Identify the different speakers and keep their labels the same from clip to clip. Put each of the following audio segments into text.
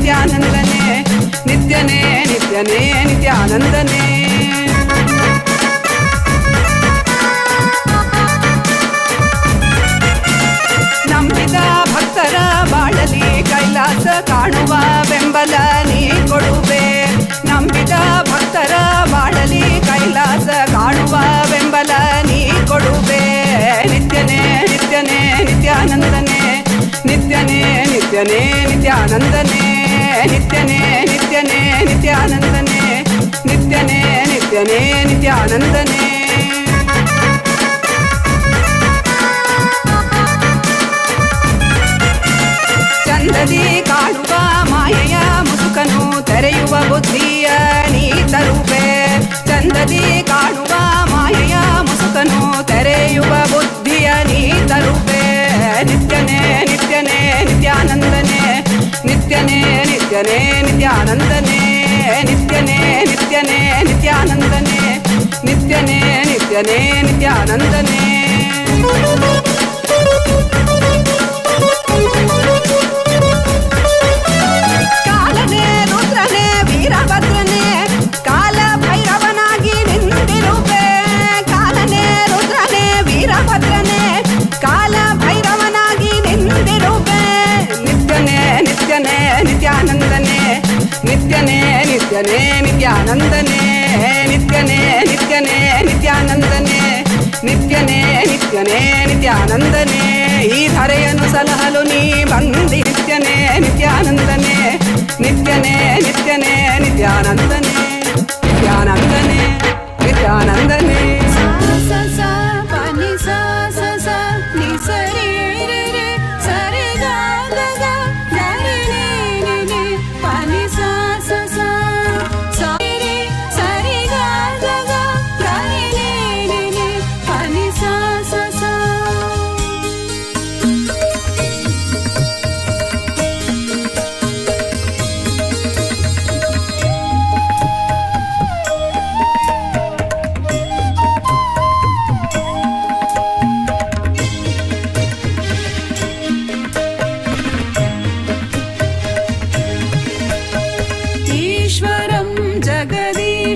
Speaker 1: ನಿತ್ಯಾನಂದನೇ ನಿತ್ಯನೇ ನಿತ್ಯನೇ ನಿತ್ಯಾನಂದನೇ. ನಂಬಿದ ಭಕ್ತರ ಬಾಳಲಿ ಕೈಲಾಸ ಕಾಣುವ ಬೆಂಬಲ ನೀ ಕೊಡುವೆ. ನಂಬಿದ ಭಕ್ತರ ಬಾಳಲಿ ಕೈಲಾಸ ಕಾಣುವ ಬೆಂಬಲ ನೀ ಕೊಡುವೆ. ನಿತ್ಯನೇ ನಿತ್ಯನೇ ನಿತ್ಯಾನಂದನೇ ನಿತ್ಯನೇ ನಿತ್ಯನೇ ನಿತ್ಯಾನಂದನೇ ನಿತ್ಯನೇ ನಿತ್ಯನೇ ನಿತ್ಯಾನಂದನೇ ನಿತ್ಯನೇ ನಿತ್ಯನೇ ನಿತ್ಯಾನಂದನೇ. ಚಂದದಿ ಕಾಣುವ ಮಾಯೆಯ ಮುಸುಕನು ತೆರೆಯುವ ಬುದ್ಧಿಯ ನೀ ತರುವೆ. ಚಂದದಿ ಕಾಣುವ ಮಾಯೆಯ ಮುಸುಕನು ತೆರೆಯುವ ಬುದ್ಧಿಯ ನೀ ತರುವೆ. ನಿತ್ಯನೇ ನಿತ್ಯನೇ ನಿತ್ಯಾನಂದನೇ ನಿತ್ಯನೇ ನಿತ್ಯನೇ ನಿತ್ಯಾನಂದನೇ ನಿತ್ಯನೇ ನಿತ್ಯನೇ ನಿತ್ಯಾನಂದನೇ ನಿತ್ಯನೇ ನಿತ್ಯನೇ ನಿತ್ಯಾನಂದನೇ. ಕಾಲನೇ ರುದ್ರನೇ ವೀರಭದ್ರನೇ ಕಾಲ ಭೈರವನಾಗಿ ನಿಂತಿರುವೆ. ಕಾಲನೇ ರುದ್ರನೇ ವೀರಭದ್ರನೇ ಕಾಲ ಭೈರವನಾಗಿ ನಿಂತಿರುವೆ. ನಿತ್ಯನೇ ನಿತ್ಯನೇ ನಿತ್ಯಾನಂದನೇ ನಿತ್ಯನೇ ನಿತ್ಯನೇ ನಿತ್ಯಾನಂದನೇ ನಿತ್ಯನೇ ನಿತ್ಯನೇ ನಿತ್ಯಾನಂದನೇ ನಿತ್ಯನೇ ನಿತ್ಯನೇ ನಿತ್ಯಾನಂದನೇ. ಈ ಧರೆಯನ್ನು ಸಲಹಲು ನೀ ಬಂದಿ ನಿತ್ಯನೇ ನಿತ್ಯಾನಂದನೇ ನಿತ್ಯನೇ ನಿತ್ಯನೇ ನಿತ್ಯಾನಂದನೇ ನಿತ್ಯಾನಂದನೇ ನಿತ್ಯಾನಂದನೇ.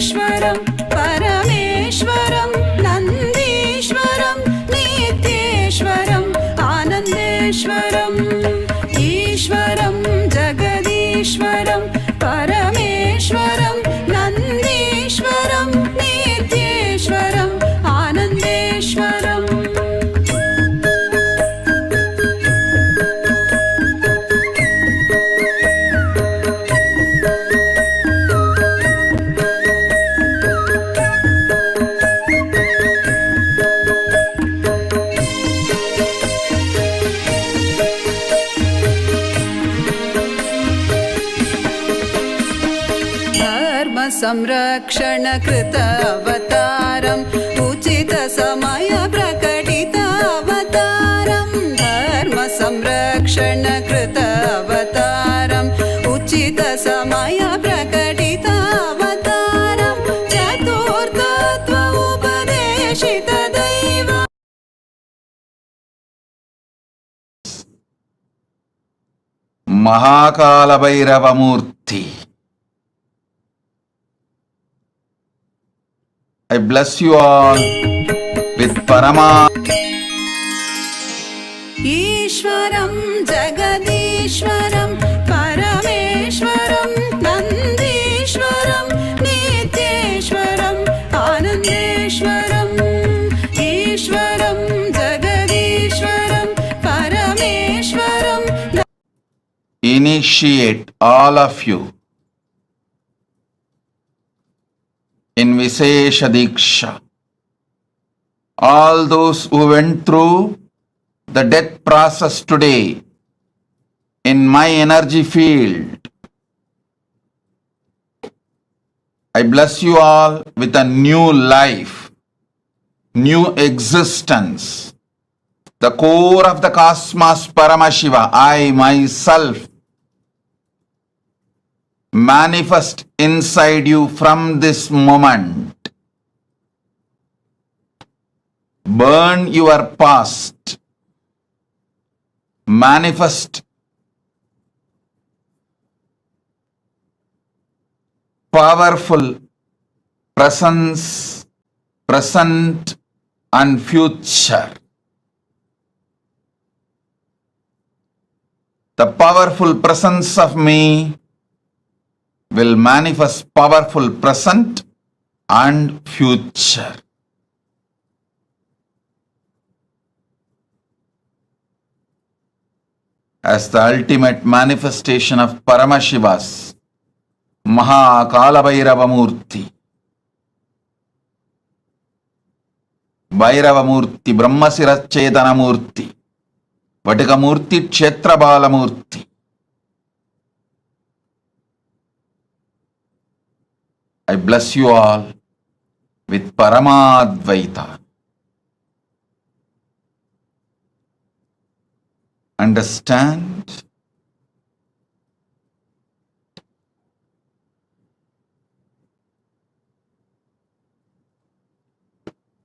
Speaker 2: ईश्वरं परमेश्वरं नन्दीश्वरं नित्येश्वरं आनन्देश्वरम्. ईश्वरं जगदीश्वरं परमेश्वरं नन्दीश्वरं नित्येश्वरं आनन्देश्वरम्. संरक्षण कृत अवतारम् उचित समय प्रकटित अवतारम्. धर्म संरक्षण कृत अवतारम् उचित समय प्रकटित अवतारम्. चतुर्थत्व उपदेशित दैव.
Speaker 3: महाकालभैरव मूर्ति, I bless you all with Parama.
Speaker 2: ईश्वरं जगदीश्वरं परमेश्वरं नन्दीश्वरं नित्येश्वरम् आनन्देश्वरम्. ईश्वरं जगदीश्वरं परमेश्वरं.
Speaker 3: Initiate all of you in Vishesha Diksha. All those who went through the death process today in my energy field, I bless you all with a new life, new existence. The core of the cosmos Paramashiva, I myself, manifest inside you from this moment. Burn your past. Manifest powerful presence, present and future. The powerful presence of me will manifest powerful present and future. As the ultimate manifestation of Paramashiva's Kalabhairava Murthy. Bhairava Murthy, Brahmasira Chetana Murthy, Vatika Murthy, Kshetrabala Murthy. I bless you all with Paramadvaita. Understand?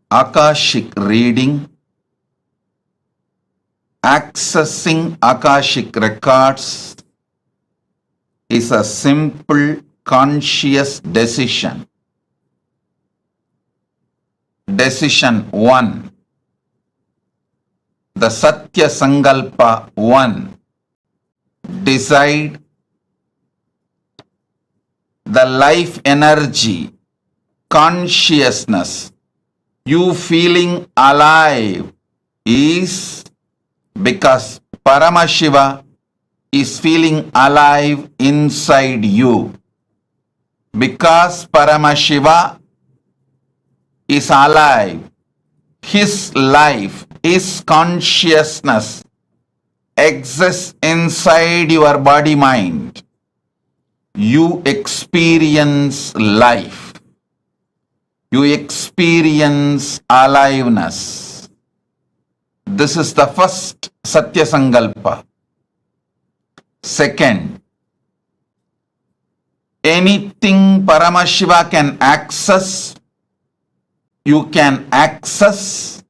Speaker 3: Akashic reading, accessing Akashic records is a simple conscious decision. Decision 1. The Satya Sankalpa 1. Decide the life energy, consciousness, you feeling alive is because Paramashiva is feeling alive inside you. Because Paramashiva is alive, his life, his consciousness exists inside your body mind. You experience life. You experience aliveness. This is the first Satya Sankalpa. Second, anything Paramashiva can access, you can access.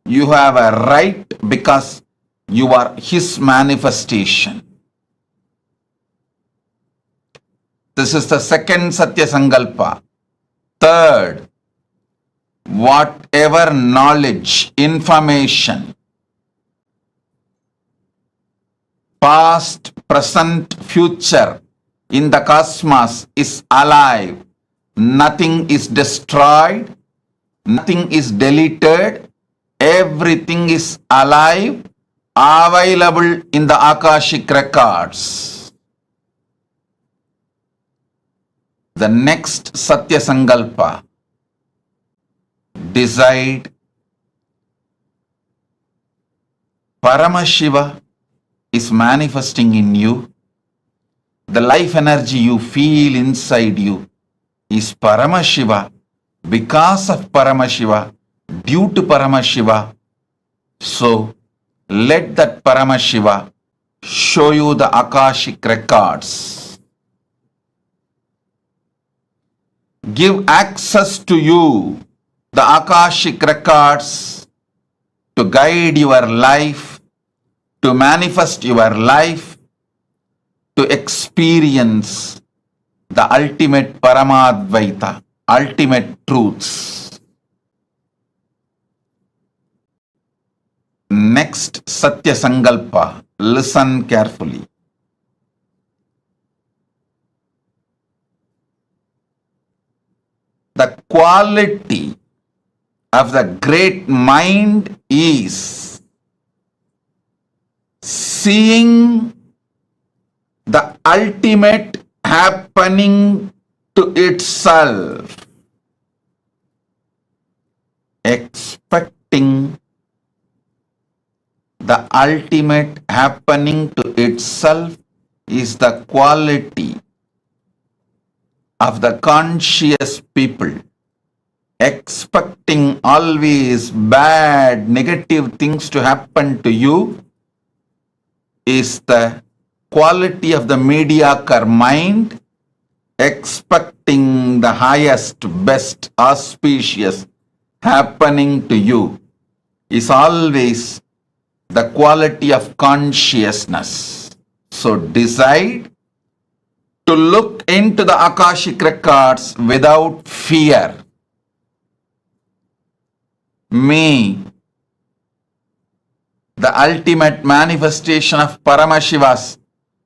Speaker 3: You have a right because you are his manifestation. This is the second Satya Sankalpa. Third, whatever knowledge, information, past, present, future in the cosmos is alive. Nothing is destroyed, nothing is deleted, everything is alive, available in the Akashic records. The next Satya Sankalpa. Decide Paramashiva is manifesting in you. The life energy you feel inside you is Paramashiva, because of Paramashiva, due to Paramashiva. So let that Paramashiva show you the Akashic records. Give access to you the Akashic records to guide your life, to manifest your life, to experience the ultimate Paramadvaita, ultimate truths. Next Satya Sankalpa, listen carefully. The quality of the great mind is seeing the ultimate happening to itself, expecting the ultimate happening to itself is the quality of the conscious people. Expecting always bad, negative things to happen to you is the quality of the mediocre mind. Expecting the highest, best, auspicious happening to you is always the quality of consciousness. So decide to look into the Akashic records without fear. Me, the ultimate manifestation of Paramashiva's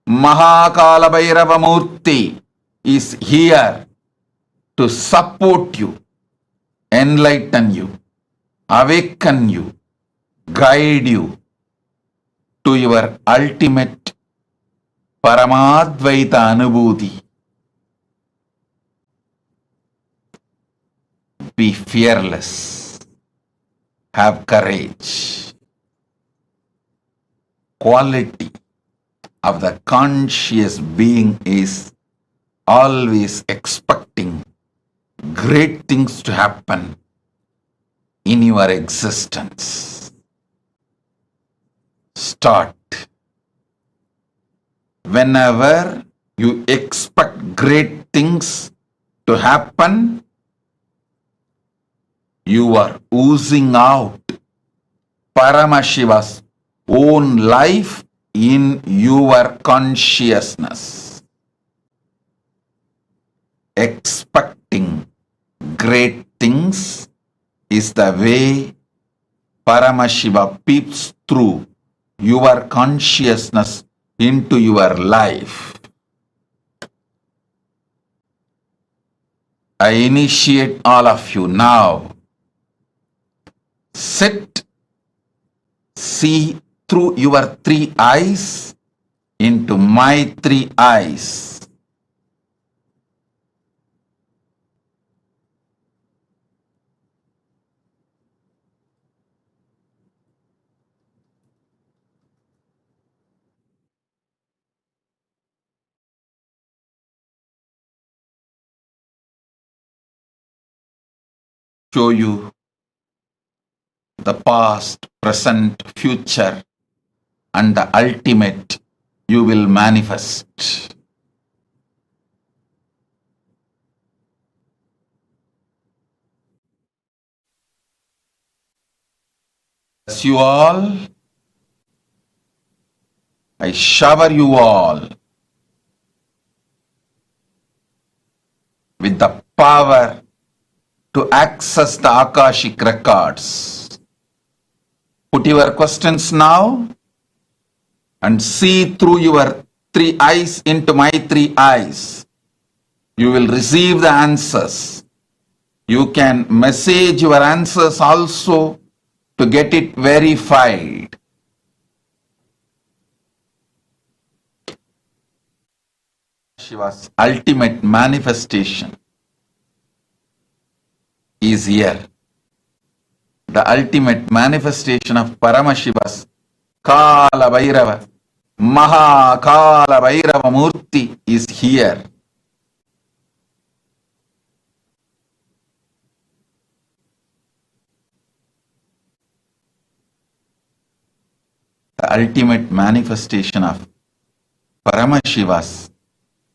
Speaker 3: Kalabhairava Murthy, is here to support you, enlighten you, awaken you, guide you to your ultimate Paramadvaita Anubhuti. Be fearless. Have courage. Quality of the conscious being is always expecting great things to happen in your existence. Start. Whenever you expect great things to happen, you are oozing out Paramashiva's own life in your consciousness. Expecting great things is the way Paramashiva peeps through your consciousness into your life. I initiate all of you now. Sit, see through your 3 eyes into my 3 eyes. Show you the past, present, future, and the ultimate you will manifest. Bless you all. I shower you all with the power to access the Akashic records. Put your questions now and see through your 3 eyes into my 3 eyes. You will receive the answers. You can message your answers also to get it verified. Shiva's ultimate manifestation is here. The ultimate manifestation of Paramashiva's Kalabhairava, Kalabhairava Murthy is here. The ultimate manifestation of Paramashiva's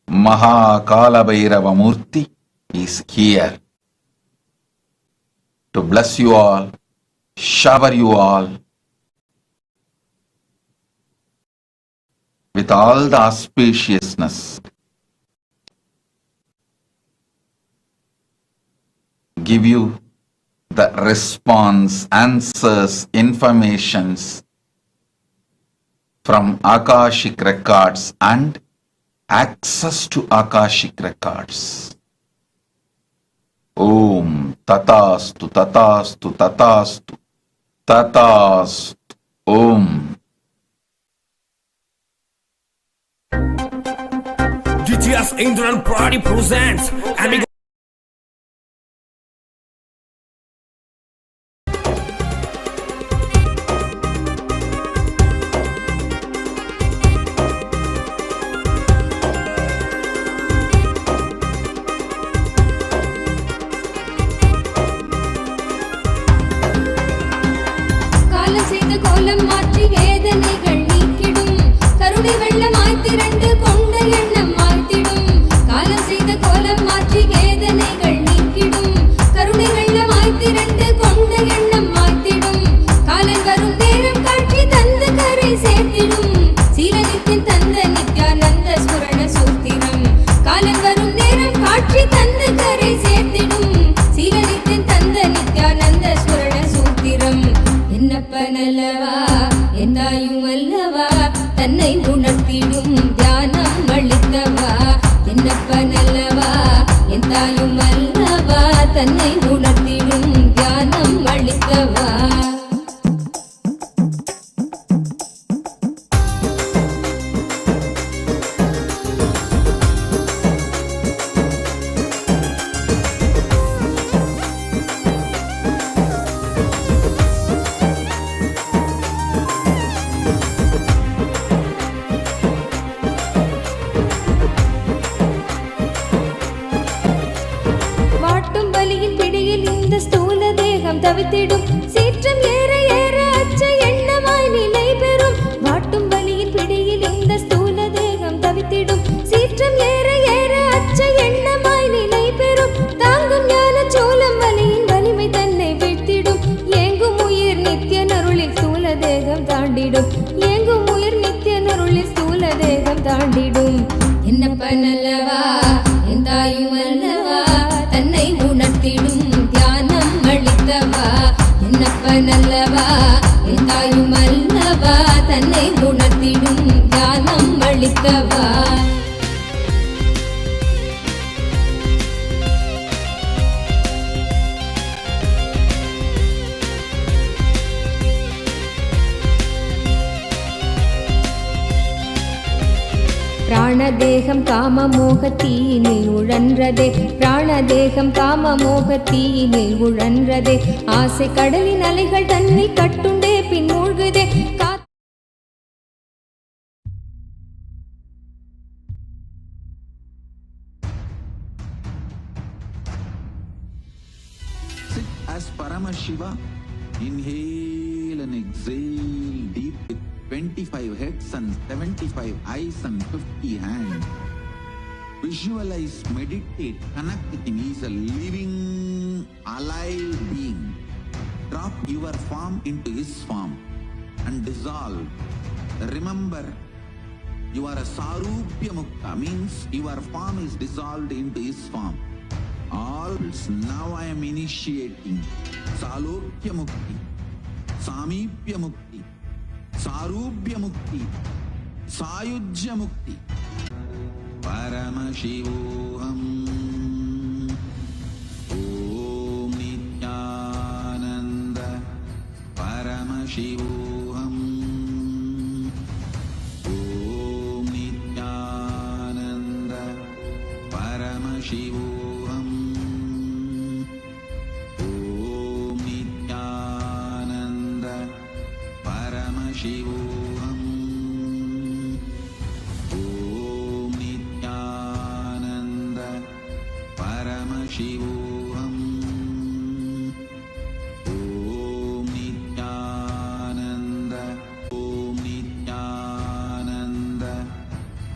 Speaker 3: Kalabhairava Murthy is here to bless you all, shower you all with all the auspiciousness, give you the response, answers, informations from Akashic records and access to Akashic records. Om Tatastu Tatastu Tatastu Tatastu Om.
Speaker 4: GTS Indran Party presents and
Speaker 5: கோலம் மாற்றி வேதனைகள் நீக்கிடும் கருணை வெள்ளமாய் திரண்டு கொண்ட எண்ணம் மாற்றிடும் காலம் செய்த கோலம் மாற்றி வலியின் பிடியில் இந்த ஸ்தூல தேகம் தவித்திடும் சீற்றம் ஏற ஏற அச்ச எண்ணமாய் நிலை பெறும் வாட்டும் வலியின் பிடியில் இந்த ஸ்தூல தேகம் தவித்திடும் சீற்றம் ஏற ஏற அச்ச எண்ணமாய் நிலை பெறும் தாங்கும் ஞான சோளம் வலியின் வலிமை தன்னை வீழ்த்திடும் ஏங்கும் உயிர் நித்திய நருளில் ஸ்தூல தேகம் தாண்டிடும் ஏங்கும் உயிர் நித்திய நருளில் ஸ்தூல தேகம் தாண்டிடும் என்னப்பனல்லவா எந்தாயும் அல்லவா தன்னை உணர்த்திடும் தியானம் அளித்தவா என்னப்பனல்லவா எந்தாயும் அல்லவா தன்னை உணர்த்திடும் தியானம் அளித்தவா பிராணதேகம் காம மோகத்தீனில் உழன்றதே பிராணதேகம் காம மோகத்தீனில் உழன்றதே ஆசை கடலின் அலைகள் தன்னில் கட்டுண்டே பின் மூழ்குதே
Speaker 3: Sit as Paramashiva. Inhale and exhale deep with 25 heads and 75 eyes and 50 hands. Visualize, meditate, connect with him. He is a living, alive being. Drop your form into his form and dissolve. Remember, you are a Sarupya Mukta, means your form is dissolved into his form. All now I am initiating Salokya Mukti, Samipya Mukti, Sarubhya Mukti, Sayujya Mukti. Paramashivoham Om Nityananda Paramashivoham Om Nityananda Paramashivoham Om Nityananda Paramashivoham Om Nityananda Paramashivoham Om Nityananda Om Nityananda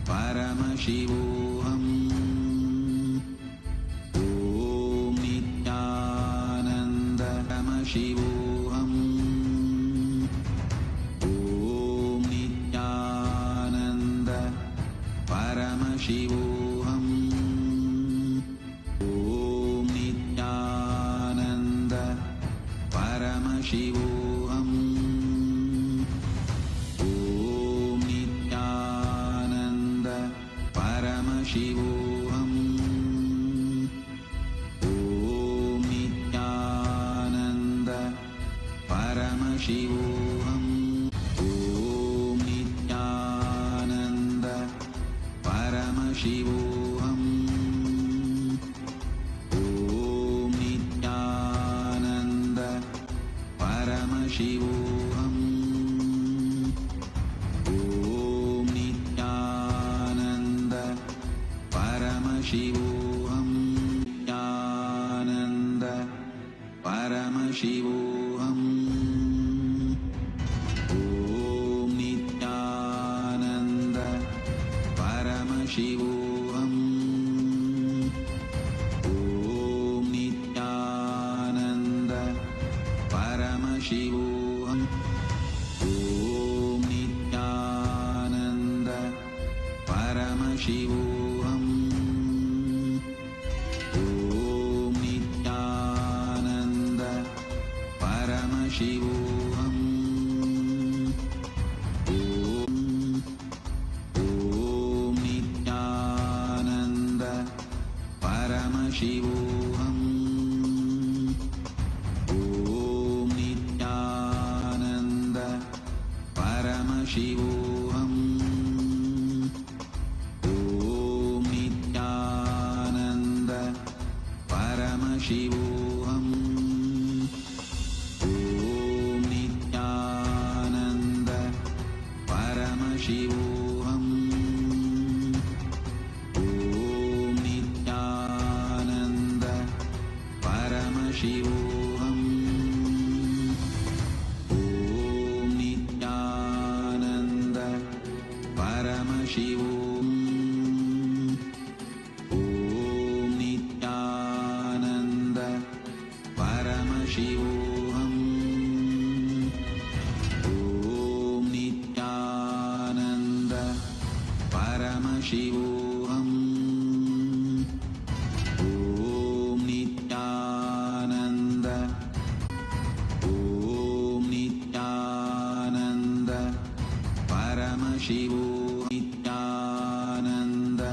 Speaker 3: Paramashivoham Om Nityananda Paramashivoham Om Nityananda Paramashivoham Om Nityananda Paramashivoham Om Nityananda Paramashivoham Om Nityananda Paramashivoham Om Nityananda Paramashivoham Om Nityananda Paramashivoham Om Nityananda Paramashivoham Nityananda Paramashivoham Om Nityananda Paramashivoham Om Nityananda Paramashivoham Om Nityananda Paramashivoham Om Nityananda Paramashivoham Om Nityananda Paramashivoham Om Nityananda Paramashivoham Om Nityananda Paramashivoham Om Nityananda Paramashivoham Om Nityananda Shivoham. Om Nityananda. Om Nityananda. Paramashivo Nityananda.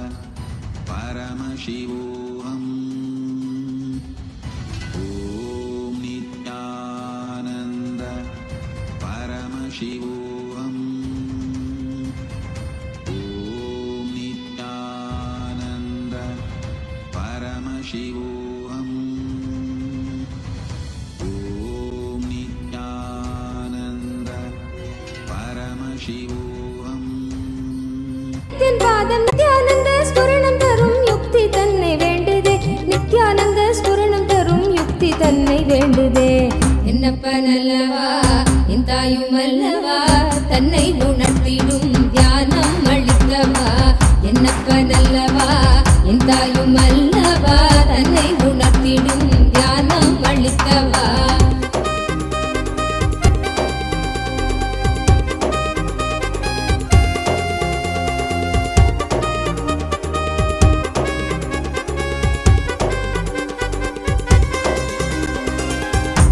Speaker 3: Paramashivoham. Om Nityananda. Paramashivoham. Om Nityananda. Paramashivoham. Om Nityananda. Paramashivoham.
Speaker 5: Nithiyan பாதம் நித்யானந்த ஸ்புரணம் தரும் யுக்தி தன்னை வேண்டுதே. நித்யானந்த ஸ்புரணம் தரும் யுக்தி தன்னை வேண்டுதே. என்னப்பன் அல்லவா என் தாயும் அல்லவா தன்னை உணர்த்திடும் தியானம் அளித்தவா. என்னப்பன் அல்லவா என் தாயும் அல்லவா தன்னை உணர்த்திடும் தியானம் அளித்தவா.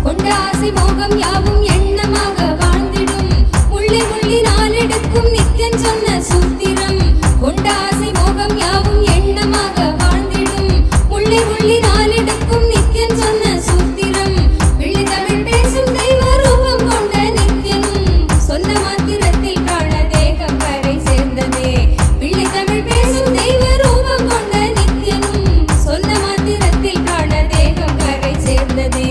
Speaker 5: கொண்ட ஆசை மோகம் யாவும் எண்ணமாக வாழ்ந்திடும். உள்ளி உள்ளி நாளெடுக்கும் நித்தியன் சொன்ன சூத்திரம். கொண்ட ஆசை மோகம் யாவும் எண்ணமாக வாழ்ந்திடும். உள்ளி உள்ளி நாளெடுக்கும் நித்தியன் சொன்ன சூத்திரம். வெள்ளி தமிழ் பேசும் தெய்வ ரூபம் கொண்ட நித்தியனும் சொன்ன மாத்திரத்தில் காண தேகம் கரை சேர்ந்ததே. வெள்ளி தமிழ் பேசும் தெய்வ ரூபம் கொண்ட நித்தியனும் சொன்ன மாத்திரத்தில் காண தேகம் கரை சேர்ந்ததே.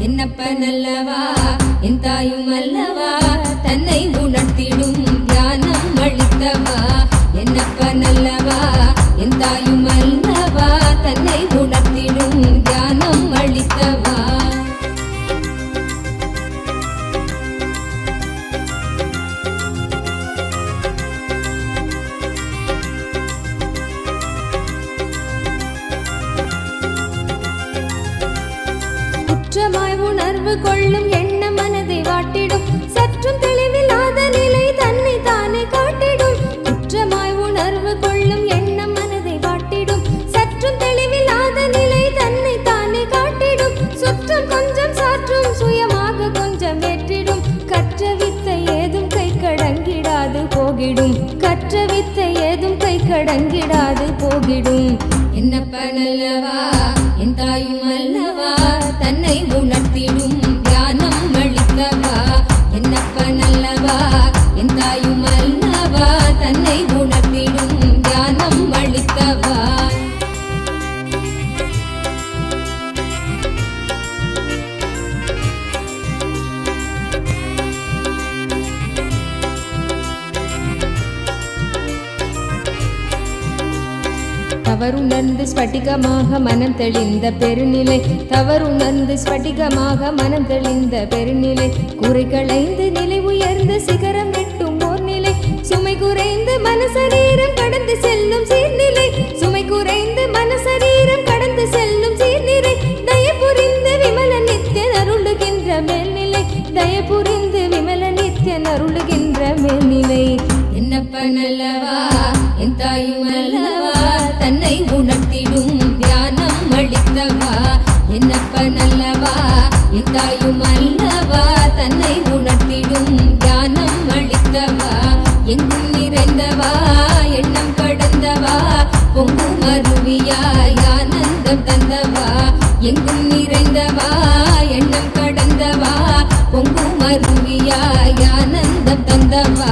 Speaker 5: என்னப்பன் அல்லவா என் தாயும் அல்லவா தன்னை உணர்த்திடும் தியானம் அளித்தவா. என்னப்பன் அல்லவா என் தாயும் அல்லவா தன்னை உணர்த்திடும் தியானம் அளித்தவா. குற்றமாய் உணர்வு கொள்ளும் எண்ண மனதை வாட்டிடும். சற்றும் தெளிவில்லாத நிலை தன்னை தானே காட்டிடும். குற்றமாய் உணர்வு கொள்ளும் எண்ண மனதை வாட்டிடும். சற்றும் தெளிவில்லாத நிலை தன்னை தானே காட்டிடும். சுற்றம் கொஞ்சம் சாற்றும் சுயமாக கொஞ்சம் ஏற்றிடும். கற்ற வித்தை ஏதும் கை கடங்கிடாது போகிடும். கற்ற வித்தை ஏதும் கை கடங்கிடாது போகிடும். என்னப்பன் அல்லவா என் தாயும் அல்லவா தன்னை உணர்த்திடும் தியானம் அளித்தவா. என்னப்பன் அல்லவா என் தாயும் அல்லவா தன்னை உணர்த்திடும் தியானம் அளித்தவா. தவறுணர்ந்து ஸ்படிகமாக மனம் தெளிந்த பெருநிலை. தவறுணர்ந்து ஸ்படிகமாக மனம் தெளிந்த பெருநிலை. குறை களைந்து நிலை உயர்ந்து சிகரம் எட்டும் ஓர் நிலை. சுமை குறைந்து மனசரீரம் கடந்து செல்லும் சீர்நிலை. சுமை குறைந்து மனசரீரம் கடந்து செல்லும் சீர்நிலை. தயபுரிந்து விமல நித்தியன் அருளுகின்ற மேல்நிலை. தயபுரிந்து விமல நித்தியன் அருளுகின்ற மேல்நிலை. என்னப்பன் அல்லவா என் தாயும் அல்லவா தன்னை உணர்த்திடும் தியானம் அளித்தவா. என்னப்பன் அல்லவா என் தாயும் அல்லவா தன்னை உணர்த்திடும் தியானம் அளித்தவா. எங்கும் நிறைந்தவா எண்ணம் கடந்தவா பொங்கும் அருவியாய் ஆனந்தம் தந்தவா. எங்கும் நிறைந்தவா எண்ணம் கடந்தவா பொங்கும் அருவியாய் ஆனந்தம் தந்தவா.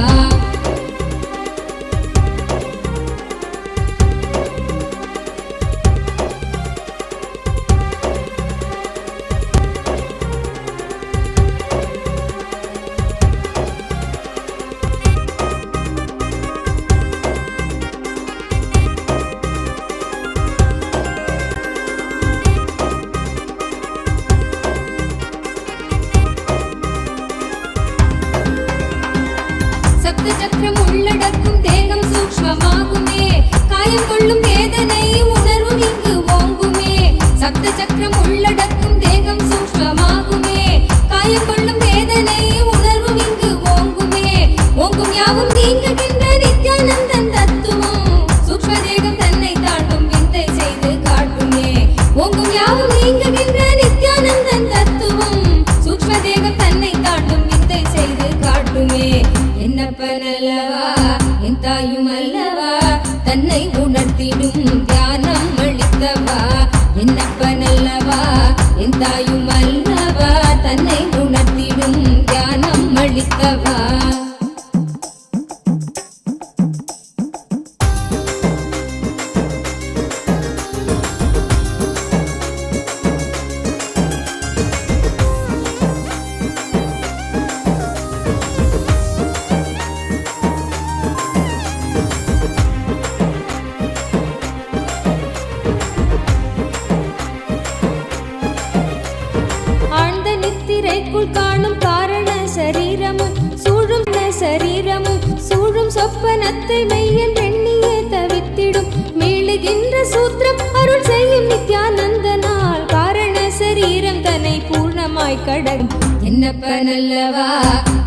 Speaker 5: சூத்திரம் அருள் செய்யும் நித்யானந்தனால் காரண சரீரம் தன்னை பூர்ணமாய் கடக்கும். என்னப்ப நல்லவா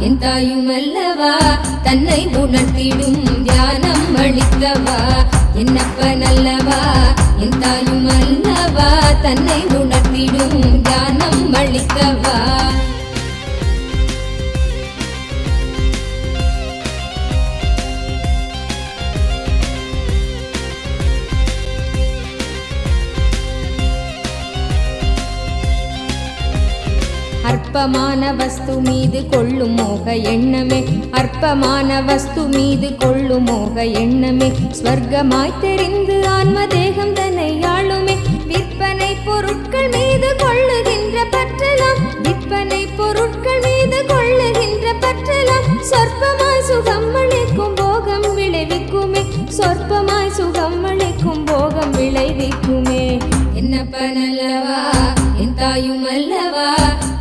Speaker 5: என் தாயும் அல்லவா தன்னை உணர்த்திடும் தியானம் அளித்தவா. என்னப்ப நல்லவா என் தாயும் அல்லவா தன்னை உணர்த்திடும் தியானம் அளித்தவா. அற்பமான வஸ்து மீது கொள்ளும் மோக எண்ணமே, அற்பமான வஸ்து மீது கொள்ளும் மோக எண்ணமே, ஸ்வர்க்கமாய் தெரிந்து ஆன்ம தேகம் தன்னை ஆளுமே. விற்பனை பொருட்கள் மீது கொள்ளுகின்ற பற்றலாம், விற்பனை பொருட்கள் மீது கொள்ளுகின்ற பற்றலாம், சொற்பமாய் சுகம் அளிக்கும் போகம் விளைவிக்குமே, சொற்பமாய் சுகம் அளிக்கும் போகம் விளைவிக்குமே. என்னப்ப நல்லவா என் தாயும் அல்லவா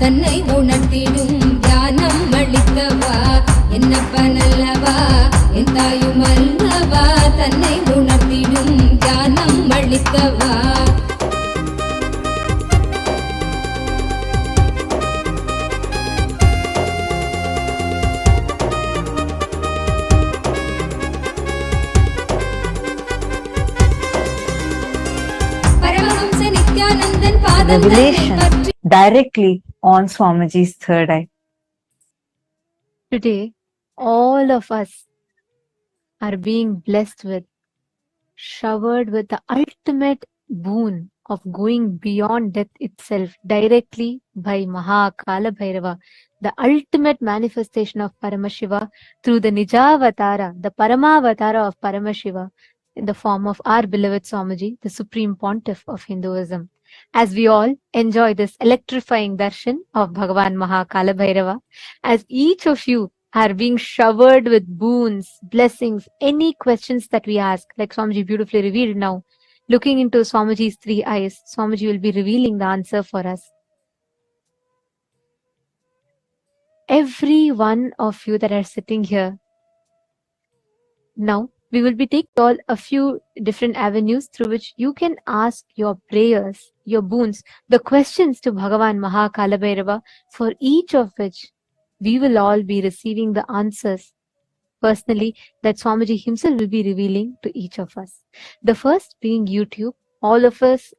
Speaker 5: தன்னை உணர்த்திடும் தியானம் அளித்தவா. என்னப்ப நல்லவா என் தாயும் அல்லவா தன்னை உணர்த்திடும் தியானம் அளித்தவா. பரமஹம்ச நித்யானந்தன் பாதம்
Speaker 6: Revelation directly on Swamiji's third eye.
Speaker 7: Today, all of us are being blessed with, showered with the ultimate boon of going beyond death itself directly by Maha Kalabhairava, the ultimate manifestation of Paramashiva through the Nijavatara, the Paramavatara of Paramashiva in the form of our beloved Swamiji, the Supreme Pontiff of Hinduism. As we all enjoy this electrifying darshan of Bhagavan Maha Kalabhairava, as each of you are being showered with boons, blessings, any questions that we ask, like Swamiji beautifully revealed now, looking into Swamiji's three eyes, Swamiji will be revealing the answer for us. Every one of you that are sitting here, now we will be taking all a few different avenues through which you can ask your prayers, your boons, the questions to Bhagavan Maha Kalabhairava, for each of which we will all be receiving the answers personally that Swamiji himself will be revealing to each of us. The first being YouTube. All of us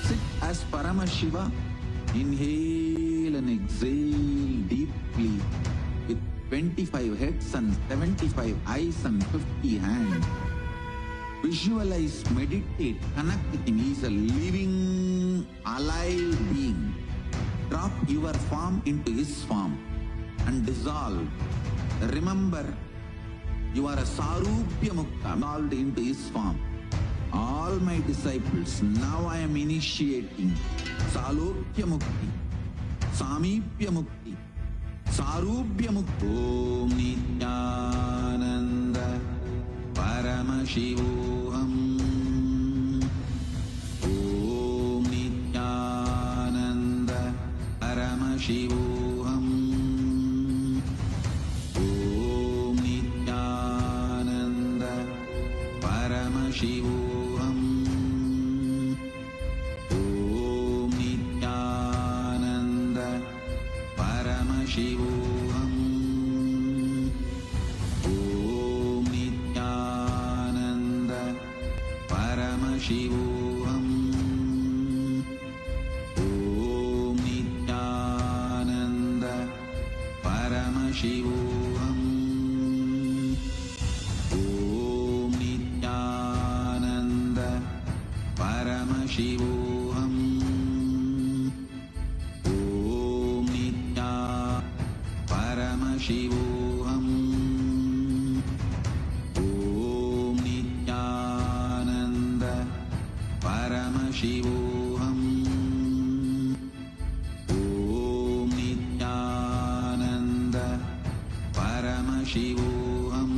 Speaker 3: Sit as Paramashiva. Inhale and exhale deeply with 25 heads and 75 eyes and 50 hands. Visualize, meditate, connect with him. He is a living, alive being. Drop your form into his form and dissolve. Remember, you are a Sarupya Mukta, dissolved into his form. All my disciples, now I am initiating Salokya Mukti, Samipya Mukti, Sarupya Mukti. Om Nityananda Paramashivoham. Om Nityananda Paramashivoham. Om Nityananda Paramashivoham. Shivoham. Om Nityananda Paramashivoham. Om Nityananda Paramashivoham. Paramashivoham. Om Nitya Paramashivoham. Om Nityananda Paramashivoham. Om Nityananda Paramashivoham.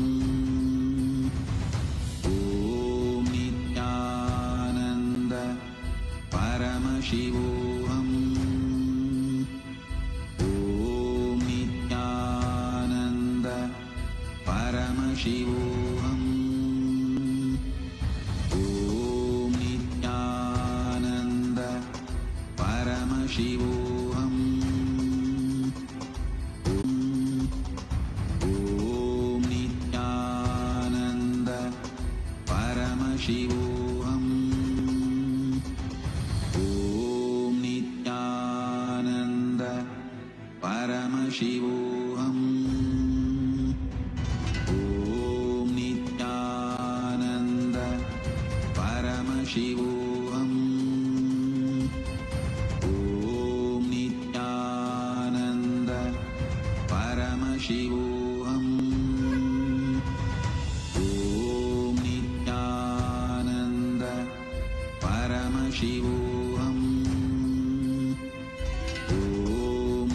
Speaker 3: Om Nityananda Paramashivoham. Om Nityananda Paramashivoham. Om Nityananda Paramashivoham. Om Nityananda Paramashivoham. Om Nityananda Paramashivoham. Om Nityananda Paramashivoham. Om Nityananda Paramashivoham. Om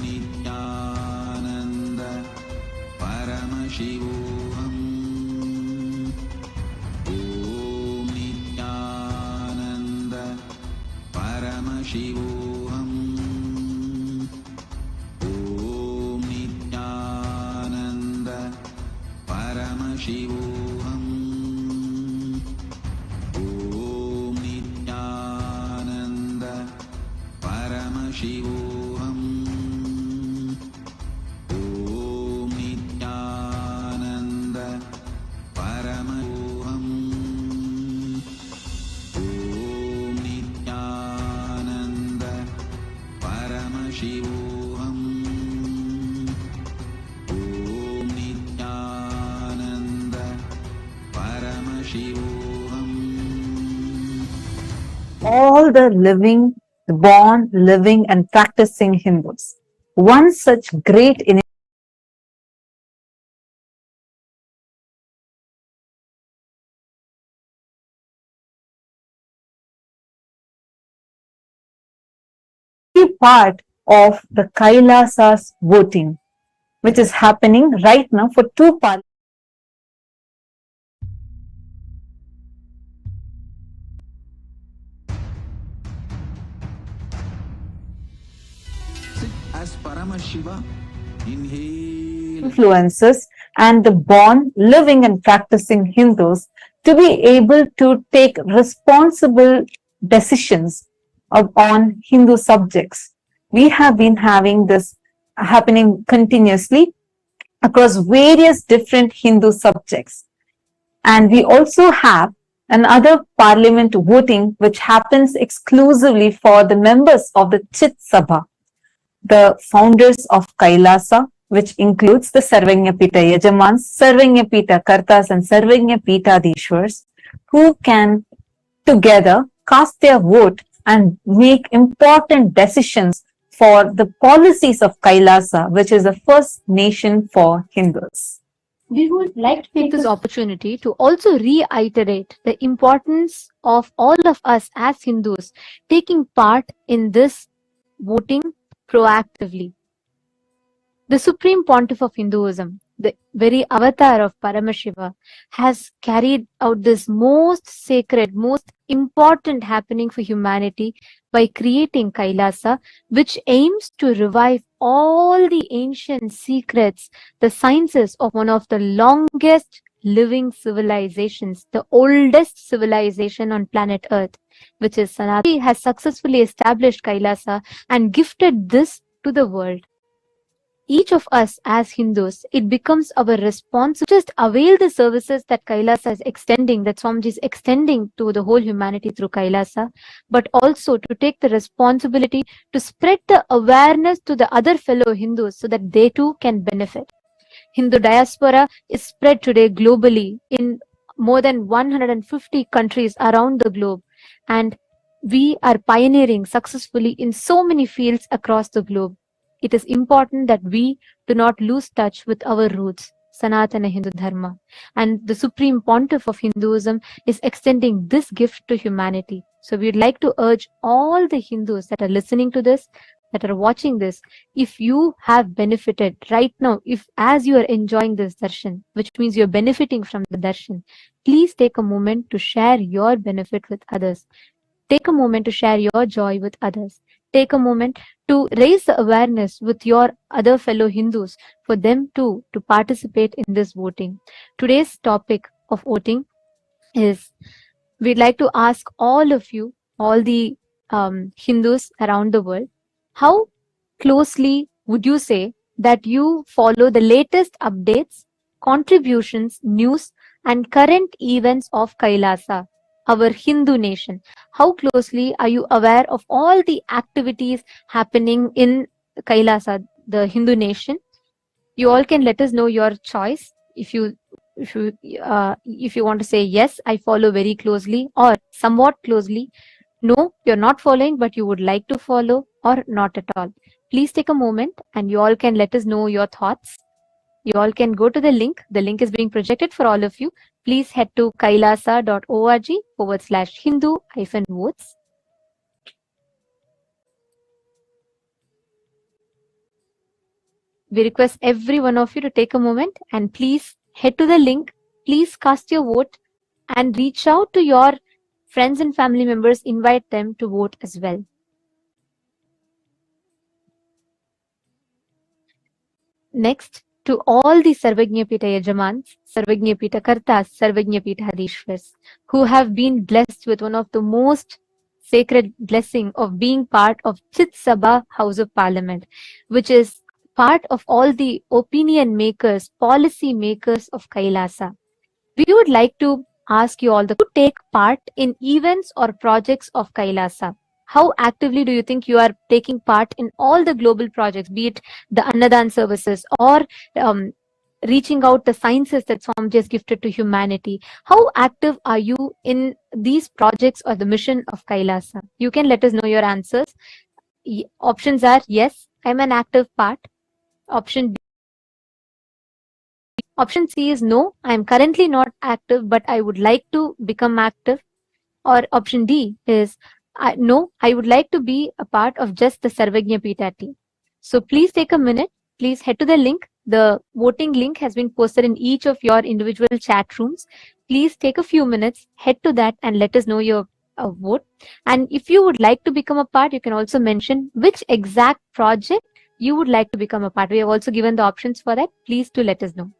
Speaker 3: Nityananda Paramashivoham. Om Nityananda Paramashivoham. Om Nityananda Paramashivoham. Om Nityananda Paramashivoham. Om Nityananda Paramashivoham. Om Nityananda Paramashivoham. Om Nityananda Paramashivoham. Om Nityananda Paramashivoham.
Speaker 6: All the living, born, living, and practicing Hindus. One such great part of the Kailasa's voting, which is happening right now for two parts.
Speaker 3: Sit as Paramashiva. Inhale.
Speaker 6: Influences and the born, living, and practicing Hindus to be able to take responsible decisions on Hindu subjects. We have been having this happening continuously across various different Hindu subjects. And we also have another parliament voting which happens exclusively for the members of the Chit Sabha, the founders of Kailasa, which includes the Sarvanyapita Yajamans, Sarvanyapita Kartas, and Sarvanyapita Dishwars, who can together cast their vote and make important decisions for the policies of Kailasa, which is the first nation for Hindus.
Speaker 7: We would like to take this opportunity to also reiterate the importance of all of us as Hindus taking part in this voting proactively. The Supreme Pontiff of Hinduism, the very avatar of Paramashiva, has carried out this most sacred, most important happening for humanity by creating Kailasa, which aims to revive all the ancient secrets, the sciences of one of the longest living civilizations, the oldest civilization on planet Earth, which is Sanatana. He has successfully established Kailasa and gifted this to the world. Each of us as Hindus, it becomes our responsibility to just avail the services that Kailasa is extending, that Swamiji is extending to the whole humanity through Kailasa, but also to take the responsibility to spread the awareness to the other fellow Hindus so that they too can benefit. Hindu diaspora is spread today globally in more than 150 countries around the globe, and We are pioneering successfully in so many fields across the globe. It is important that we do not lose touch with our roots, Sanatana Hindu Dharma. And the Supreme Pontiff of Hinduism is extending this gift to humanity. So we'd like to urge all the Hindus that are listening to this, that are watching this, if you have benefited right now, if as you are enjoying this darshan, which means you're benefiting from the darshan, please take a moment to share your benefit with others. Take a moment to share your joy with others. Take a moment to raise the awareness with your other fellow Hindus for them too to participate in this voting. Today's topic of voting is, we'd like to ask all of you, all the Hindus around the world, how closely would you say that you follow the latest updates, contributions, news, and current events of Kailasa, our Hindu nation? How closely are you aware of all the activities happening in Kailasa, the Hindu nation? You all can let us know your choice. If you want to say yes, I follow very closely, or somewhat closely. No, you're not following, but you would like to follow, or not at all. Please take a moment and you all can let us know your thoughts. You all can go to the link. The link is being projected for all of you. Please head to kailasa.org/Hindu-votes. We request every one of you to take a moment and please head to the link. Please cast your vote and reach out to your friends and family members. Invite them to vote as well. Next, to all the Sarvajñapita Yajamans, Sarvajñapita Kartas, Sarvajñapita Hadishwars, who have been blessed with one of the most sacred blessing of being part of Chit Sabha House of Parliament, which is part of all the opinion makers, policy makers of Kailasa. We would like to ask you all to take part in events or projects of Kailasa. How actively do you think you are taking part in all the global projects, be it the Annadan services or reaching out the sciences that Swamiji has gifted to humanity? How active are you in these projects or the mission of Kailasa? You can let us know your answers. Options are yes, I'm an active part. Option B. Option C is no, I am currently not active, but I would like to become active. Or option D is no, I would like to be a part of just the Sarvajñapita team. So please take a minute. Please head to the link. The voting link has been posted in each of your individual chat rooms. Please take a few minutes, head to that and let us know your vote. And if you would like to become a part, you can also mention which exact project you would like to become a part. We have also given the options for that. Please do let us know.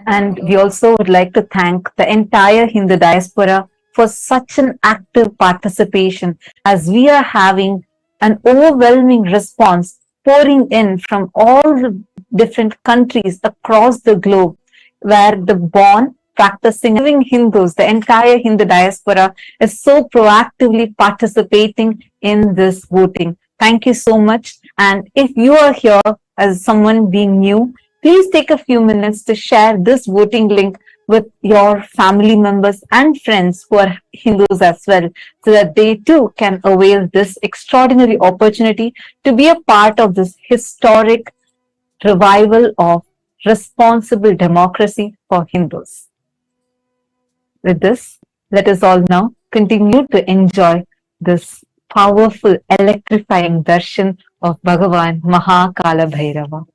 Speaker 6: And we also would like to thank the entire Hindu diaspora for such an active participation, as we are having an overwhelming response pouring in from all the different countries across the globe, where the born, practicing, living Hindus, the entire Hindu diaspora is so proactively participating in this voting. Thank you so much. And if you are here as someone being new, please take a few minutes to share this voting link with your family members and friends who are Hindus as well, so that they too can avail this extraordinary opportunity to be a part of this historic revival of responsible democracy for Hindus. With this, let us all now continue to enjoy this powerful, electrifying darshan of Bhagavan Kalabhairava.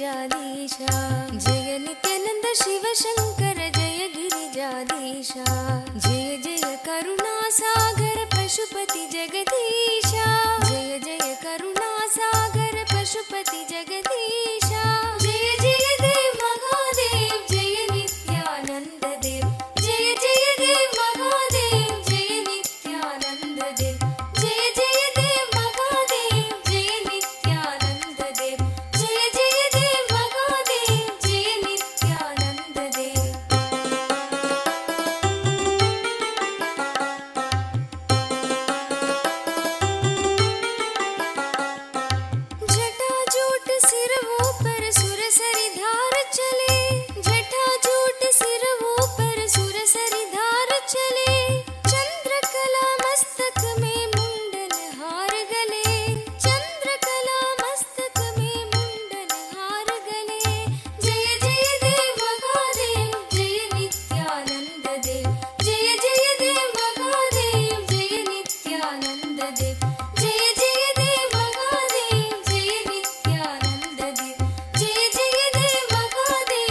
Speaker 5: गिरिजाधीशा जय नित्यानंद शिव शंकर जय गिरिजाधीशा जय जय करुणासागर पशुपति जगदीशा जय जय करुणासागर पशुपति जगदीशा जय जय देव महादेव जय नित्यानंद देव जय जय देव महादेव जय नित्यानंद देव जय जय देव महादेव जय नित्यानंद देव जय जय देव महादेव जय नित्यानंद देव जटाजूट सिरवों पर सुरसरी धार चले जटाजूट सिरवों पर सुरसरी धार चले चंद्रकला मस्तक में मुंडन हार गले चंद्रकला मस्तक में मुंडन हार गले जय जय देव महादेव जय नित्यानंद देव जय जय देव महादेव जय नित्यानंद देव जय जय देव महादेव जय नित्यानंद देव जय जय देव महादेव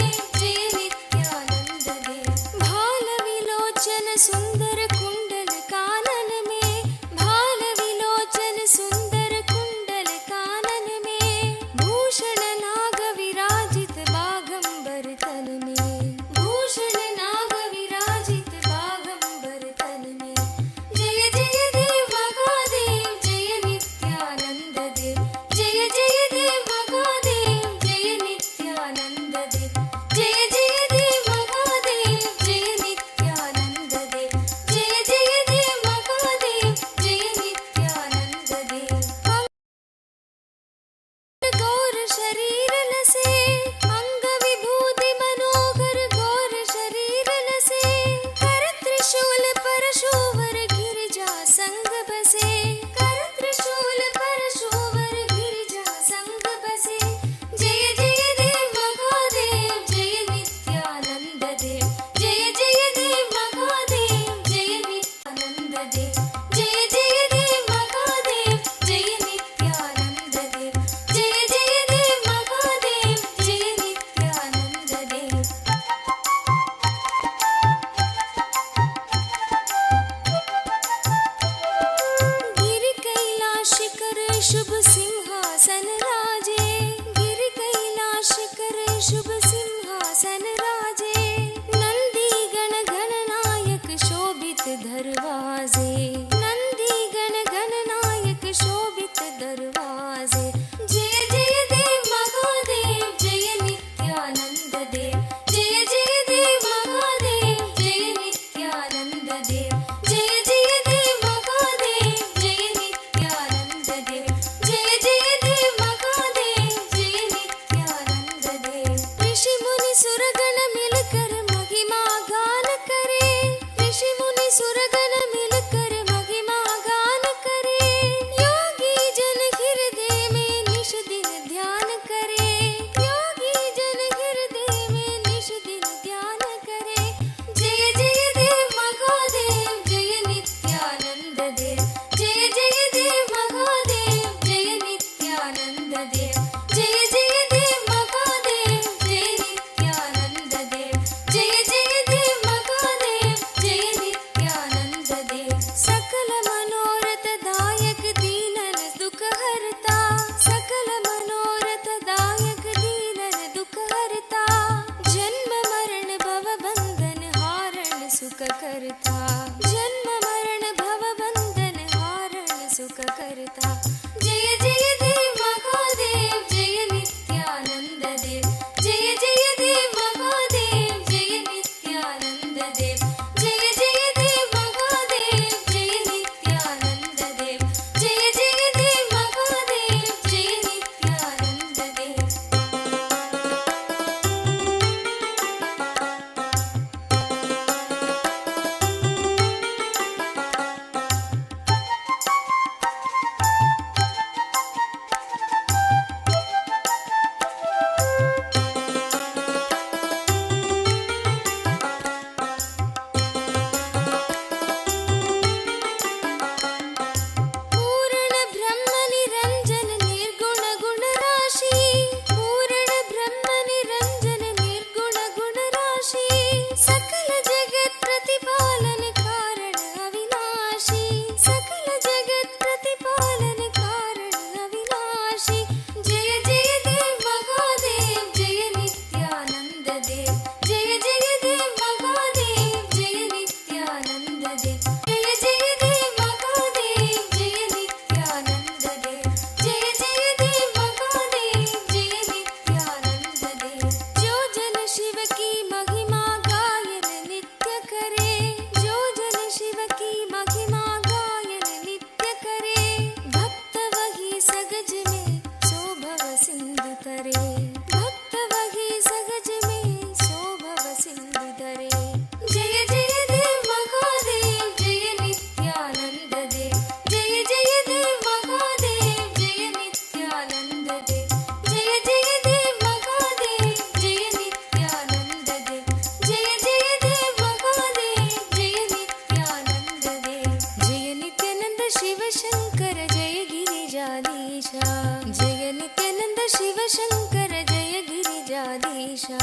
Speaker 5: राजाधीशा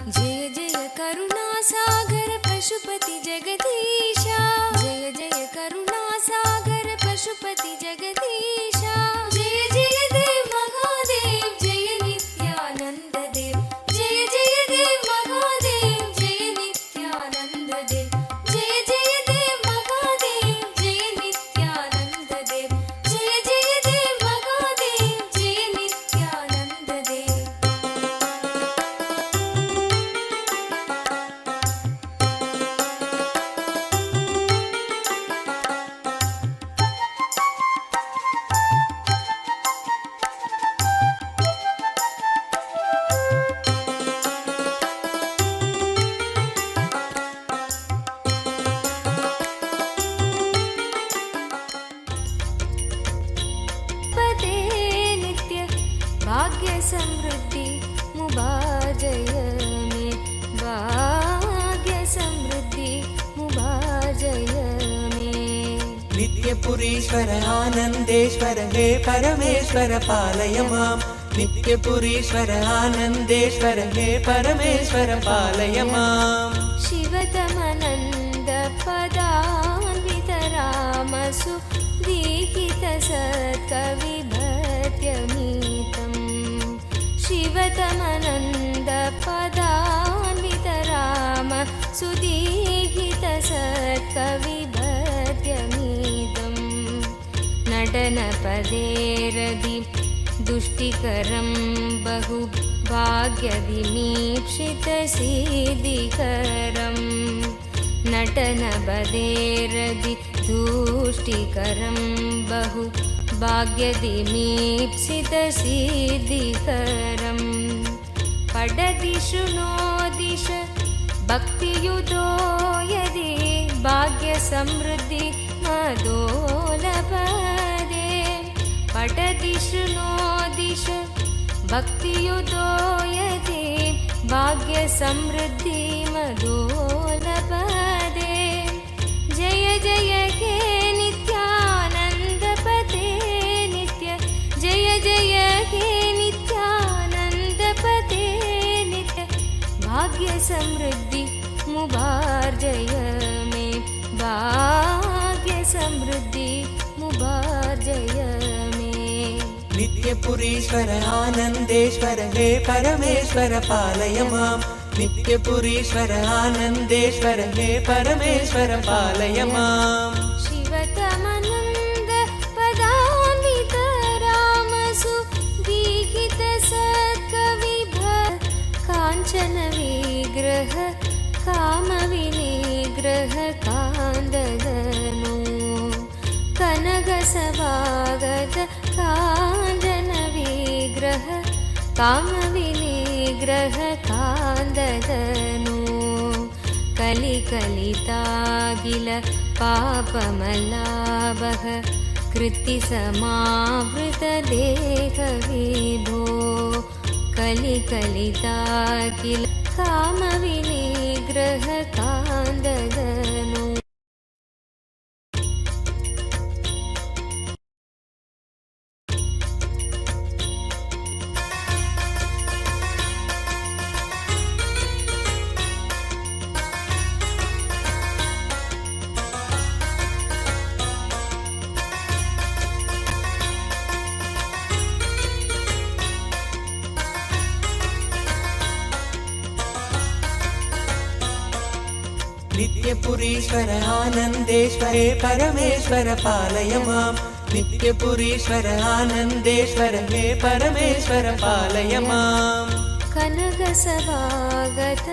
Speaker 5: जय जय करुणासागर पशुपति जगदीशा जय जय करुणासागर पशुपति जगदीशा जय जय देव महादेव जय नित्यानंद देव जय जय देव महादेव जय नित्यानंद देव जय जय देव महादेव जय नित्यानंद देव जय जय देव महादेव जय नित्यानंद देव पते नित्य भाग्य समृद्धि मुबाजय में भाग्य समृद्धि मुबाजय में
Speaker 8: नित्यपुरीश्वर आनन्देश्वर हे परमेश्वर पालय माम् नित्यपुरीश्वर आनन्देश्वर हे परमेश्वर पालय माम्
Speaker 5: शिवतमनन्द पदान्वित रामसु दीहित सत्कविभत्यमीतम् शिवतमनन्द पदान्वित राम सुदीहित सत्कविभत्यमीतम् नटनपदेरदि दुष्टिकरं बहु भाग्यविमीक्षितसिद्धिकरम् नटनपदेरदि दुष्टिकरं बहु भाग्यविमीक्षितसिद्धिकरम् पठति शृणोदिश भक्तियुतो यदि भाग्यसमृद्धि मदोलपदे पठति शृणोदिश भक्तियुतो यदि भाग्यसमृद्धि मदोलपदे जय जय हे नित्यानन्दपते नित्य जय जय हे नित्यानन्दपते नित्य भाग्यसमृद्धि मुबार्जय मे भाग्यसमृद्धि मुबार्जय मे
Speaker 8: नित्यपुरीश्वर आनन्देश्वर हे परमेश्वर पालय माम् नित्यपुरीश्वर आनन्देश्वर हे परमेश्वर पालय माम्
Speaker 5: शिवतमनन्द पदान्वित रामसु दीहित सत्कविभ काञ्चन विग्रह कामविनिग्रह कान्ददनु कनकसभागत काञ्चन विग्रह कामविनिग्रह कान्ददनु कलिकलितागिल पापमलाभः कृत्तिसमावृतदेहविभो कलिकलितागिल कामविनिग्रह कान्ददनु
Speaker 8: नित्यपुरीश्वर आनन्देश्वर हे परमेश्वर पालय माम् नित्यपुरीश्वर आनन्देश्वर हे परमेश्वर पालय माम्
Speaker 5: कनकसभागत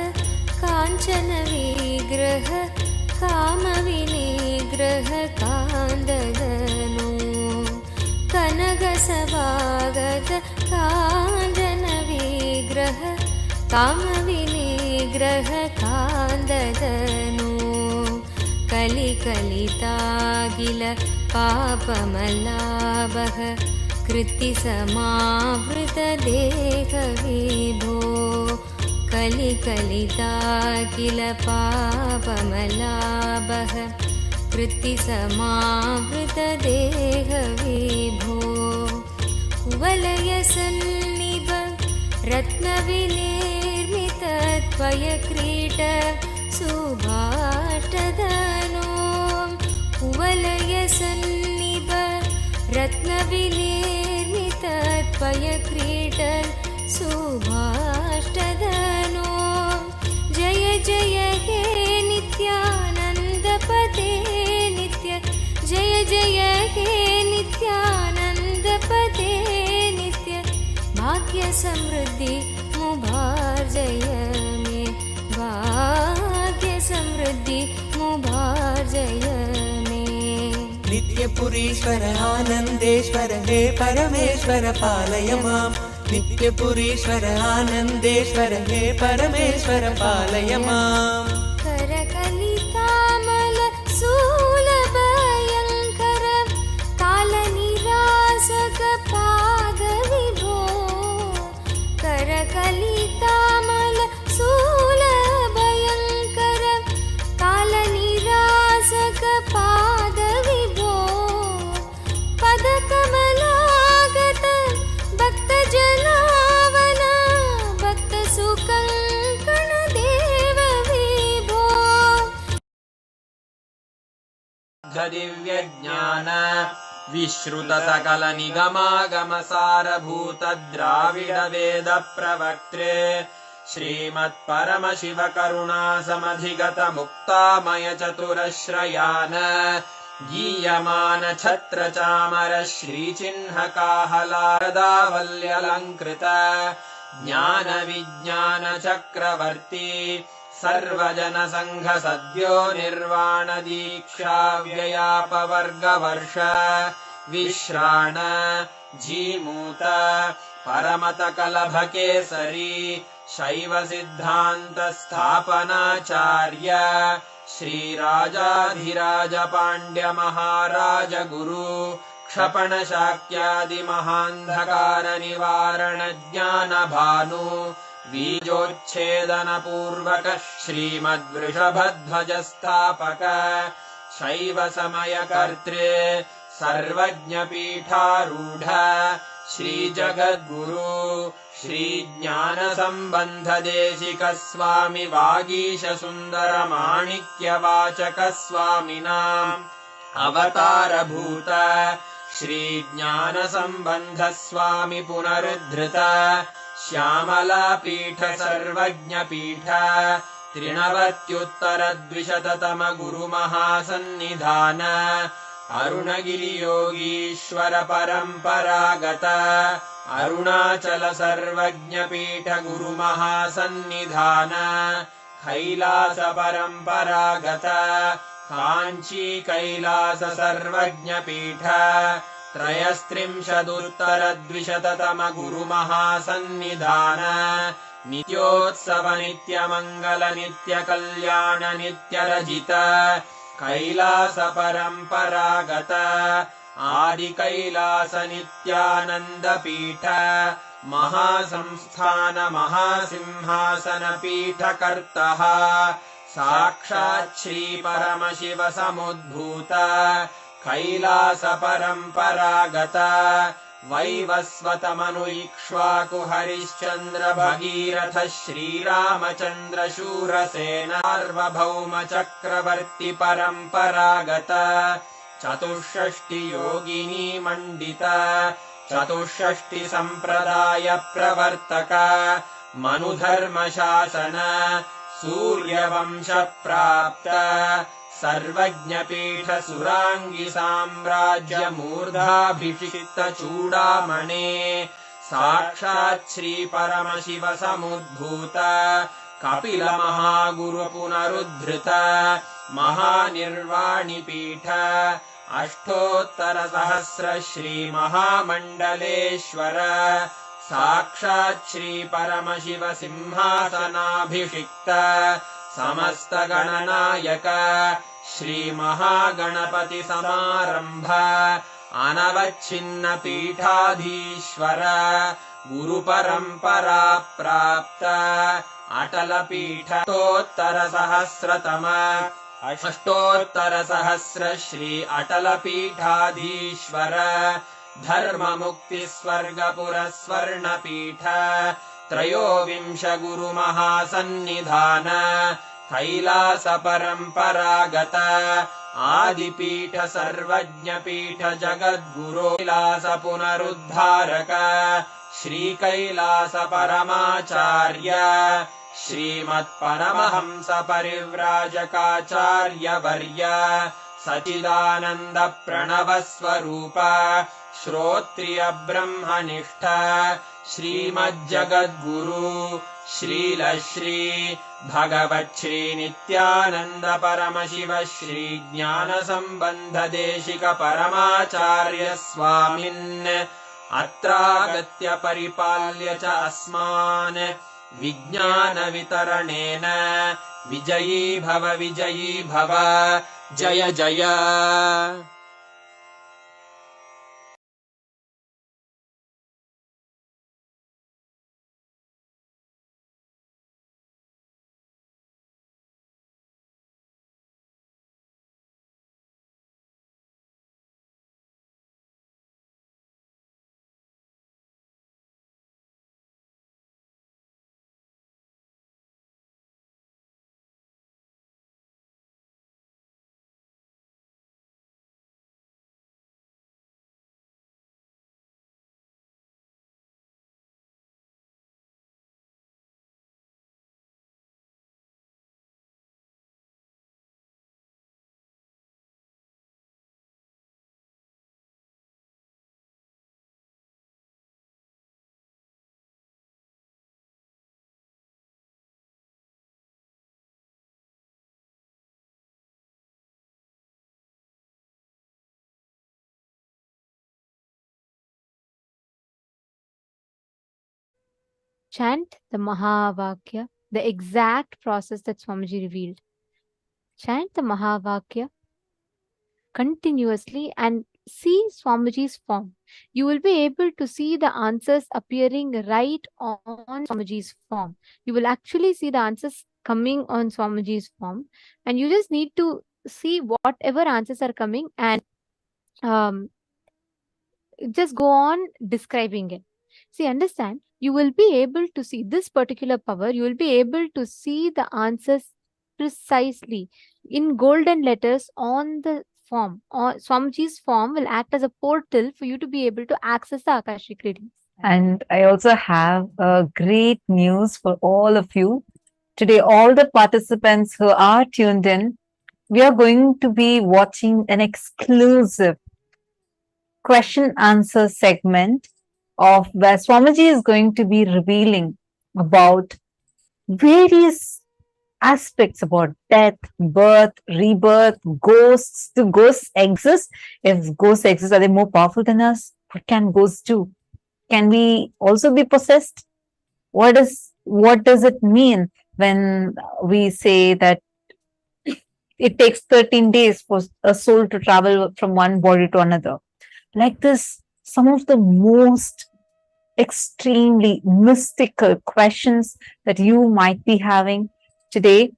Speaker 5: काञ्चन विग्रह कामविनिग्रह कान्ददनु कनकसभागत काञ्चन विग्रह कामविनिग्रह कान्ददनु कलिकलितागिल पापमलाभः कृत्तिसमावृतदेहविभो कलिकलितागिल पापमलाभः कृत्तिसमावृतदेहविभो कुवलयसन्निभ रत्नविले त्वयक्रीट सुभाष्टधनो कुवलयसन्निभ रत्नविनिर्मित त्वयक्रीट सुभाष्टधनो जय जय हे नित्यानन्दपते नित्य जय जय हे नित्यानन्दपते नित्य भाग्य समृद्धि मुभार्जय मे भाग्य समृद्धि मुभार्जय मे
Speaker 8: नित्यपुरीश्वर आनन्देश्वर हे परमेश्वर पालय माम् नित्यपुरीश्वर आनन्देश्वर हे परमेश्वर पालय माम्
Speaker 5: करकलितामल शूलभयङ्कर कालनिरासक पादविभो करकलितामल शूलभयङ्कर कालनिरासक पादविभो पदकमलागत भक्तजनावन भक्तसुकङ्कण देव विभो
Speaker 9: दिव्यज्ञान विश्रुत सकल निगमागम सारभूत द्राविड वेद प्रवक्त्रे श्रीमत्परम शिव करुणा समधिगत मुक्तामय चतुरश्रयान गीयमान छत्र चामर श्रीचिह्न काहलादावल्यलङ्कृत ज्ञान विज्ञान चक्रवर्ती सर्वजन संघ सद्यो निर्वाण दीक्षा व्ययापवर्गवर्ष विश्राण जीमूत परमत कलभ केसरी शैव सिद्धांत स्थापनाचार्य श्रीराजाधिराज पाण्ड्य महाराज गुरु क्षपण शाक्यादि महान्धकार निवारण ज्ञान भानु बीजोच्छेदन पूर्वक श्रीमद्वृषभध्वज स्थापक शैव समय कर्त्रे सर्वज्ञ पीठारूढ़ श्री जगद्गुरु श्री ज्ञान संबंध देशिक स्वामी वागीश सुंदर माणिक्य वाचक स्वामिनाम् अवतार भूत श्री ज्ञान संबंध स्वामी पुनरुद्धृत श्यामला पीठ सर्वज्ञ पीठ त्रिनवत्युत्तर द्विशततम गुरु महासन्निधान अरुणगिरि योगीश्वर परंपरागत अरुणाचल सर्वज्ञ पीठ गुरु महासन्निधान कैलास परंपरागत कांची कैलास सर्वज्ञ पीठ त्रयस्त्रिंशदुत्तर द्विशततम गुरु महासन्निधान नित्योत्सव नित्य मंगल नित्य कल्याण नित्य रजित कैलास परंपरागत आदि कैलास नित्यानंद पीठ महासंस्थान महासिंहासन पीठ कर्तः साक्षात् श्री परम शिव समुद्भूत कैलास परंपरागत वैवस्वत मनु इक्ष्वाकु हरिश्चंद्र भगीरथ श्रीरामचंद्र शूरसेन सार्वभौम चक्रवर्ती परंपरागत चतुष्षष्टि योगिनी मंडित चतुष्षष्टि संप्रदाय प्रवर्तक मनुधर्म शासन सूर्यवंश प्राप्त सर्वज्ञ पीठ सुरांगी साम्राज्य मूर्धाभिषिक्त चूड़ामणे साक्षात् श्री परम शिव समुद्भूत कपिल महागुरु पुनरुद्धृत महानिर्वाणि पीठ अष्टोत्तर सहस्र श्री महामंडलेश्वर साक्षात् श्री परम शिव सिंहासनाभिषिक्त समस्त गणनायक श्री महागणपति समारंभ अनवच्छिन्न पीठाधीश्वर गुरु परंपरा प्राप्त अटल पीठोत्तर सहस्रतम अष्टोत्तर सहस्र श्री अटल पीठाधीश्वर धर्म मुक्ति स्वर्गपुर स्वर्ण पीठ त्रयोविंश गुरुमहासन्निधान कैलास परम्परागत आदिपीठ सर्वज्ञपीठ जगद्गुरो कैलास पुनरुद्धारक श्रीकैलास परमाचार्य श्रीमत्परमहंस परिव्राजकाचार्य वर्य सचिदानन्द प्रणव स्वरूप श्रोत्रिय ब्रह्मनिष्ठ श्रीमज्जगद्गुरु श्रील श्री भगवत् श्री नित्यानंद परमशिव श्री ज्ञान संबंध देशिक परमाचार्य स्वामिन् अत्रागत्य परिपाल्य च अस्मान् विज्ञान वितरणेन विजयी भव जय जय।
Speaker 7: Chant the Mahavakya, the exact process that Swamiji revealed. Chant the Mahavakya continuously and see Swamiji's form. You will be able to see the answers appearing right on Swamiji's form. You will actually see the answers coming on Swamiji's form, and you just need to see whatever answers are coming and just go on describing it. See, understand, you will be able to see this particular power, you will be able to see the answers precisely in golden letters on the form. Or Swamiji's form will act as a portal for you to be able to access the Akashic readings.
Speaker 6: And I also have great news for all of you. Today, all the participants who are tuned in, we are going to be watching an exclusive question answer segment of where Swamiji is going to be revealing about various aspects about death, birth, rebirth, ghosts. Do ghosts exist? If ghosts exist, are they more powerful than us? What can ghosts do? Can we also be possessed? What does it mean when we say that it takes 13 days for a soul to travel from one body to another? Like this, some of the most extremely mystical questions that you might be having today.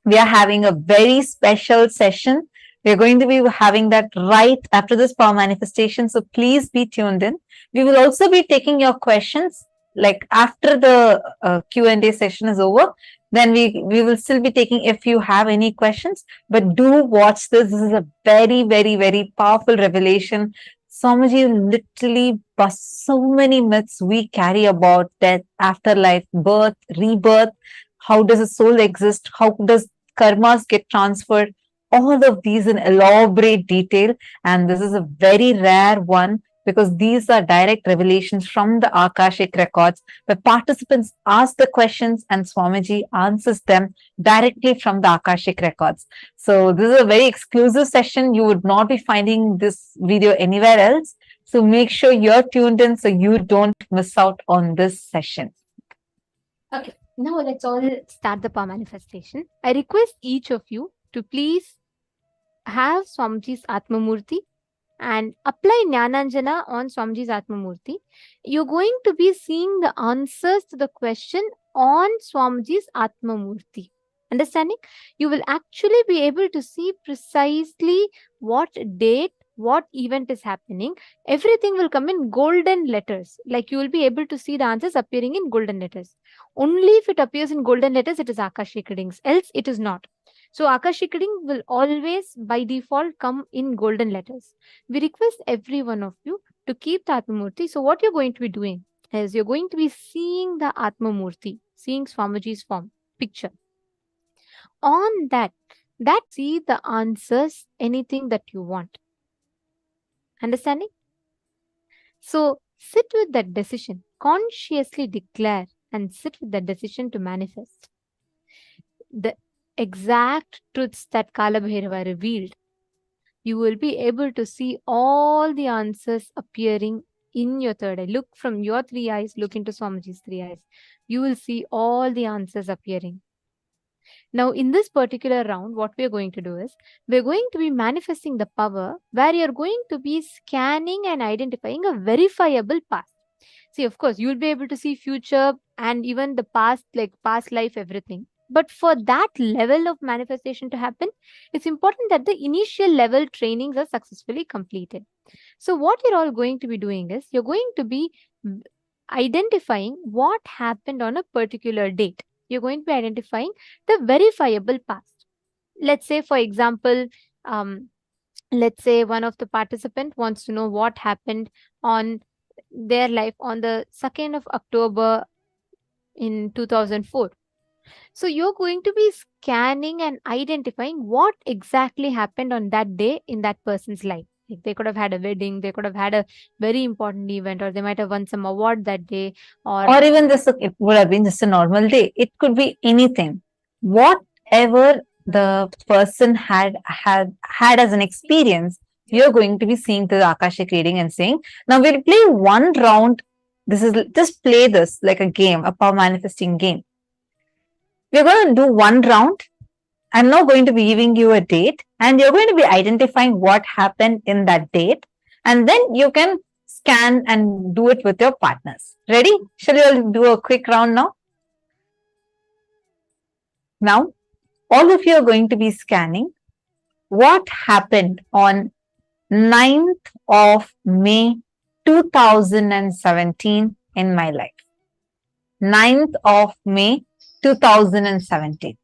Speaker 6: We are having a very special session. We're going to be having that right after this power manifestation. So please be tuned in. We will also be taking your questions like after the Q&A session is over. Then we will still be taking if you have any questions. But do watch this. This is a very, very, very powerful revelation. Swamiji literally busts so many myths we carry about death, afterlife, birth, rebirth. How does a soul exist? How does karmas get transferred? All of these in elaborate detail. And this is a very rare one because these are direct revelations from the Akashic records where participants ask the questions and Swamiji answers them directly from the Akashic records. So this is a very exclusive session. You would not be finding this video anywhere else. So make sure you're tuned in so you don't miss out on this session.
Speaker 7: Okay, now let's all start the power manifestation. I request each of you to please have Swamiji's Atma Murthy and apply Jnananjana on Swamiji's Atma Murthy. You're going to be seeing the answers to the question on Swamiji's Atma Murthy. Understanding? You will actually be able to see precisely what date what event is happening, everything will come in golden letters. Like you will be able to see the answers appearing in golden letters. Only if it appears in golden letters, it is Akashic readings, else it is not. So Akashic reading will always by default come in golden letters. We request every one of you to keep the Atma Murti. So what you're going to be doing is you're going to be seeing the Atma Murti, seeing Swamiji's form, picture. On that see the answers, anything that you want. Understanding? So sit with that decision, consciously declare and sit with that decision to manifest the exact truths that Kalabhairava revealed. You will be able to see all the answers appearing in your third eye. Look from your three eyes, look into Swamiji's three eyes. You will see all the answers appearing. Now, in this particular round, what we are going to do is, we're going to be manifesting the power where you're going to be scanning and identifying a verifiable past. See, of course, you'll be able to see future and even the past, like past life, everything. But for that level of manifestation to happen, it's important that the initial level trainings are successfully completed. So what you're all going to be doing is, you're going to be identifying what happened on a particular date. You're going to be identifying the verifiable past. Let's say, for example, let's say one of the participant wants to know what happened on their life on the 2nd of October in 2004. So you're going to be scanning and identifying what exactly happened on that day in that person's life. Like they could have had a wedding, they could have had a very important event, or they might have won some award that day,
Speaker 6: or even this, it would have been just a normal day. It could be anything. Whatever the person had as an experience, you're going to be seeing the Akashic reading and saying, now we'll play one round. This is just play this like a game, a power manifesting game. We're going to do one round. I'm now going to be giving you a date, and you're going to be identifying what happened in that date, and then you can scan and do it with your partners. Ready? Shall we all do a quick round now? Now, all of you are going to be scanning what happened on 9th of May 2017 in my life. 9th of May 2017.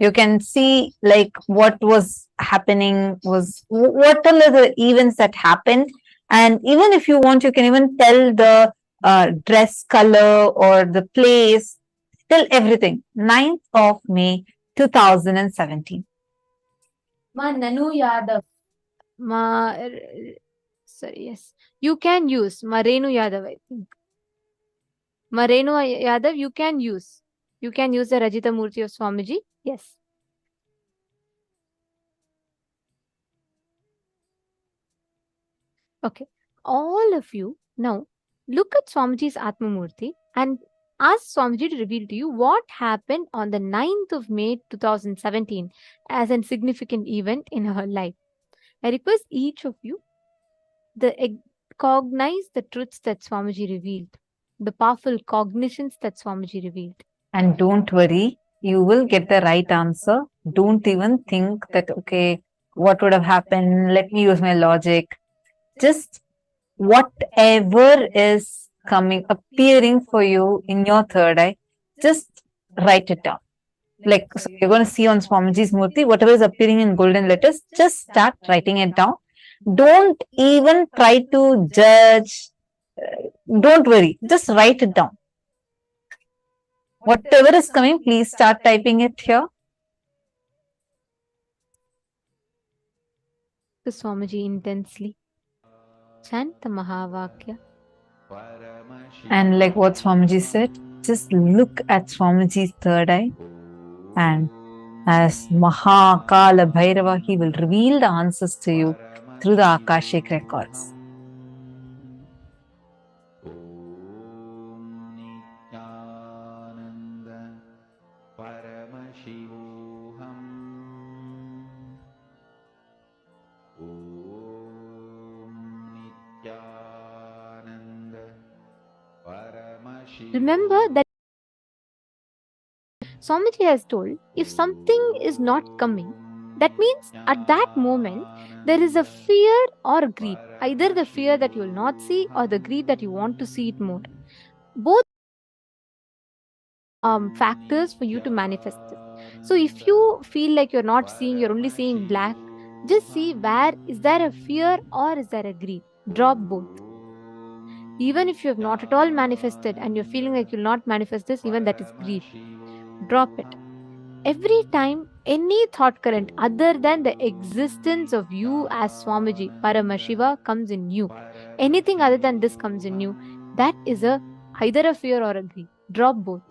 Speaker 6: You can see like what was happening, was what are the events that happened, and even if you want, you can even tell the dress color or the place, tell everything. 9th of May 2017.
Speaker 7: Ma Nanu Yadav. Sorry, yes. You can use Ma Renu Yadav, I think. Ma Renu Yadav, you can use. You can use the Rajita Murthy of Swamiji. Yes. Okay. All of you now look at Swamiji's Atma Murthy and ask Swamiji to reveal to you what happened on the 9th of May 2017 as a significant event in her life. I request each of you to cognize the truths that Swamiji revealed, the powerful cognitions that Swamiji revealed.
Speaker 6: And don't worry, you will get the right answer. Don't even think that, okay, what would have happened? Let me use my logic. Just whatever is appearing for you in your third eye, just write it down. Like, so you're going to see on Swamiji's Murthy, whatever is appearing in golden letters, just start writing it down. Don't even try to judge. Don't worry, just write it down. Whatever is coming, please start typing it here.
Speaker 7: To Swamiji intensely. Chant the Mahavakya.
Speaker 6: And like what Swamiji said, just look at Swamiji's third eye, and as Kalabhairava, he will reveal the answers to you through the Akashic records.
Speaker 7: Remember that Swamiji has told, if something is not coming, That means at that moment, there is a fear or greed. Either the fear that you will not see or the greed that you want to see it more. Both factors for you to manifest this. So if you feel like you're not seeing, you're only seeing black, just see where is there a fear or is there a greed. Drop both. Even if you have not at all manifested and you're feeling like you'll not manifest this, even that is greed. Drop it. Every time any thought current other than the existence of you as Swamiji, Paramashiva, comes in you, anything other than this comes in you, that is either a fear or a greed. Drop both.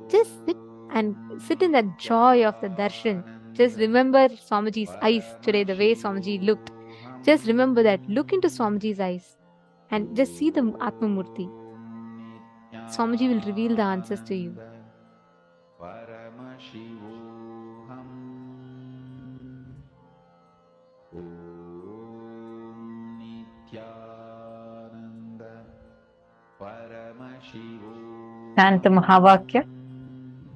Speaker 7: Just sit in that joy of the darshan. Just remember Swamiji's eyes today, the way Swamiji looked. Just remember that. Look into Swamiji's eyes and just see the Atma Murthy. Swamiji will reveal the answers to you.
Speaker 6: Chant the Mahavakya,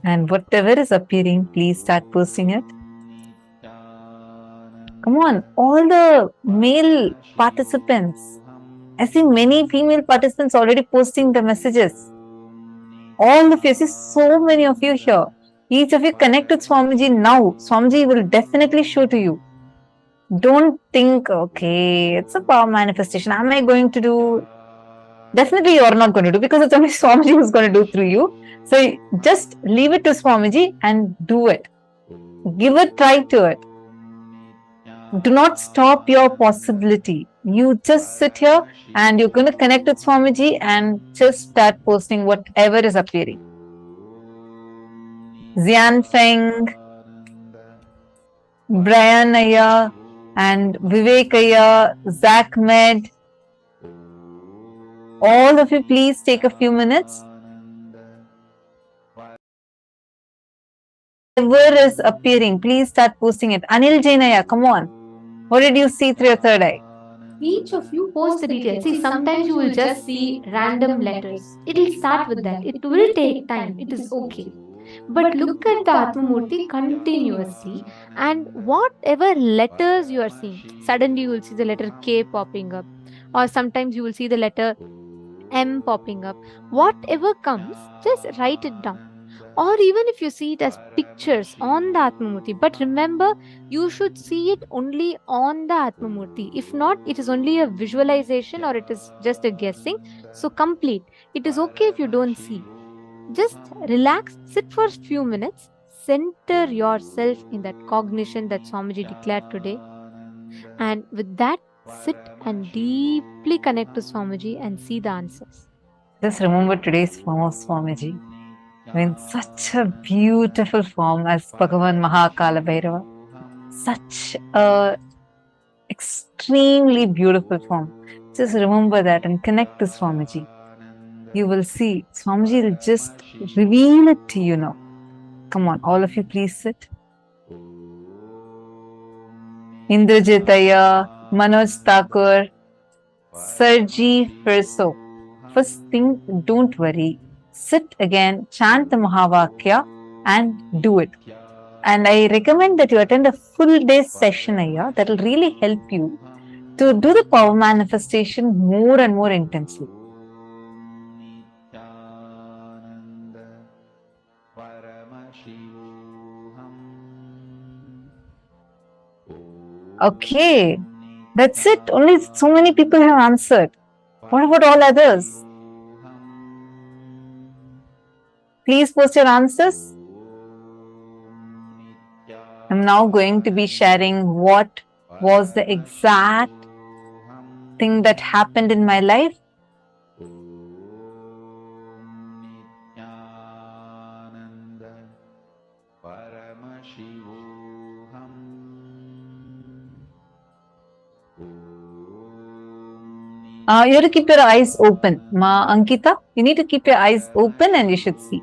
Speaker 6: and whatever is appearing, please start posting it. Come on, all the male participants. I see many female participants already posting the messages. All of you, I see so many of you here. Each of you connect with Swamiji now. Swamiji will definitely show to you. Don't think, okay, it's a power manifestation. Am I going to do? Definitely you are not going to do, because it's only Swamiji who's going to do through you. So just leave it to Swamiji and do it. Give a try to it. Do not stop your possibility. You just sit here and you're going to connect with Swamiji and just start posting whatever is appearing. Xian Feng, Brian Aya, and Vivek Aya, Zach Med. All of you, please take a few minutes. Whatever is appearing, please start posting it. Anil Jainaya, come on. What did you see through your third eye?
Speaker 7: Each of you post the details. See, sometimes you will just see random letters. It will start with that. It will take time. It is okay. But look at the Atma Murti continuously, and whatever letters you are seeing, suddenly you will see the letter K popping up, or sometimes you will see the letter M popping up. Whatever comes, just write it down. Or even if you see it as pictures on the Atma Murti, but remember, you should see it only on the Atma Murti. If not, it is only a visualization or it is just a guessing. So complete. It is okay if you don't see. Just relax, sit for a few minutes, center yourself in that cognition that Swamiji declared today. And with that, sit and deeply connect to Swamiji and see the answers.
Speaker 6: Just remember today's form of Swamiji. I mean, such a beautiful form as Bhagavan Kalabhairava. Such a extremely beautiful form. Just remember that and connect to Swamiji. You will see, Swamiji will just reveal it to you now. Come on, all of you, please sit. Indrajitaya, Manoj Thakur, Sarji Firso. First thing, don't worry. Sit again, chant the Mahavakya and do it. And I recommend that you attend a full day session here. That will really help you to do the power manifestation more and more intensely. Okay, that's it. Only so many people have answered. What about all others? Please post your answers. I'm now going to be sharing what was the exact thing that happened in my life. You have to keep your eyes open. Ma Ankita, you need to keep your eyes open and you should see.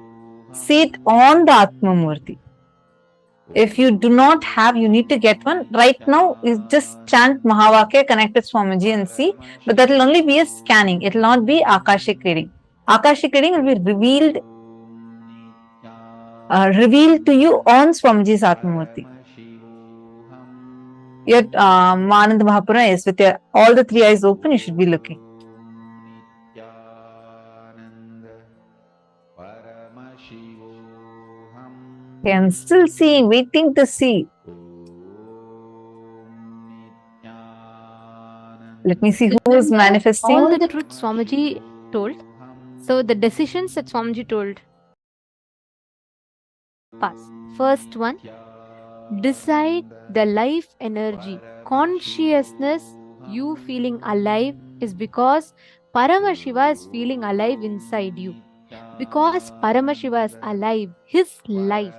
Speaker 6: See it on the Atma Murti. If you do not have, you need to get one. Right now, you just chant Mahavakya, connect with Swamiji and see. But that will only be a scanning. It will not be Akashic reading. Akashic reading will be revealed to you on Swamiji's Atma Murti. Yet, Anand Mahapura is with all the three eyes open, you should be looking. Okay, I'm still seeing, waiting to see. Let me see who is manifesting.
Speaker 7: All the truth Swamiji told. So the decisions that Swamiji told. Pass. First one, decide the life energy. Consciousness, you feeling alive, is because Paramashiva is feeling alive inside you. Because Paramashiva is alive, his life,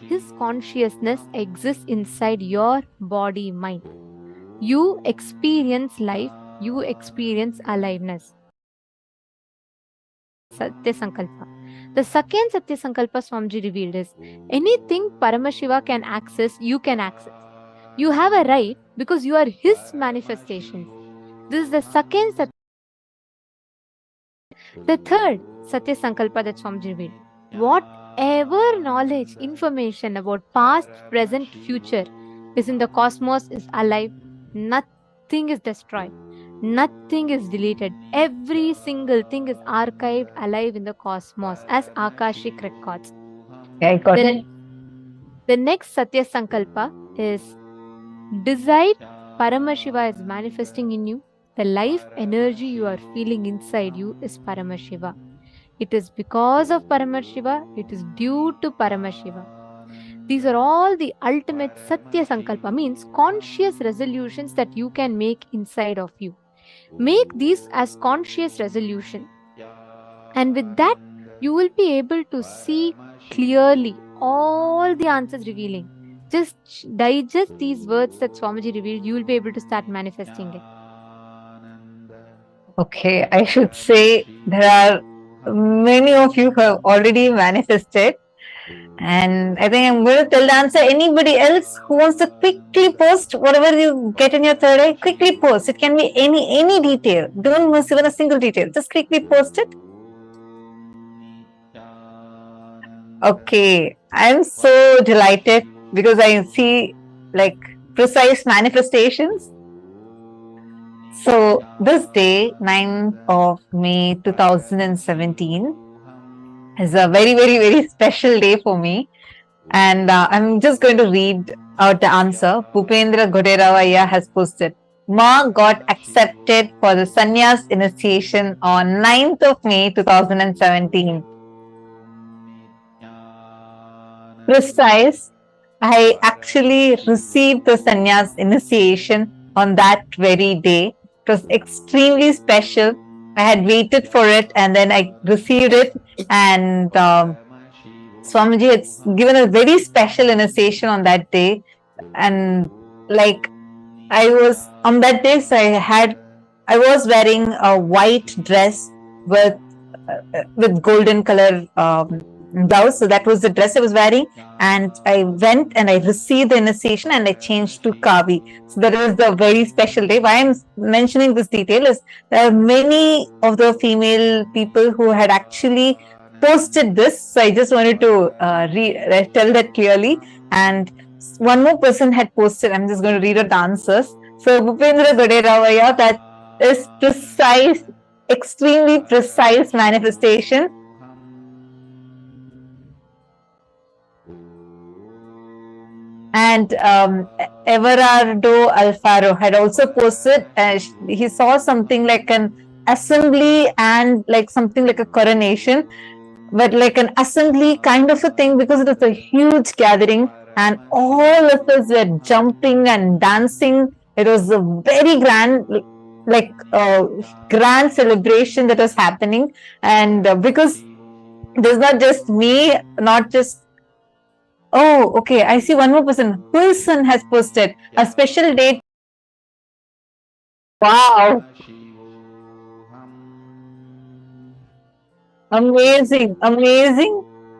Speaker 7: his consciousness exists inside your body, mind. You experience life, you experience aliveness. Satya Sankalpa. The second Satya Sankalpa Swamiji revealed is anything Paramashiva can access, you can access. You have a right because you are his manifestation. This is the second Satya. The third Satya Sankalpa that Swamiji revealed. Whatever knowledge, information about past, present, future is in the cosmos is alive. Nothing is destroyed. Nothing is deleted. Every single thing is archived alive in the cosmos as Akashic records.
Speaker 6: Yeah, I got it.
Speaker 7: The next Satya Sankalpa is decide Paramashiva is manifesting in you. The life energy you are feeling inside you is Paramashiva. It is because of Paramashiva, it is due to Paramashiva. These are all the ultimate Satya Sankalpa, means conscious resolutions that you can make inside of you. Make these as conscious resolution. And with that, you will be able to see clearly all the answers revealing. Just digest these words that Swamiji revealed, you will be able to start manifesting it.
Speaker 6: Okay, I should say there are many of you who have already manifested. And I think I'm going to tell the answer. Anybody else who wants to quickly post whatever you get in your third eye, quickly post. It can be any detail. Don't miss even a single detail. Just quickly post it. Okay, I'm so delighted because I see like precise manifestations. So this day, 9th of May 2017, is a very special day for me. And I'm just going to read out the answer. Bhupendra Goderavaya has posted. Ma got accepted for the sannyas initiation on 9th of May 2017. Precise. I actually received the sannyas initiation on that very day. It was extremely special. I had waited for it and then I received it, and Swamiji had given a very special initiation on that day. And like I was on that day, so I was wearing a white dress with golden color blouse. So that was the dress I was wearing, and I went and I received the initiation and I changed to Kavi. So that was the very special day. Why I'm mentioning this detail is there are many of the female people who had actually posted this. So I just wanted to tell that clearly. And one more person had posted. I'm just going to read out the answers. So Bhupendra Goderavaya, that is precise, extremely precise manifestation. And Everardo Alfaro had also posted, he saw something like an assembly and like something like a coronation, but like an assembly kind of a thing, because it was a huge gathering and all of us were jumping and dancing. It was a very grand, like grand celebration that was happening. And because there's not just me, not just. Oh, okay. I see one more person. Wilson has posted a special date. Wow. Amazing.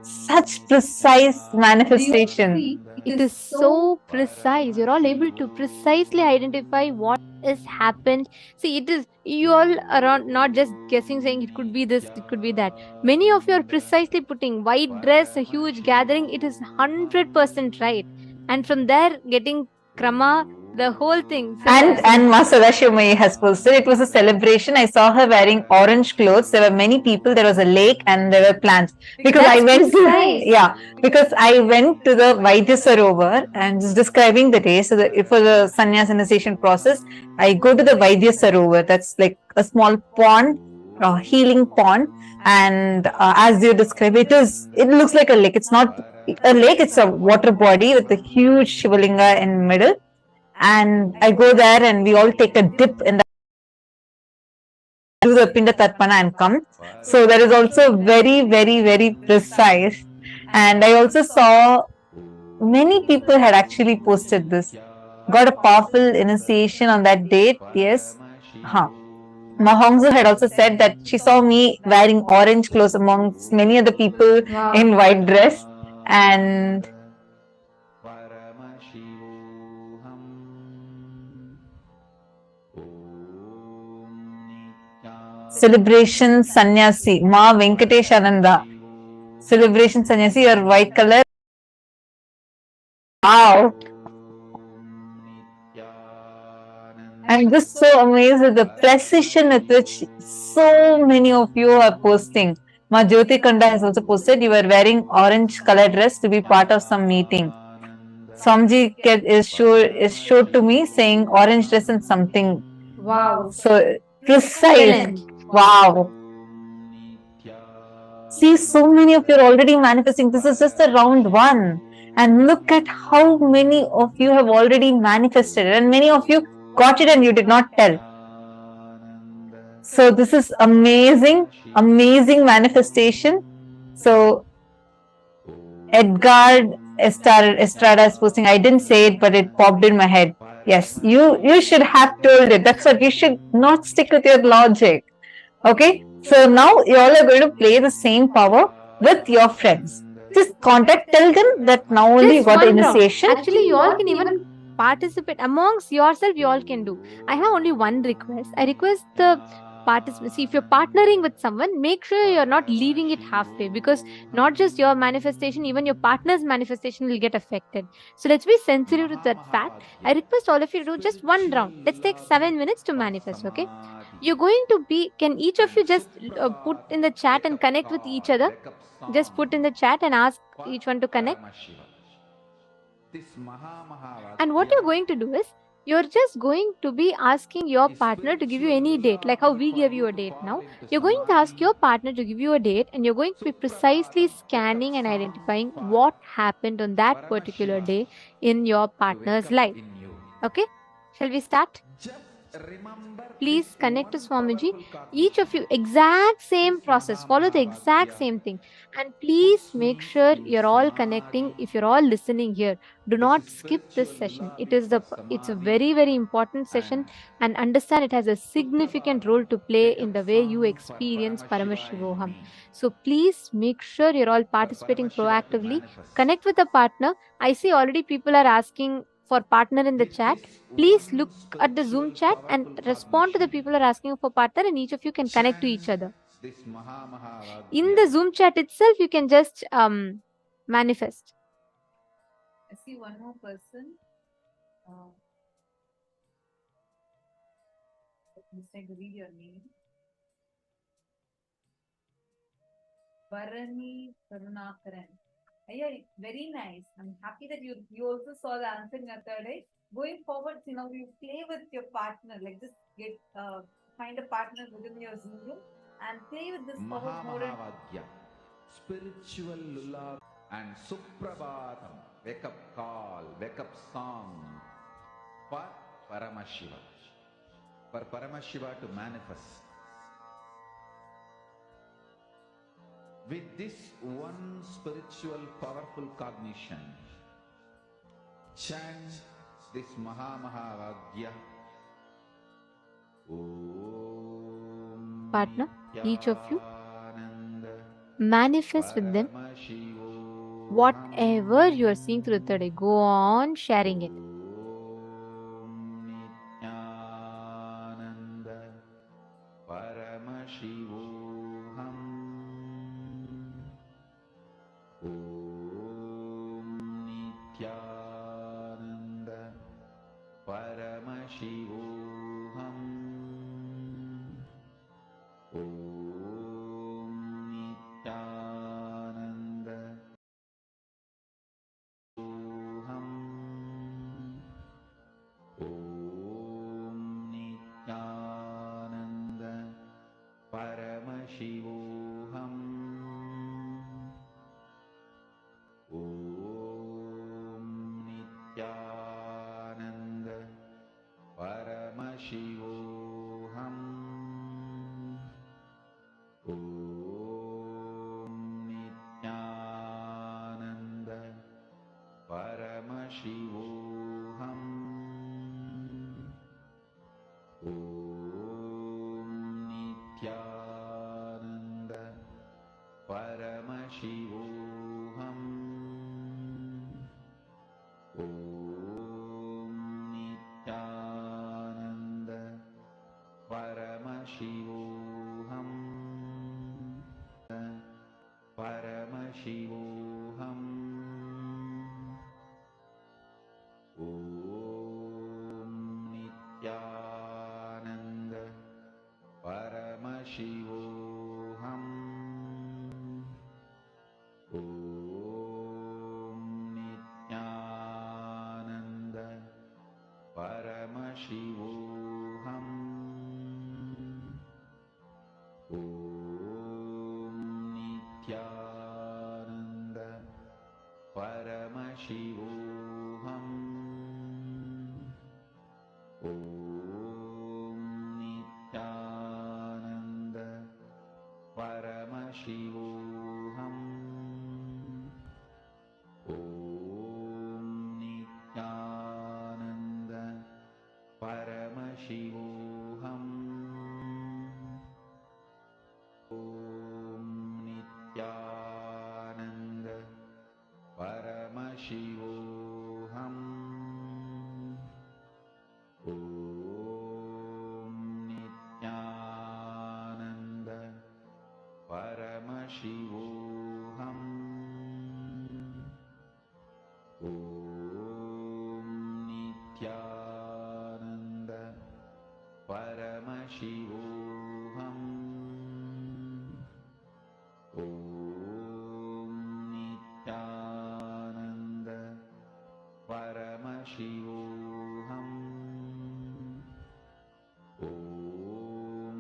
Speaker 6: Such precise manifestation.
Speaker 7: It is so precise. You're all able to precisely identify what has happened. See, it is, you all are not just guessing, saying it could be this, it could be that. Many of you are precisely putting white dress, a huge gathering. It is 100% right. And from there, getting krama, The whole thing.
Speaker 6: And Ma Sadashivamai has posted. It was a celebration. I saw her wearing orange clothes. There were many people. There was a lake and there were plants. Because I
Speaker 7: That's
Speaker 6: went
Speaker 7: precise.
Speaker 6: because I went to the Vaidya Sarovar and just describing the day. So for the sannyas initiation process, I go to the Vaidya Sarovar. That's like a small pond, a healing pond. And as you describe, it looks like a lake. It's not a lake. It's a water body with a huge Shivalinga in middle. And I go there and we all take a dip in the do the Pinda Tarpana and come. So that is also very, very, very precise. And I also saw many people had actually posted this. Got a powerful initiation on that date. Yes. Mahongzu had also said that she saw me wearing orange clothes amongst many other people in white dress. And celebration sannyasi, Ma Venkatesh Ananda. Celebration sannyasi, your white color. Wow. I'm just so amazed at the precision with which so many of you are posting. Ma Jyoti Kanda has also posted, you were wearing orange color dress to be part of some meeting. Swamji is showed to me saying orange dress and something.
Speaker 7: Wow.
Speaker 6: So precise.
Speaker 7: Excellent.
Speaker 6: Wow. See, so many of you are already manifesting. This is just the round one. And look at how many of you have already manifested it. And many of you got it and you did not tell. So this is amazing, amazing manifestation. So Edgar Estrada is posting, I didn't say it, but it popped in my head. Yes, you should have told it. That's what you should not stick with your logic. Okay, so now you all are going to play the same power with your friends. Just tell them that now only you got the initiation.
Speaker 7: Actually, you all can even participate amongst yourself. You all can do. I have only one request. I request the participants. See, if you're partnering with someone, make sure you're not leaving it halfway, because not just your manifestation, even your partner's manifestation will get affected. So let's be sensitive to that fact. I request all of you to do just one round. Let's take 7 minutes to manifest. Okay, you're going to be, can each of you just put in the chat and connect with each other? Just put in the chat and ask each one to connect. And what you're going to do is, you're just going to be asking your partner to give you any date, like how we gave you a date now. You're going to ask your partner to give you a date, and you're going to be precisely scanning and identifying what happened on that particular day in your partner's life. Okay, shall we start? Please connect to Swamiji. Each of you, exact same process, follow the exact same thing. And please make sure you're all connecting. If you're all listening here, do not skip this session. It's a very, very important session, and understand it has a significant role to play in the way you experience Paramashivoham. So please make sure you're all participating proactively. Connect with a partner. I see already people are asking for partner in the chat. Please look at the Zoom chat and respond to the people who are asking for partner, and each of you can connect to each other. In the Zoom chat itself, you can just manifest.
Speaker 6: I see one more person. I'm just trying to read your name. Varani Karunakaran. Yeah, very nice. I'm happy that you also saw the answer in your third eye. Going forward, you play with your partner. Like just find a partner within your Zoom room and play with this power more.
Speaker 3: Spiritual lullaby and Suprabhatam, wake up call, wake up song for Paramashiva. For Paramashiva to manifest. With this one spiritual powerful cognition, chant this Mahavagya.
Speaker 7: Partner, each of you manifest with them whatever you are seeing through the third eye. Go on sharing it.
Speaker 3: Shivoham. Om Nityananda Paramashivoham. Om Nityananda Paramashivoham. Om Nityananda Paramashivoham. Paramashivoham. Om Nityananda Paramashivoham. Om Nityananda Paramashivoham. Om Nityananda Paramashivoham. Om Nityananda Paramashivoham. Om Nityananda Paramashivoham. Om Nityananda Paramashivoham. Om Nityananda Paramashivoham. Om Nityananda Paramashivoham. Om Nityananda Paramashivoham. Om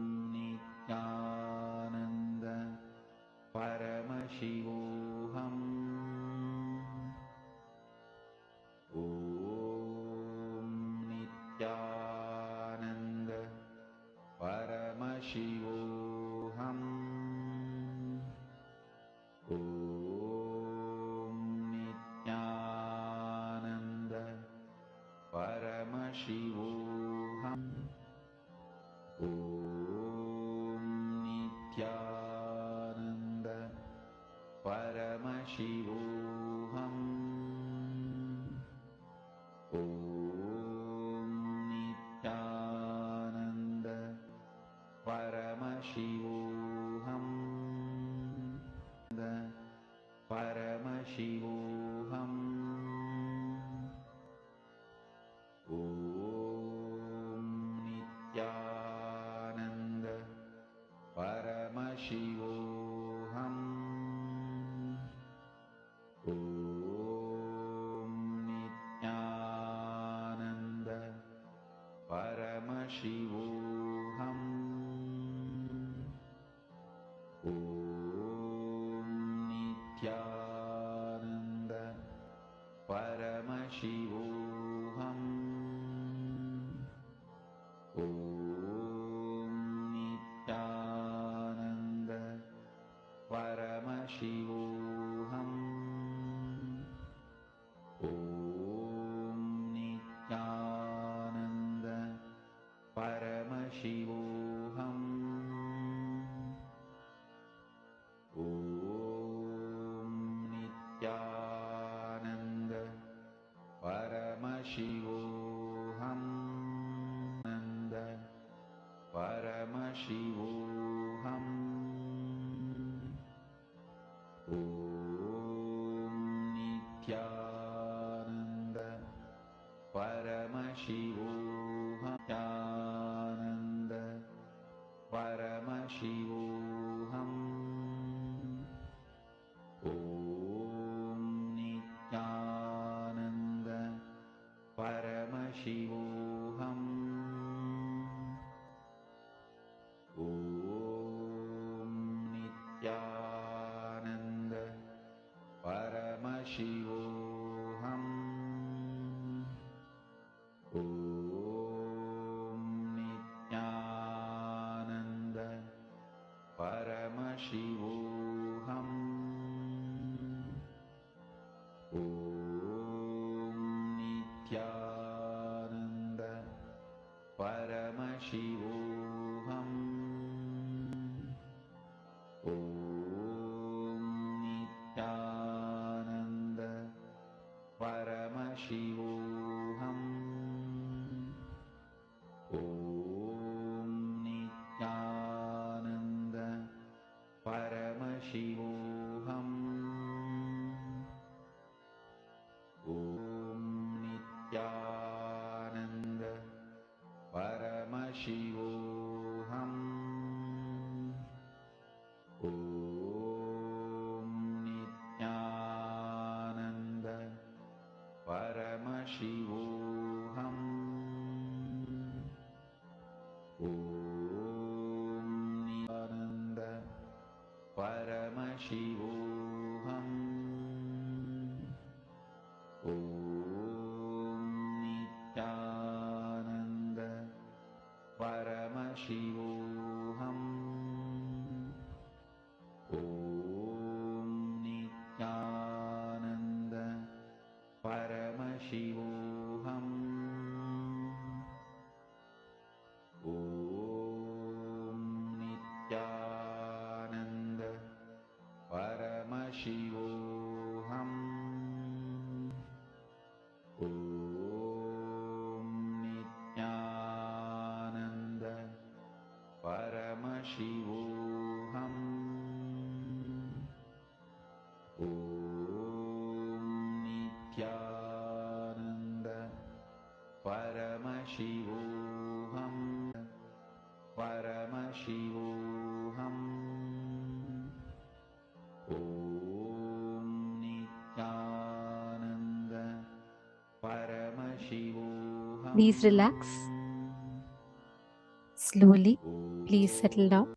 Speaker 3: Nityananda Paramashivoham. Om Nityananda Paramashivoham. Om Nityananda Paramashivoham. Om Nityananda Paramashivoham. Om Nityananda Paramashivoham. Paramashivoham. Om Nityananda Paramashivoham. Om Nityananda Paramashivoham. Om Nityananda Paramashivoham. Om Nityananda Paramashivoham. Om Nityananda Paramashivoham. Om Nityananda Paramashivoham. Nanda Paramashivoham. Om Nityananda Paramashivoham. Nityananda Paramashivoham. Om Nityananda Paramashivoham. Om Nityananda Paramashivoham. Om ॐ नित्यानन्द परमशिवोऽहम् ॐ नित्यानन्द परमशिवोऽहम् ॐ नित्यानन्द परमशिवोऽहम् ॐ नित्यानन्द परमशिवोऽहम् ॐ नित्यानन्द परमशिवोऽहम् ॐ नित्यानन्द परमशिवोऽहम् ॐ नित्यानन्द परमशिवोऽहम् ॐ नित्यानन्द परमशिवोऽहम् ॐ नित्यानन्द परमशिवोऽहम् ॐ नित्यानन्द परमशिवोऽहम् ॐ नित्यानन्द परमशिवोऽहम् परमशिवोऽहम् ॐ नित्यानन्द परमशिवोऽहम्
Speaker 7: Please relax. Slowly, please settle down.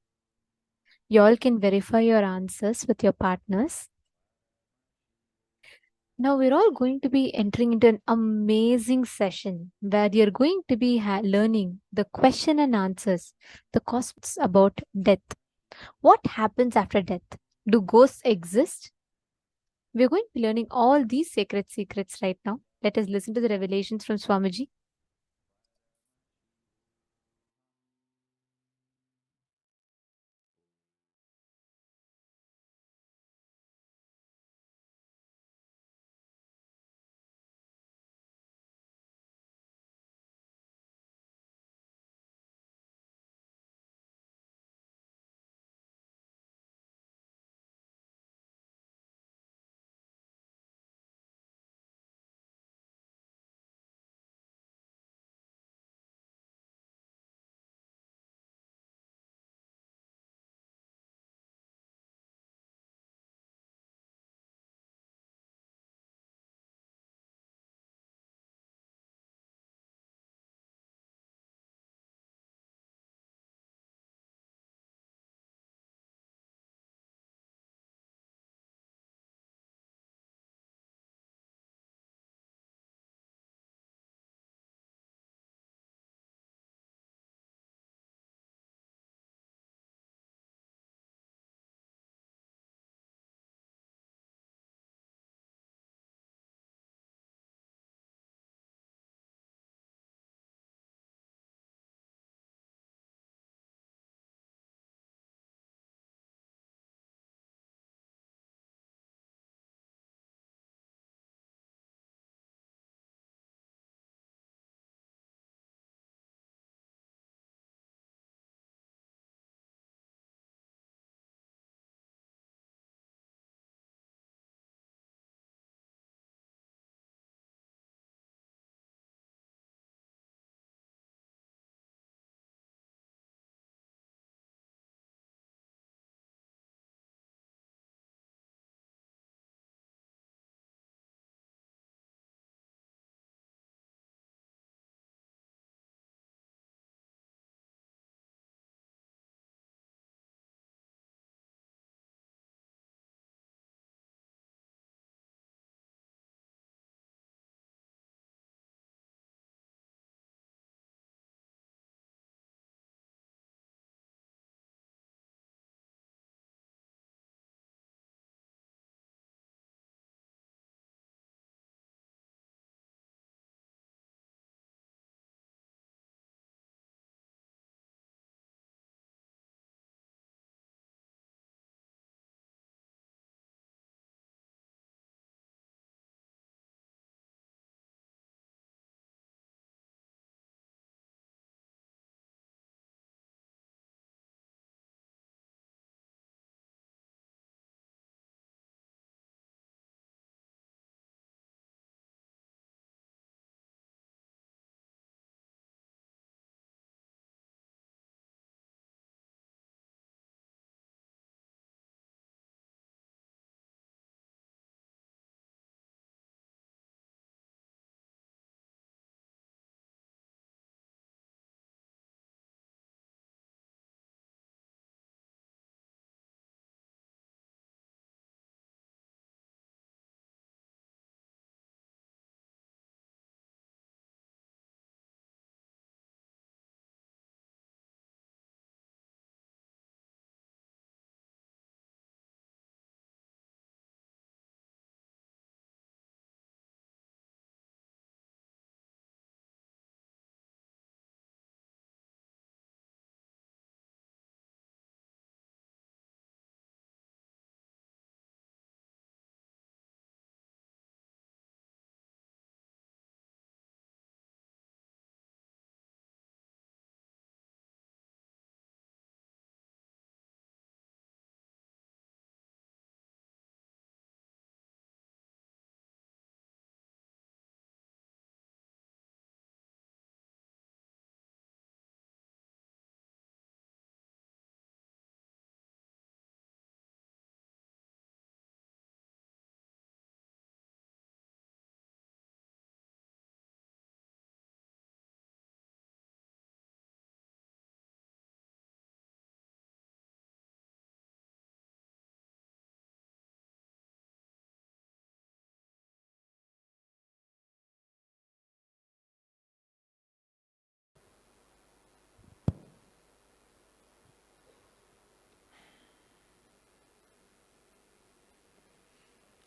Speaker 7: You all can verify your answers with your partners. Now we're all going to be entering into an amazing session where you're going to be learning the question and answers, the concepts about death. What happens after death? Do ghosts exist? We're going to be learning all these sacred secrets right now. Let us listen to the revelations from Swamiji.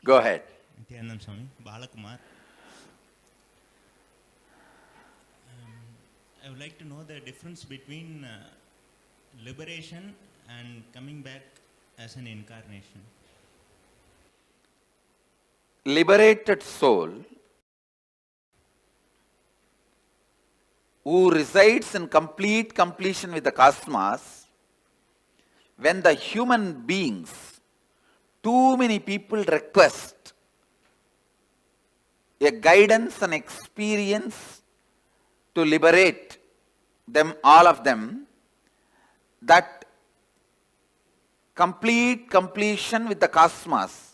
Speaker 3: Go ahead.
Speaker 10: Nityanand Swami, Balakumar. I would like to know the difference between liberation and coming back as an incarnation.
Speaker 3: Liberated soul who resides in complete completion with the cosmos, when the human beings, too many people request a guidance and experience to liberate them, all of them, that complete completion with the cosmos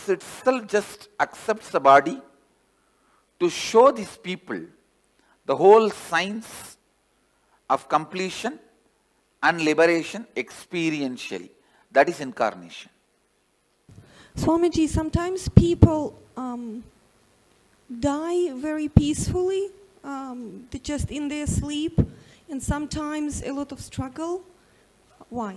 Speaker 3: itself just accepts the body to show these people the whole science of completion and liberation experientially. That is incarnation.
Speaker 11: Swamiji, sometimes people die very peacefully, just in their sleep, and sometimes a lot of struggle. Why?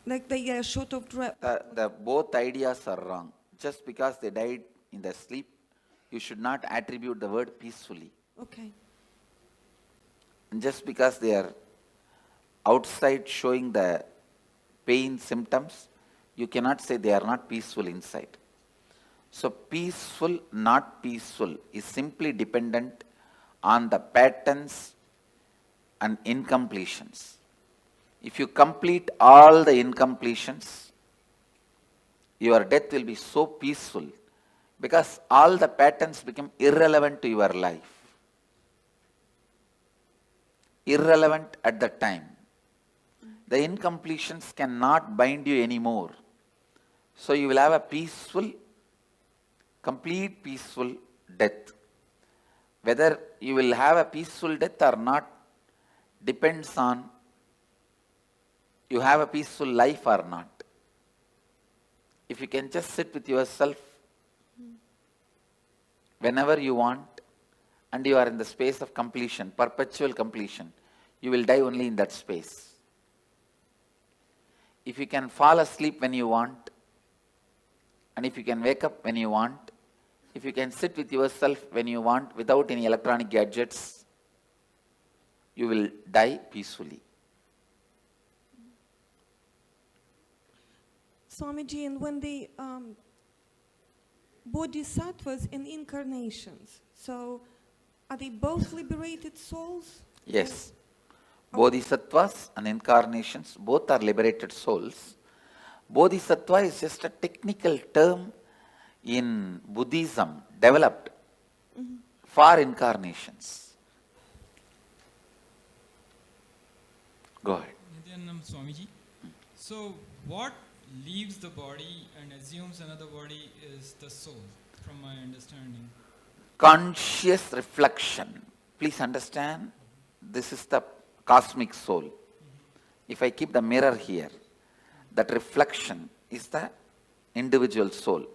Speaker 11: Like they get short of breath.
Speaker 3: The both ideas are wrong. Just because they died in their sleep, you should not attribute the word peacefully.
Speaker 11: Okay.
Speaker 3: And just because they are outside showing the pain symptoms, you cannot say they are not peaceful inside. So peaceful, not peaceful is simply dependent on the patterns and incompletions. If you complete all the incompletions, your death will be so peaceful because all the patterns become irrelevant to your life. Irrelevant at the time. The incompletions cannot bind you anymore. So you will have a peaceful, complete peaceful death. Whether you will have a peaceful death or not depends on you have a peaceful life or not. If you can just sit with yourself whenever you want and you are in the space of completion, perpetual completion, you will die only in that space. If you can fall asleep when you want, and if you can wake up when you want, if you can sit with yourself when you want without any electronic gadgets, you will die peacefully.
Speaker 11: Swamiji, and when the bodhisattvas and incarnations, so are they both liberated souls?
Speaker 3: Yes. Bodhisattvas and incarnations both are liberated souls. Bodhisattva is just a technical term in Buddhism developed for incarnations. Go ahead.
Speaker 12: Nityanand Swamiji. So what leaves the body and assumes another body is the soul, from my understanding.
Speaker 3: Conscious reflection. Please understand, this is the cosmic soul. If I keep the mirror here, that reflection is the individual soul.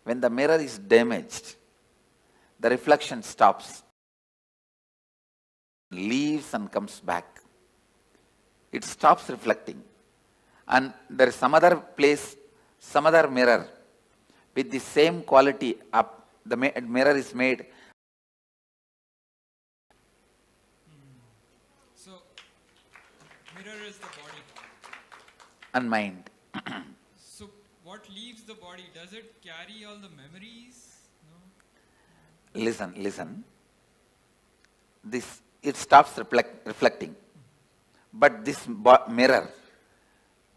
Speaker 3: When the mirror is damaged, the reflection stops, leaves and comes back. It stops reflecting. And there is some other place, some other mirror with the same quality up. The mirror is made.
Speaker 12: So, mirror is the body.
Speaker 3: And mind.
Speaker 12: So, what leaves the body? Does it carry all the memories? No?
Speaker 3: Listen. It stops reflecting. But this mirror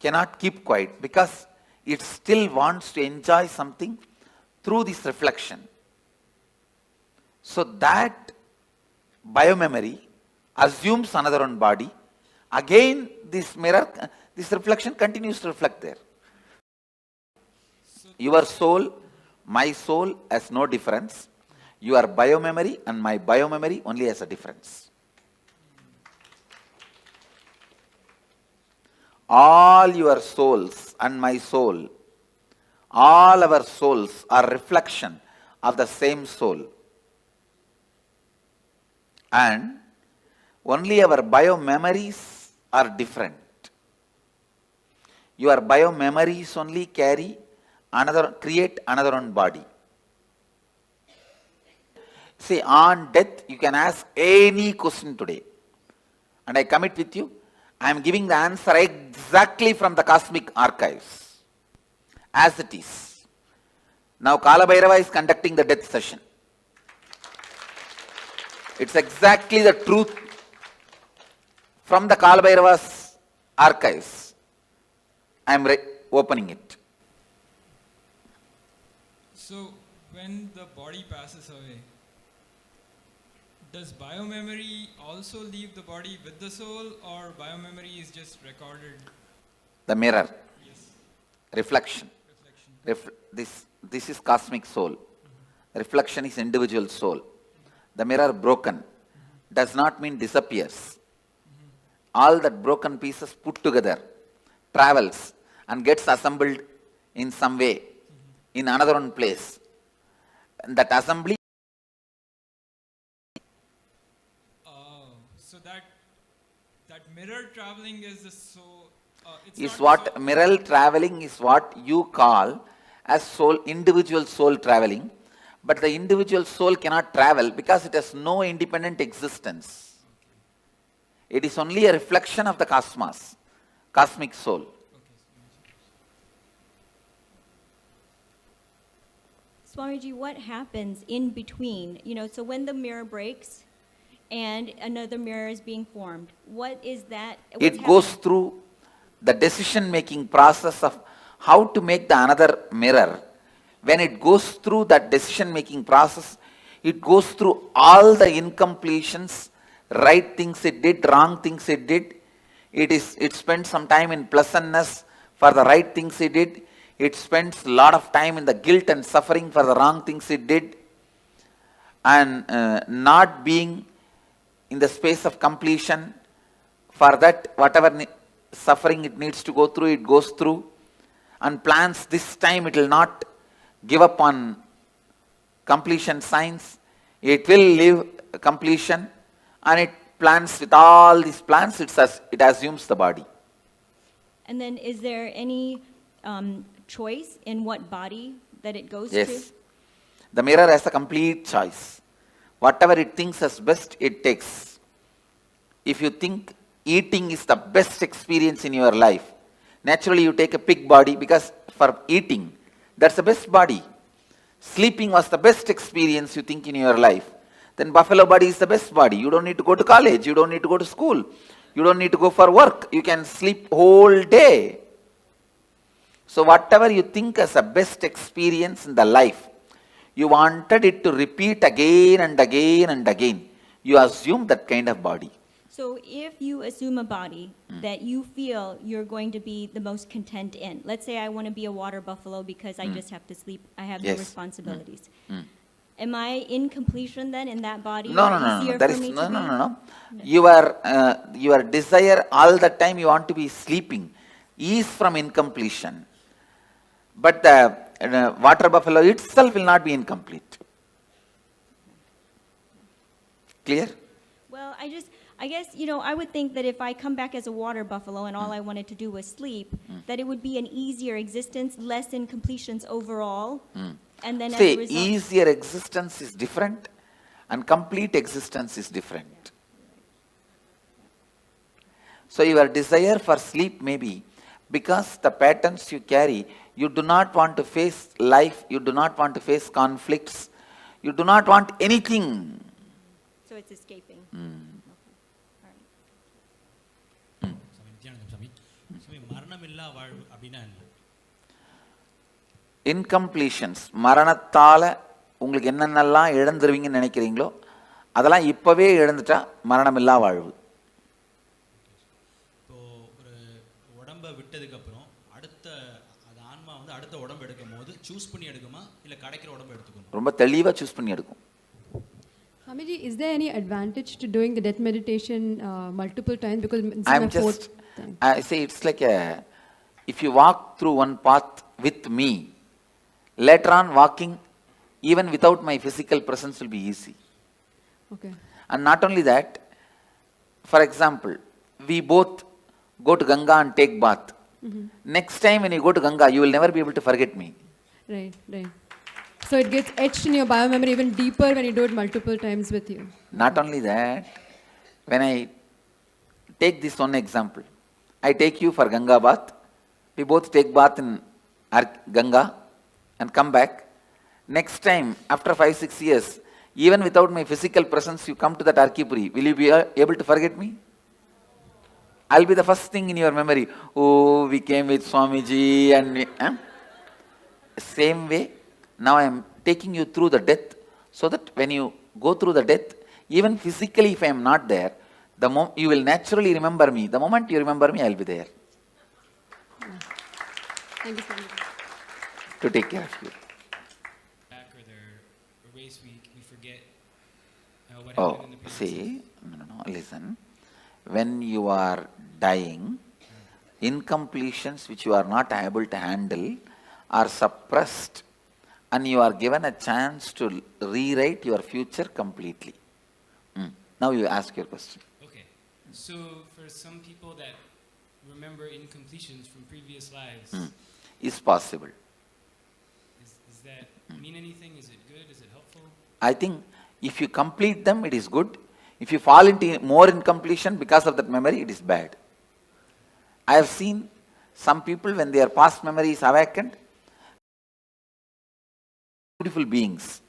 Speaker 3: cannot keep quiet because it still wants to enjoy something through this reflection. So that biomemory assumes another one body. Again, this mirror, this reflection continues to reflect there. Your soul, my soul has no difference. Your biomemory and my biomemory only has a difference. All your souls and my soul, all our souls are reflection of the same soul. And only our biomemories are different. Your biomemories only carry create another one body. See, on death, you can ask any question today. And I commit with you, I am giving the answer exactly from the cosmic archives, as it is. Now Kalabhairava is conducting the death session. It's exactly the truth from the Kalabhairava's archives. I am opening it.
Speaker 12: So, when the body passes away, does biomemory also leave the body with the soul, or biomemory is just recorded?
Speaker 3: The mirror.
Speaker 12: Yes.
Speaker 3: Reflection. This is cosmic soul. Reflection is individual soul. The mirror broken does not mean disappears. All that broken pieces put together, travels and gets assembled in some way in another one place. And that assembly.
Speaker 12: So that mirror traveling is the soul.
Speaker 3: Is what mirror traveling is what you call as soul, individual soul traveling. But the individual soul cannot travel because it has no independent existence. It is only a reflection of the cosmos, cosmic soul.
Speaker 13: Swamiji, what happens in between? So when the mirror breaks and another mirror is being formed, what is that?
Speaker 3: It goes through the decision-making process of how to make the another mirror. When it goes through that decision-making process, it goes through all the incompletions, right things it did, wrong things it did. It spends some time in pleasantness for the right things it did. It spends a lot of time in the guilt and suffering for the wrong things it did. And not being in the space of completion, for that whatever suffering it needs to go through, it goes through. And plans this time it will not give up on completion signs. It will live completion, and it plans with all these plans, it assumes the body.
Speaker 13: And then is there any choice in what body that it goes to?
Speaker 3: Yes. The mirror has a complete choice. Whatever it thinks as best, it takes. If you think eating is the best experience in your life, naturally you take a pig body because for eating, that's the best body. Sleeping was the best experience you think in your life. Then buffalo body is the best body. You don't need to go to college. You don't need to go to school. You don't need to go for work. You can sleep whole day. So whatever you think as the best experience in the life, you wanted it to repeat again and again and again. You assume that kind of body.
Speaker 13: So if you assume a body that you feel you're going to be the most content in, let's say I want to be a water buffalo because I just have to sleep, I have no responsibilities. Am I in completion then in that body?
Speaker 3: No. There is no. Your desire all the time you want to be sleeping is from incompletion. But the water buffalo itself will not be incomplete. Clear?
Speaker 13: Well, I guess, I would think that if I come back as a water buffalo and all I wanted to do was sleep, that it would be an easier existence, less incompletions overall. And then as a result,
Speaker 3: easier existence is different and complete existence is different. So your desire for sleep may be because the patterns you carry, you do not want to face life, you do not want to face conflicts, you do not want anything.
Speaker 13: So it's escaping.
Speaker 3: Incompletions, மரணத்தால உங்களுக்கு என்னென்னலாம் இழந்துருவீங்கன்னு நினைக்கிறீங்களோ அதெல்லாம் இப்பவே இழந்துட்டா மரணமில்லா வாழ்வு.
Speaker 10: இப்போ ஒரு உடம்ப விட்டதுக்கு அப்புறம் அடுத்த ஆன்மா வந்து அடுத்த உடம்பு எடுக்கும்போது சூஸ் பண்ணி எடுக்குமா இல்ல கிடைக்கிற உடம்பு எடுத்துக்குமா?
Speaker 3: ரொம்ப தெளிவா சூஸ் பண்ணி எடுக்கும்.
Speaker 14: Swamiji, is there any advantage to doing the death meditation multiple times? Because
Speaker 3: I'm just, I say it's like if you walk through one path with me, later on walking even without my physical presence will be easy.
Speaker 14: Okay.
Speaker 3: And not only that, for example, we both go to Ganga and take bath. Next time when you go to Ganga, you will never be able to forget me.
Speaker 14: Right, right. So it gets etched in your biomemory even deeper when you do it multiple times with you.
Speaker 15: Not only that, when I take this one example, I take you for Ganga bath. We both take bath in Ganga and come back. Next time, after 5-6 years, even without my physical presence, you come to that Arkipuri. Will you be able to forget me? I'll be the first thing in your memory. Oh, we came with Swamiji and same way, now I am taking you through the death, so that when you go through the death, even physically if I am not there, you will naturally remember me. The moment you remember me, I will be there.
Speaker 14: Thank you so much.
Speaker 15: To take care of you.
Speaker 12: Back or their race week, we forget what
Speaker 15: Oh,
Speaker 12: happened in the previous
Speaker 15: see, no, listen. When you are dying, incompletions which you are not able to handle are suppressed, and you are given a chance to rewrite your future completely. Now you ask your question.
Speaker 12: Okay, so for some people that remember incompletions from previous lives,
Speaker 15: Is possible.
Speaker 12: Does that mean anything? Is it good? Is it helpful?
Speaker 15: I think if you complete them, it is good. If you fall into more incompletion because of that memory, it is bad. I have seen some people, when their past memory is awakened, beautiful beings.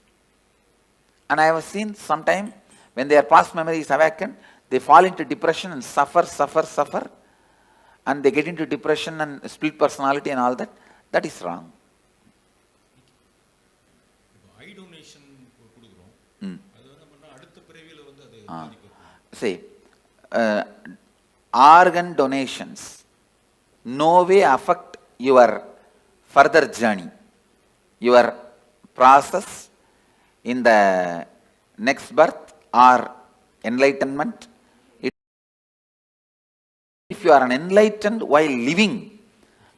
Speaker 15: And I have seen sometime when their past memory is awakened, they fall into depression and suffer, and they get into depression and split personality and all that. That is wrong.
Speaker 10: I donation கொடுக்குறோம். அது என்ன பண்ணா அடுத்த பிறவியில வந்து அது பாதிக்கும்.
Speaker 15: See, organ donations no way affect your further journey, your process in the next birth or enlightenment. If you are an enlightened while living,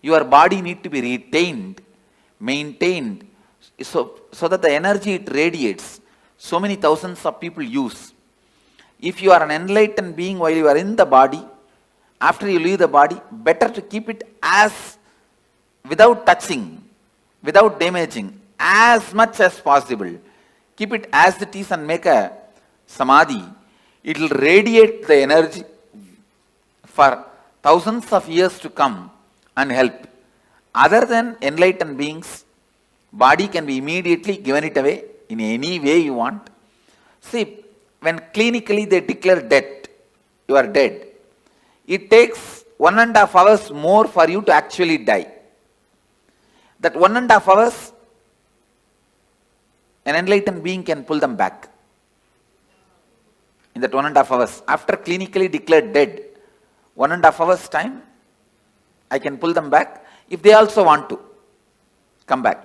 Speaker 15: your body need to be retained, maintained, so that the energy it radiates, so many thousands of people use. If you are an enlightened being while you are in the body, after you leave the body, better to keep it as, without touching, without damaging, as much as possible. Keep it as it is and make a samadhi. It will radiate the energy for thousands of years to come and help. Other than enlightened beings, body can be immediately given it away in any way you want. See, when clinically they declare death, you are dead, it takes 1.5 hours more for you to actually die. That 1.5 hours, an enlightened being can pull them back. In that 1.5 hours, after clinically declared dead, 1.5 hours time, I can pull them back if they also want to come back.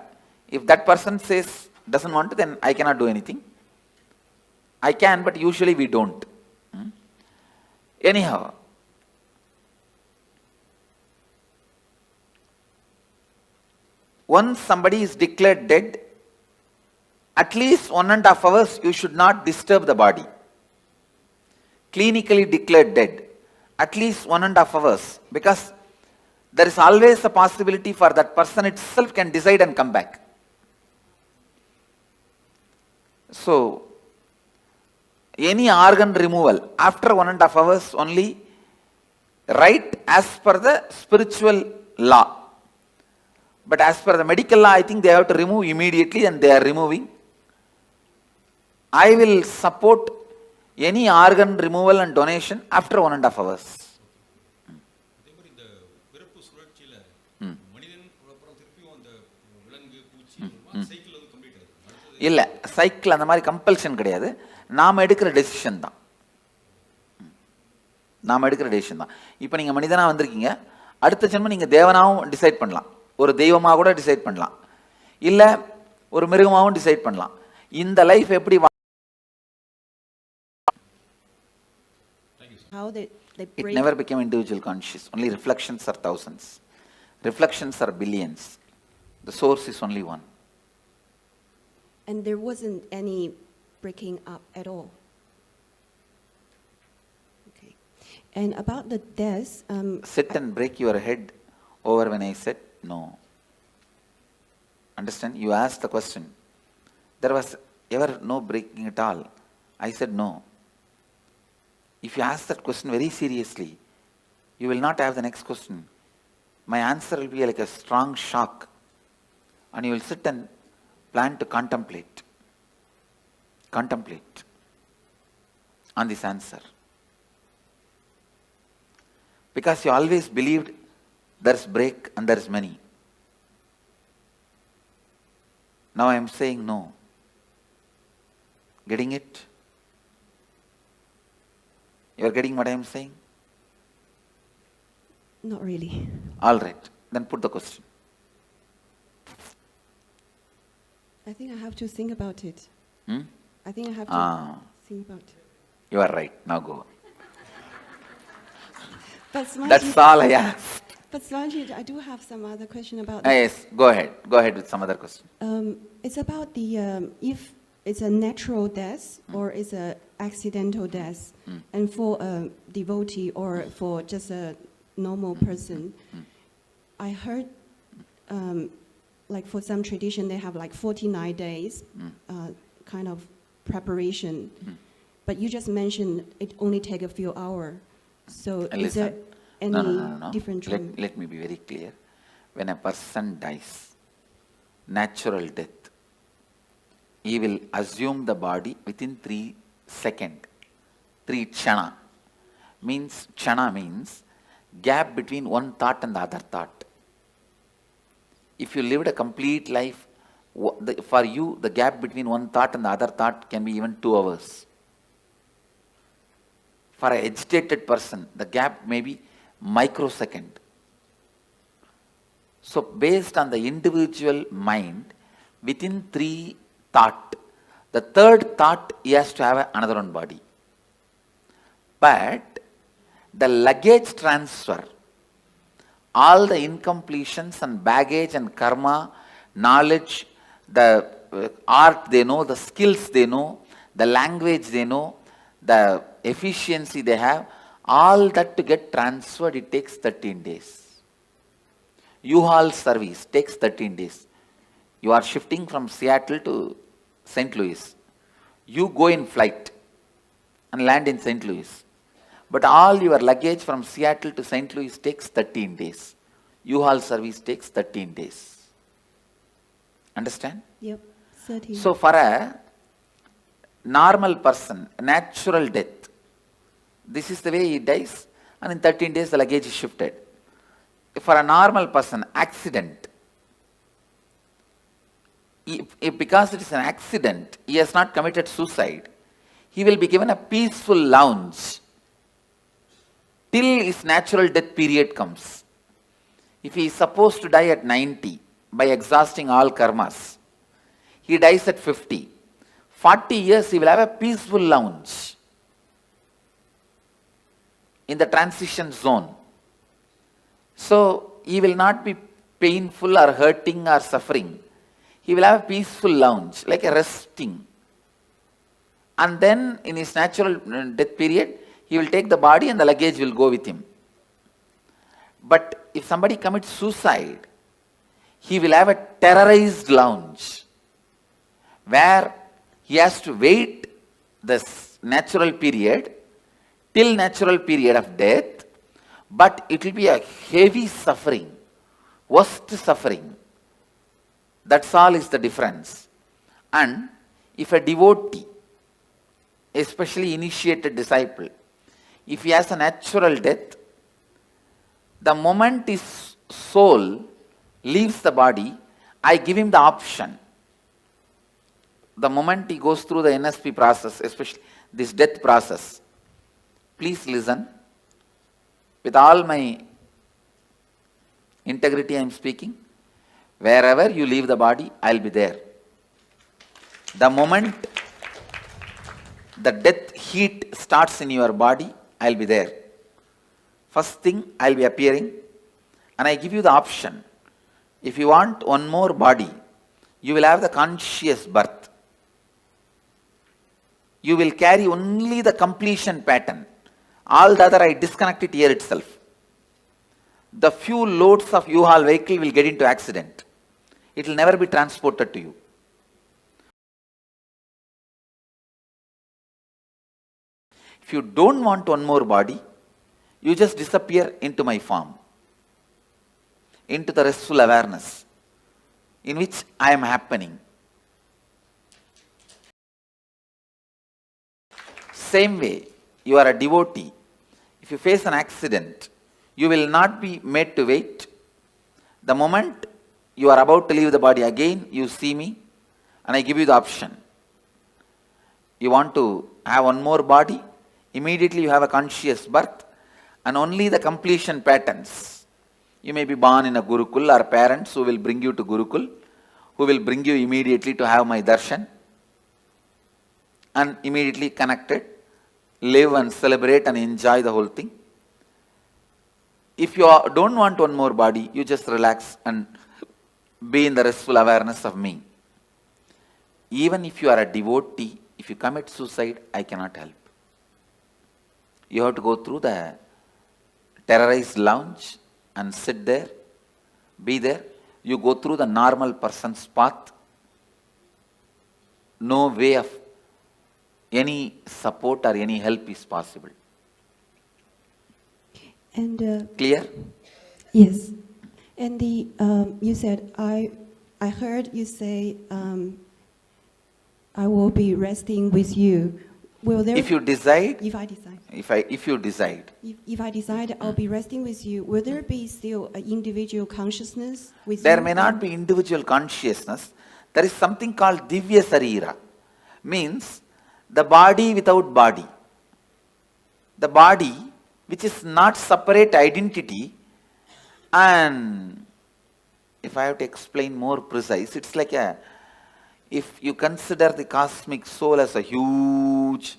Speaker 15: If that person says, doesn't want to, then I cannot do anything. I can, but usually we don't. Anyhow, once somebody is declared dead, at least 1.5 hours you should not disturb the body. Clinically declared dead, at least 1.5 hours, because there is always a possibility for that person itself can decide and come back. So, any organ removal after 1.5 hours only, right as per the spiritual law. But as per the medical law, I think they have to remove immediately, and they are removing. I will support any organ removal and donation after 1.5 hours. இல்லை, cycle அந்த மாதிரி compulsion கிடையாது. நாம் எடுக்கிற decision தான். இப்போ நீங்கள் மனிதனாக வந்திருக்கீங்க, அடுத்த ஜென்மம் நீங்கள் தேவனாகவும் டிசைட் பண்ணலாம், ஒரு தெய்வமாக கூட டிசைட் பண்ணலாம், இல்லை ஒரு மிருகமாகவும் டிசைட் பண்ணலாம். இந்த லைஃப் எப்படி It never became individual conscious. Only reflections are thousands. Reflections are billions. The source is only one.
Speaker 11: And there wasn't any breaking up at all. Okay. And about the death,
Speaker 15: sit and break your head over when I said no. Understand? You asked the question. There was ever no breaking at all? I said no. If you ask that question very seriously, you will not have the next question. My answer will be like a strong shock, and you will sit and plan to contemplate on this answer. Because you always believed there's break and there's many. Now I am saying no. Getting it? You are getting what I am saying?
Speaker 11: Not really.
Speaker 15: All right. Then put the question.
Speaker 11: I think I have to think about it.
Speaker 15: Hmm?
Speaker 11: I think I have to think about it.
Speaker 15: You are right. Now go.
Speaker 11: But Swamiji,
Speaker 15: That's all I ask.
Speaker 11: But Swamiji, I do have some other question about
Speaker 15: Yes, go ahead. Go ahead with some other question.
Speaker 11: It's about the if it's a natural death or it's a accidental death, and for a devotee or for just a normal person. I heard, like for some tradition, they have like 49 days kind of preparation. But you just mentioned it only take a few hours. So is there any
Speaker 15: No.
Speaker 11: different trend?
Speaker 15: Let me be very clear. When a person dies, natural death, he will assume the body within 3 seconds. 3 chana. Chana means gap between one thought and the other thought. If you lived a complete life, for you the gap between one thought and the other thought can be even 2 hours. For an agitated person, the gap may be microsecond. So based on the individual mind, within 3 thought, the 3rd thought he has to have another one body. But the luggage transfer, all the incompletions and baggage and karma, knowledge, the art they know, the skills they know, the language they know, the efficiency they have, all that to get transferred, it takes 13 days. U-Haul service takes 13 days. You are shifting from Seattle to St. Louis. You go in flight and land in St. Louis. But all your luggage from Seattle to St. Louis takes 13 days. U-Haul service takes 13 days. Understand?
Speaker 11: Yep, 13.
Speaker 15: So for a normal person, natural death, this is the way he dies, and in 13 days the luggage is shifted. For a normal person, accident, if because it is an accident, he has not committed suicide, he will be given a peaceful lounge till his natural death period comes. If he is supposed to die at 90 by exhausting all karmas, he dies at 50. 40 years he will have a peaceful lounge in the transition zone. So he will not be painful or hurting or suffering. He will have a peaceful lounge, like a resting. And then in his natural death period, he will take the body and the luggage will go with him. But if somebody commits suicide, he will have a terrorized lounge where he has to wait this natural period till natural period of death, but it will be a heavy suffering, worst suffering. That's all is the difference. And if a devotee, especially initiated disciple, if he has a natural death, the moment his soul leaves the body, I give him the option. The moment he goes through the NSP process, especially this death process, please listen. With all my integrity I am speaking. Wherever you leave the body, I will be there. The moment the death heat starts in your body, I will be there. First thing, I will be appearing, and I give you the option. If you want one more body, you will have the conscious birth. You will carry only the completion pattern. All the other I disconnect it here itself. The few loads of U-Haul vehicle will get into accident. it will never be transported to you. If you don't want one more body, you just disappear into my form, into the restful awareness in which I am happening. Same way, you are a devotee. If you face an accident, you will not be made to wait. The moment you are about to leave the body again, you see me and I give you the option. You want to have one more body? Immediately you have a conscious birth and only the completion patterns. You may be born in a Gurukul or parents who will bring you to Gurukul, who will bring you immediately to have my darshan and immediately connected, live and celebrate and enjoy the whole thing. If you don't want one more body, you just relax and be in the restful awareness of me. Even if you are a devotee, if you commit suicide, I cannot help. You have to go through the terrorized lounge and sit there, be there. You go through the normal person's path. No way of any support or any help is possible.
Speaker 11: And
Speaker 15: clear?
Speaker 11: Yes. And the you said I heard you say I will be resting with you. Will there?
Speaker 15: If you decide.
Speaker 11: If I decide.
Speaker 15: If you decide.
Speaker 11: If I decide I'll be resting with you, will there be still an individual consciousness with
Speaker 15: There
Speaker 11: you?
Speaker 15: may not be individual consciousness. There is something called Divya Sarira. Means the body without body. The body which is not separate identity, and if I have to explain more precise, it's like if you consider the cosmic soul as a huge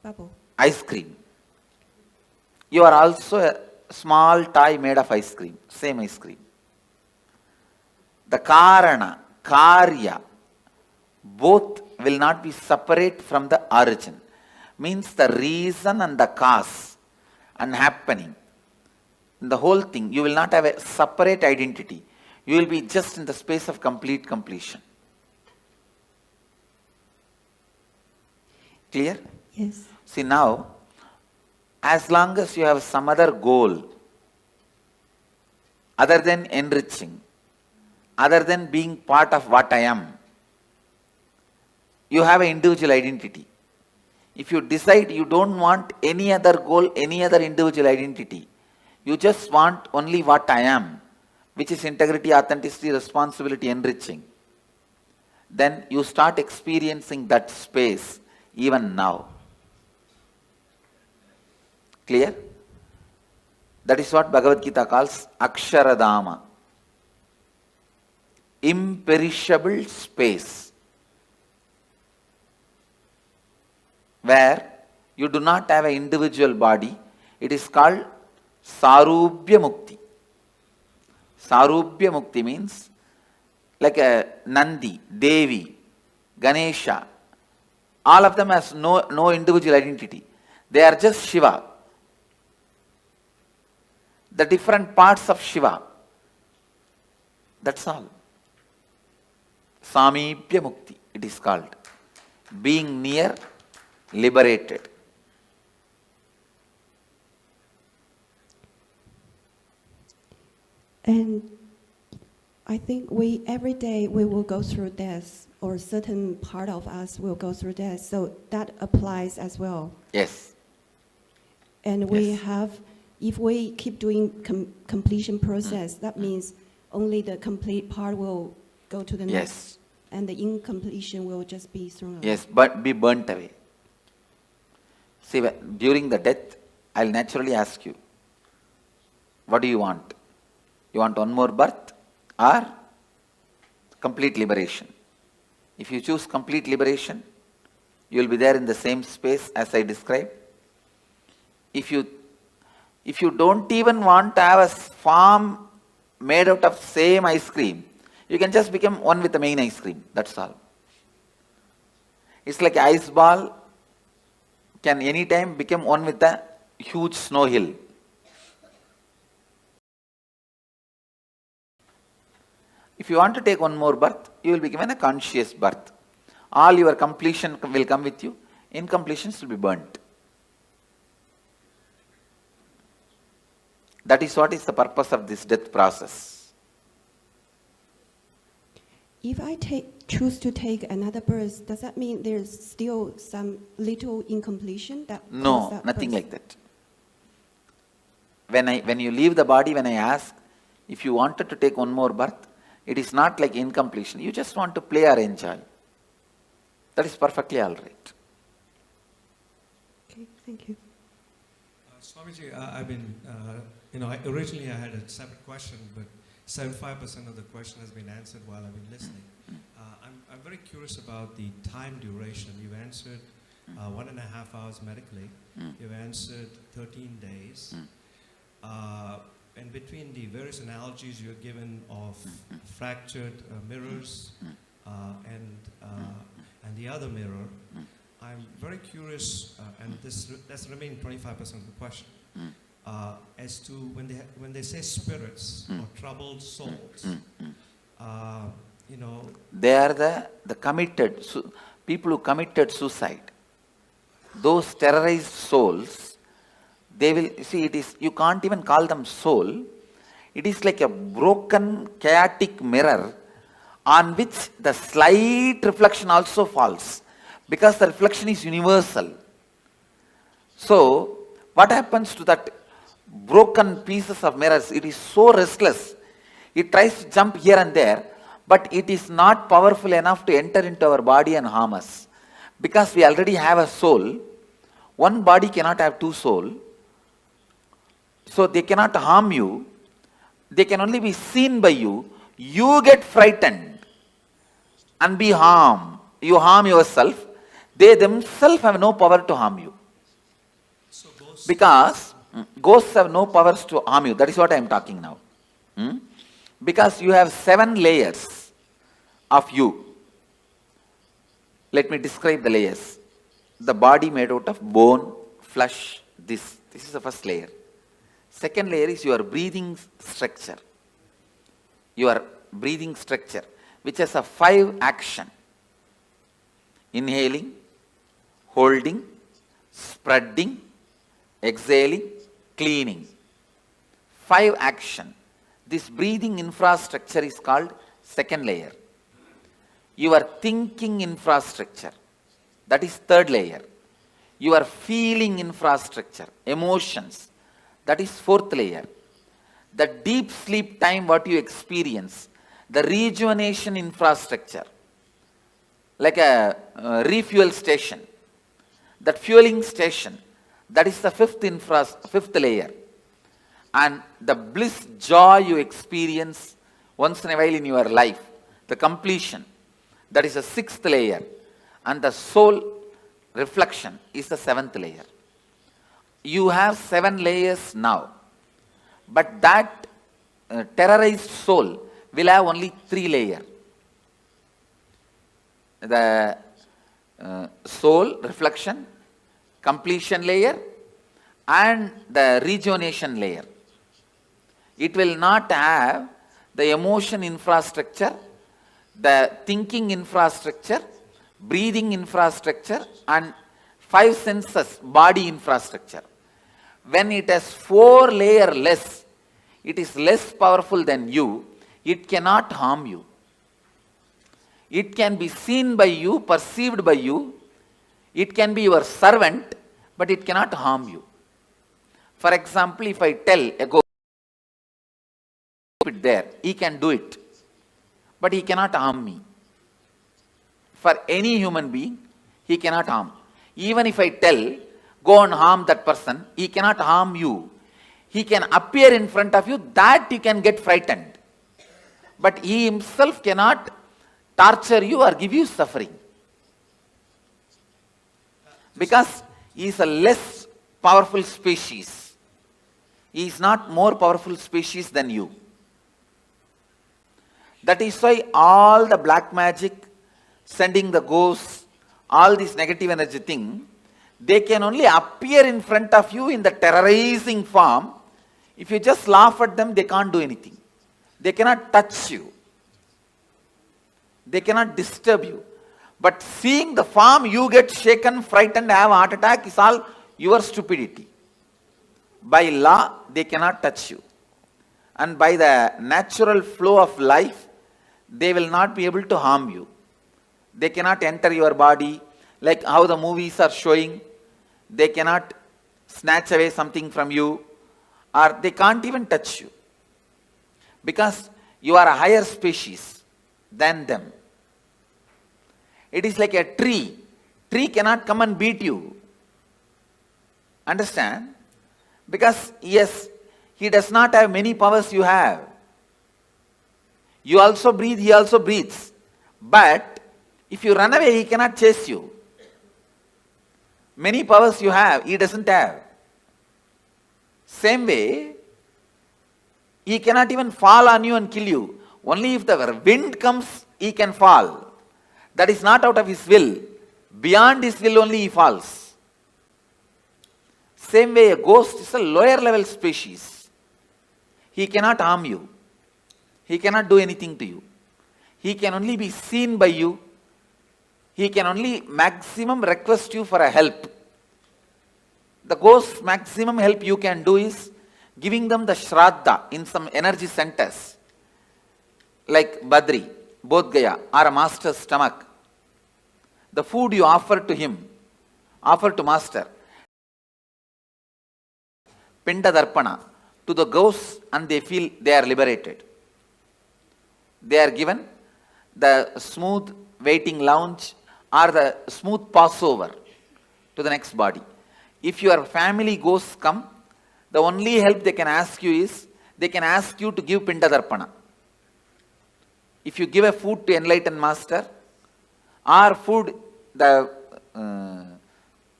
Speaker 11: bubble,
Speaker 15: ice cream, you are also a small toy made of ice cream, same ice cream. The Karana, Karya, both will not be separate from the origin. Means the reason and the cause and happening. In the whole thing, you will not have a separate identity. You will be just in the space of complete completion. Clear?
Speaker 11: Yes.
Speaker 15: See now, as long as you have some other goal, other than enriching, other than being part of what I am, you have an individual identity. If you decide you don't want any other goal, any other individual identity, you just want only what I am, which is integrity, authenticity, responsibility, enriching, then you start experiencing that space even now. Clear? That is what Bhagavad Gita calls Aksharadama. Imperishable space, where you do not have an individual body. It is called Sarubhya Mukti. Sarubhya Mukti means like a Nandi, Devi, Ganesha. All of them has no individual identity. They are just Shiva. The different parts of Shiva. That's all. Samibhya Mukti, it is called. Being near, liberated.
Speaker 11: And I think every day we will go through death, or certain part of us will go through death. So that applies as well.
Speaker 15: Yes.
Speaker 11: And we have, if we keep doing completion process, that means only the complete part will go to the next. And the incompletion will just be thrown away.
Speaker 15: Yes, but be burnt away. See, during the death, I'll naturally ask you, what do you want? You want one more birth or complete liberation? If you choose complete liberation, you will be there in the same space as I described. If you don't even want to have a form made out of same ice cream, you can just become one with the main ice cream. That's all. It's like an ice ball can anytime become one with a huge snow hill. If you want to take one more birth, you will be given a conscious birth. All your completion will come with you. Incompletions will be burnt. That is what is the purpose of this death process.
Speaker 11: If I choose to take another birth, does that mean there's still some little incompletion that?
Speaker 15: No, nothing like that. When you leave the body, when I ask if you wanted to take one more birth, it is not like incompletion. You just want to play or enjoy. That is perfectly all right.
Speaker 11: Okay, thank you.
Speaker 16: Swamiji, I've been, originally I had a separate question, but 75% of the question has been answered while I've been listening. I'm very curious about the time duration. You answered 1.5 hours medically. You've answered 13 days. And between the various analogies you're given of fractured mirrors and the other mirror, I'm very curious, and that's the remaining 25% of the question, as to when they say spirits or troubled souls,
Speaker 15: they are the committed people who committed suicide. Those terrorized souls, they will see, it is, you can't even call them soul. It is like a broken chaotic mirror on which the slight reflection also falls, because the reflection is universal. So what happens to that broken pieces of mirrors? It is so restless. It tries to jump here and there, but it is not powerful enough to enter into our body and harm us, because we already have a soul. One body cannot have two souls. So they cannot harm you. They can only be seen by you. You get frightened and be harmed. You harm yourself. They themselves have no power to harm you. Because ghosts have no powers to harm you. That is what I am talking now. Because you have 7 layers of you. Let me describe the layers. The body made out of bone, flesh, this is the first layer. Second layer is your breathing structure. Your breathing structure, which has a 5 action. Inhaling, holding, spreading, exhaling, cleaning. 5 action. This breathing infrastructure is called second layer. Your thinking infrastructure, that is third layer. Your feeling infrastructure, emotions, that is fourth layer. The deep sleep time what you experience, the rejuvenation infrastructure, like a refuel station, that fueling station, that is the fifth layer. And the bliss, joy you experience once in a while in your life, the completion, that is the 6th layer. And the soul reflection is the 7th layer. You have 7 layers now, but that terrorized soul will have only 3 layers. The soul reflection, completion layer, and the rejuvenation layer. It will not have the emotion infrastructure, the thinking infrastructure, breathing infrastructure, and 5 senses body infrastructure. When it has 4 layers less, it is less powerful than you, it cannot harm you. It can be seen by you, perceived by you, it can be your servant, but it cannot harm you. For example, if I tell a ghost, it there, he can do it, but he cannot harm me. For any human being, he cannot harm. Even if I tell, go and harm that person, he cannot harm you. He can appear in front of you, that you can get frightened. But he himself cannot torture you or give you suffering. Because he is a less powerful species. He is not more powerful species than you. That is why all the black magic, sending the ghosts, all this negative energy thing, they can only appear in front of you in the terrorizing form. If you just laugh at them, they can't do anything. They cannot touch you. They cannot disturb you. But seeing the form, you get shaken, frightened, have a heart attack is all your stupidity. By law, they cannot touch you. And by the natural flow of life, they will not be able to harm you. They cannot enter your body, like how the movies are showing. They cannot snatch away something from you, or they can't even touch you. Because you are a higher species than them. It is like a tree. Tree cannot come and beat you. Understand? Because yes, he does not have many powers you have. You also breathe, he also breathes. But if you run away, he cannot chase you. Many powers you have, he doesn't have. Same way, he cannot even fall on you and kill you. Only if the wind comes, he can fall. That is not out of his will. Beyond his will only he falls. Same way, a ghost is a lower level species. He cannot harm you. He cannot do anything to you. He can only be seen by you. He can only maximum request you for a help. The ghost's maximum help you can do is giving them the shraddha in some energy centers, like Badri, Bodh Gaya, or a master's stomach. The food you offer to him, offer to master, Pinda Darpana, to the ghosts, and they feel they are liberated. They are given the smooth waiting lounge or the smooth passover to the next body. If your family ghosts come, the only help they can ask you is, they can ask you to give Pinda Darpana. If you give a food to enlightened master, or food, the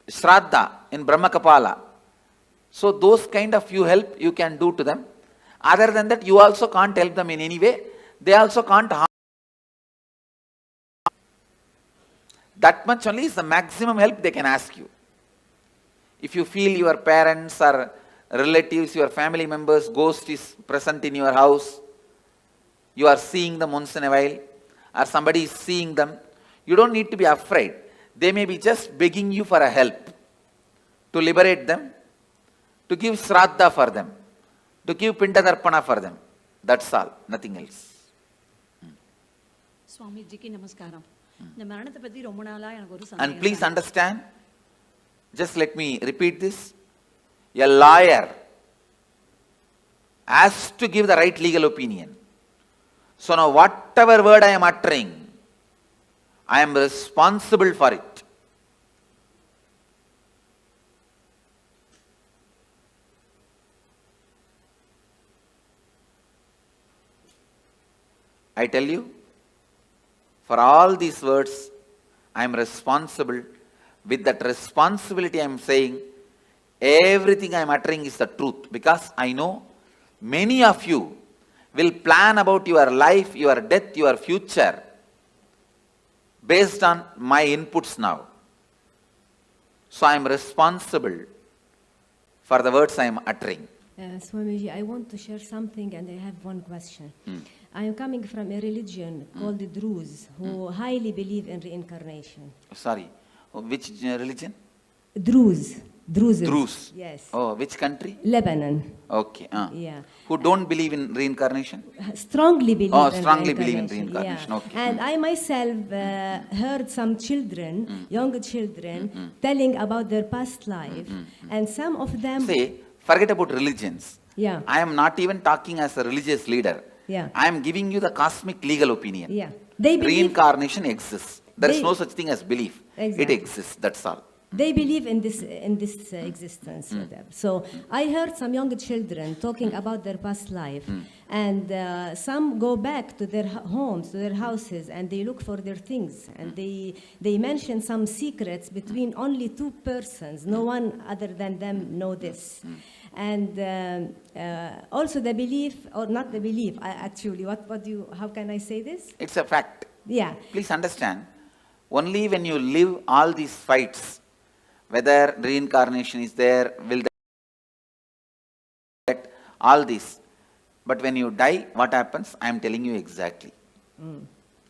Speaker 15: Shraddha in Brahmakapala, so those kind of you help you can do to them. Other than that, you also can't help them in any way. They also can't harm. That much only is the maximum help they can ask you. If you feel your parents or relatives, your family members, ghost is present in your house, you are seeing them once in a while, or somebody is seeing them, you don't need to be afraid. They may be just begging you for a help, to liberate them, to give Shraddha for them, to give Pinda Darpana for them. That's all, nothing else. And please understand, just let me repeat this. A lawyer has to give the right legal opinion. So now whatever word I am uttering, I am responsible for it. I tell you, for all these words, I am responsible. With that responsibility I am saying, everything I am uttering is the truth. Because I know many of you will plan about your life, your death, your future based on my inputs now. So I am responsible for the words I am uttering.
Speaker 17: Swamiji, I want to share something and I have one question. I am coming from a religion called the Druze, who highly believe in reincarnation.
Speaker 15: Sorry, which religion?
Speaker 17: Druze. Druze.
Speaker 15: Druze.
Speaker 17: Yes.
Speaker 15: Oh, which country?
Speaker 17: Lebanon.
Speaker 15: Okay.
Speaker 17: Yeah.
Speaker 15: Who don't believe in reincarnation?
Speaker 17: Strongly believe
Speaker 15: in strongly believe in reincarnation.
Speaker 17: Yeah.
Speaker 15: Okay.
Speaker 17: And I myself heard some children, young children, telling about their past life. And some of them...
Speaker 15: Say, forget about religions.
Speaker 17: Yeah.
Speaker 15: I am not even talking as a religious leader.
Speaker 17: Yeah.
Speaker 15: I am giving you the cosmic legal opinion.
Speaker 17: Yeah. They believe...
Speaker 15: Reincarnation exists. There is no such thing as belief.
Speaker 17: Exactly.
Speaker 15: It exists. That's all.
Speaker 17: They believe in this existence. So I heard some young children talking about their past life, and some go back to their homes, to their houses, and they look for their things, and they mention some secrets between only two persons. No one other than them know this. And also the belief, or not the belief, actually, how can I say this?
Speaker 15: It's a fact.
Speaker 17: Yeah.
Speaker 15: Please understand, only when you live all these fights, whether reincarnation is there, will that, all this. But when you die, what happens? I am telling you exactly.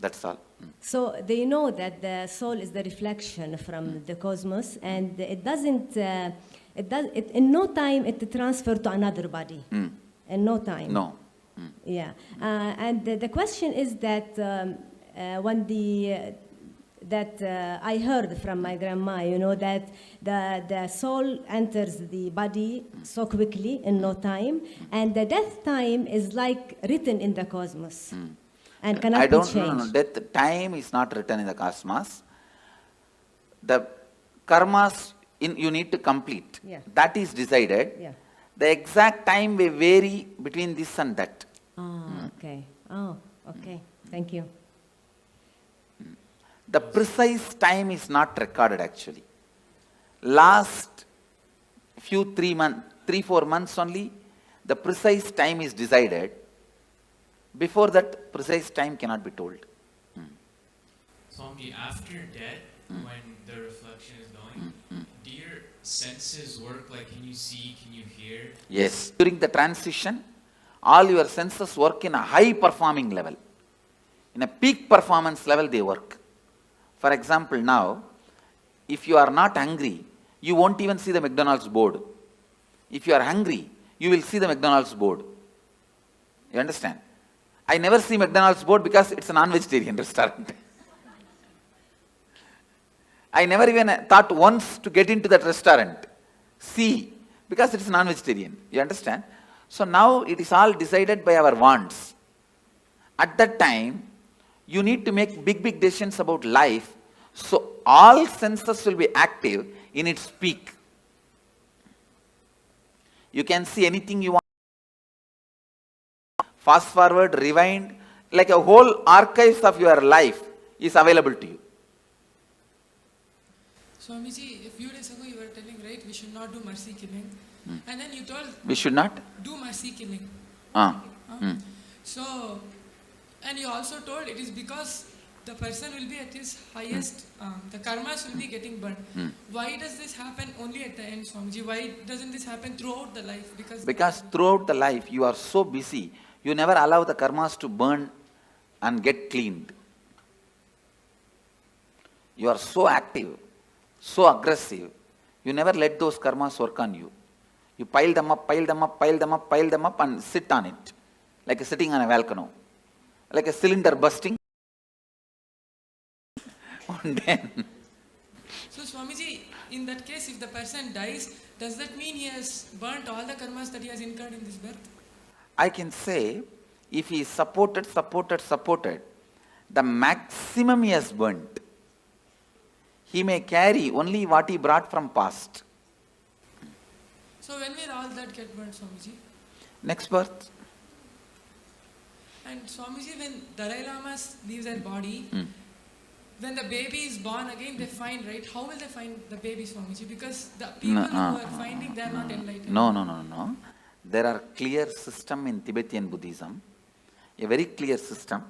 Speaker 15: That's all.
Speaker 17: So they know that the soul is the reflection from the cosmos, and it doesn't, in no time it transfer to another body. In no time.
Speaker 15: No.
Speaker 17: Yeah. And the question is that when I heard from my grandma, you know, that the soul enters the body so quickly in no time, and the death time is like written in the cosmos. And cannot be changed.
Speaker 15: No. Death time is not written in the cosmos. The karmas you need to complete.
Speaker 17: Yeah.
Speaker 15: That is decided.
Speaker 17: Yeah.
Speaker 15: The exact time may vary between this and that.
Speaker 17: Okay. Oh, okay. Thank you.
Speaker 15: The precise time is not recorded actually. Last 3-4 months only, the precise time is decided. Before that, precise time cannot be told.
Speaker 18: Swami, after death, when the reflection is going, do your senses work? Like, can you see, can you hear?
Speaker 15: Yes. During the transition, all your senses work in a high performing level. In a peak performance level, they work. For example, now, if you are not hungry, you won't even see the McDonald's board. If you are hungry, you will see the McDonald's board. You understand? I never see McDonald's board because it's a non-vegetarian restaurant. I never even thought once to get into that restaurant. See, because it's non-vegetarian. You understand? So now it is all decided by our wants. At that time, you need to make big decisions about life. So all senses will be active in its peak. You can see anything you want. Fast forward, rewind, like a whole archives of your life is available to you.
Speaker 19: Swamiji, a few days ago you were telling, right, we should not do mercy killing. And then you told...
Speaker 15: We should not?
Speaker 19: Do mercy killing. So, and you also told it is because the person will be at his highest, the karmas will be getting burned. Why does this happen only at the end, Swamiji? Why doesn't this happen throughout the life?
Speaker 15: Because throughout the life you are so busy, you never allow the karmas to burn and get cleaned. You are so active, so aggressive, you never let those karmas work on you. You pile them up and sit on it, like sitting on a volcano, like a cylinder bursting.
Speaker 19: So Swamiji, in that case, if the person dies, does that mean he has burnt all the karmas that he has incurred in this birth?
Speaker 15: I can say, if he is supported, the maximum he has burnt. He may carry only what he brought from past.
Speaker 19: So when will all that get burnt, Swamiji?
Speaker 15: Next birth.
Speaker 19: And Swamiji, when Dalai Lama leaves their body, when the baby is born again, they find, right? How will they find the baby, Swamiji? Because the people who are finding, they are not enlightened.
Speaker 15: No. There are clear system in Tibetan Buddhism, a very clear system.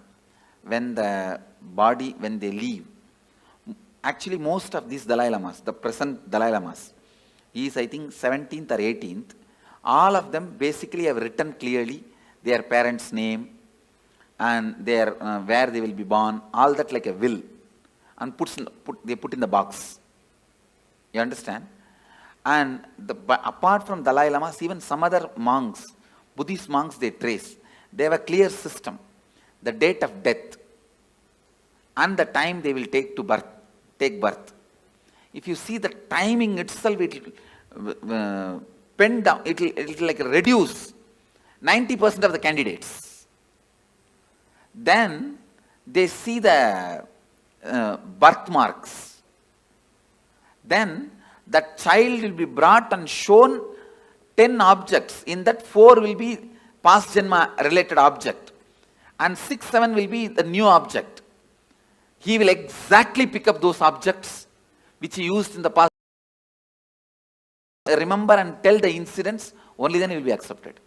Speaker 15: When the body, when they leave, actually most of these Dalai Lamas, the present Dalai Lamas, he is I think 17th or 18th, all of them basically have written clearly their parents' name and their where they will be born, all that like a will, and they put in the box. You understand? And apart from Dalai Lamas, even some other monks, Buddhist monks, they trace. They have a clear system. The date of death and the time they will take birth. If you see the timing itself, it will pen down, it will like reduce 90% of the candidates. Then they see the birthmarks. Then that child will be brought and shown 10 objects. In that 4 will be past janma related object and 6, 7 will be the new object. He will exactly pick up those objects which he used in the past. Remember and tell the incidents, only then he will be accepted.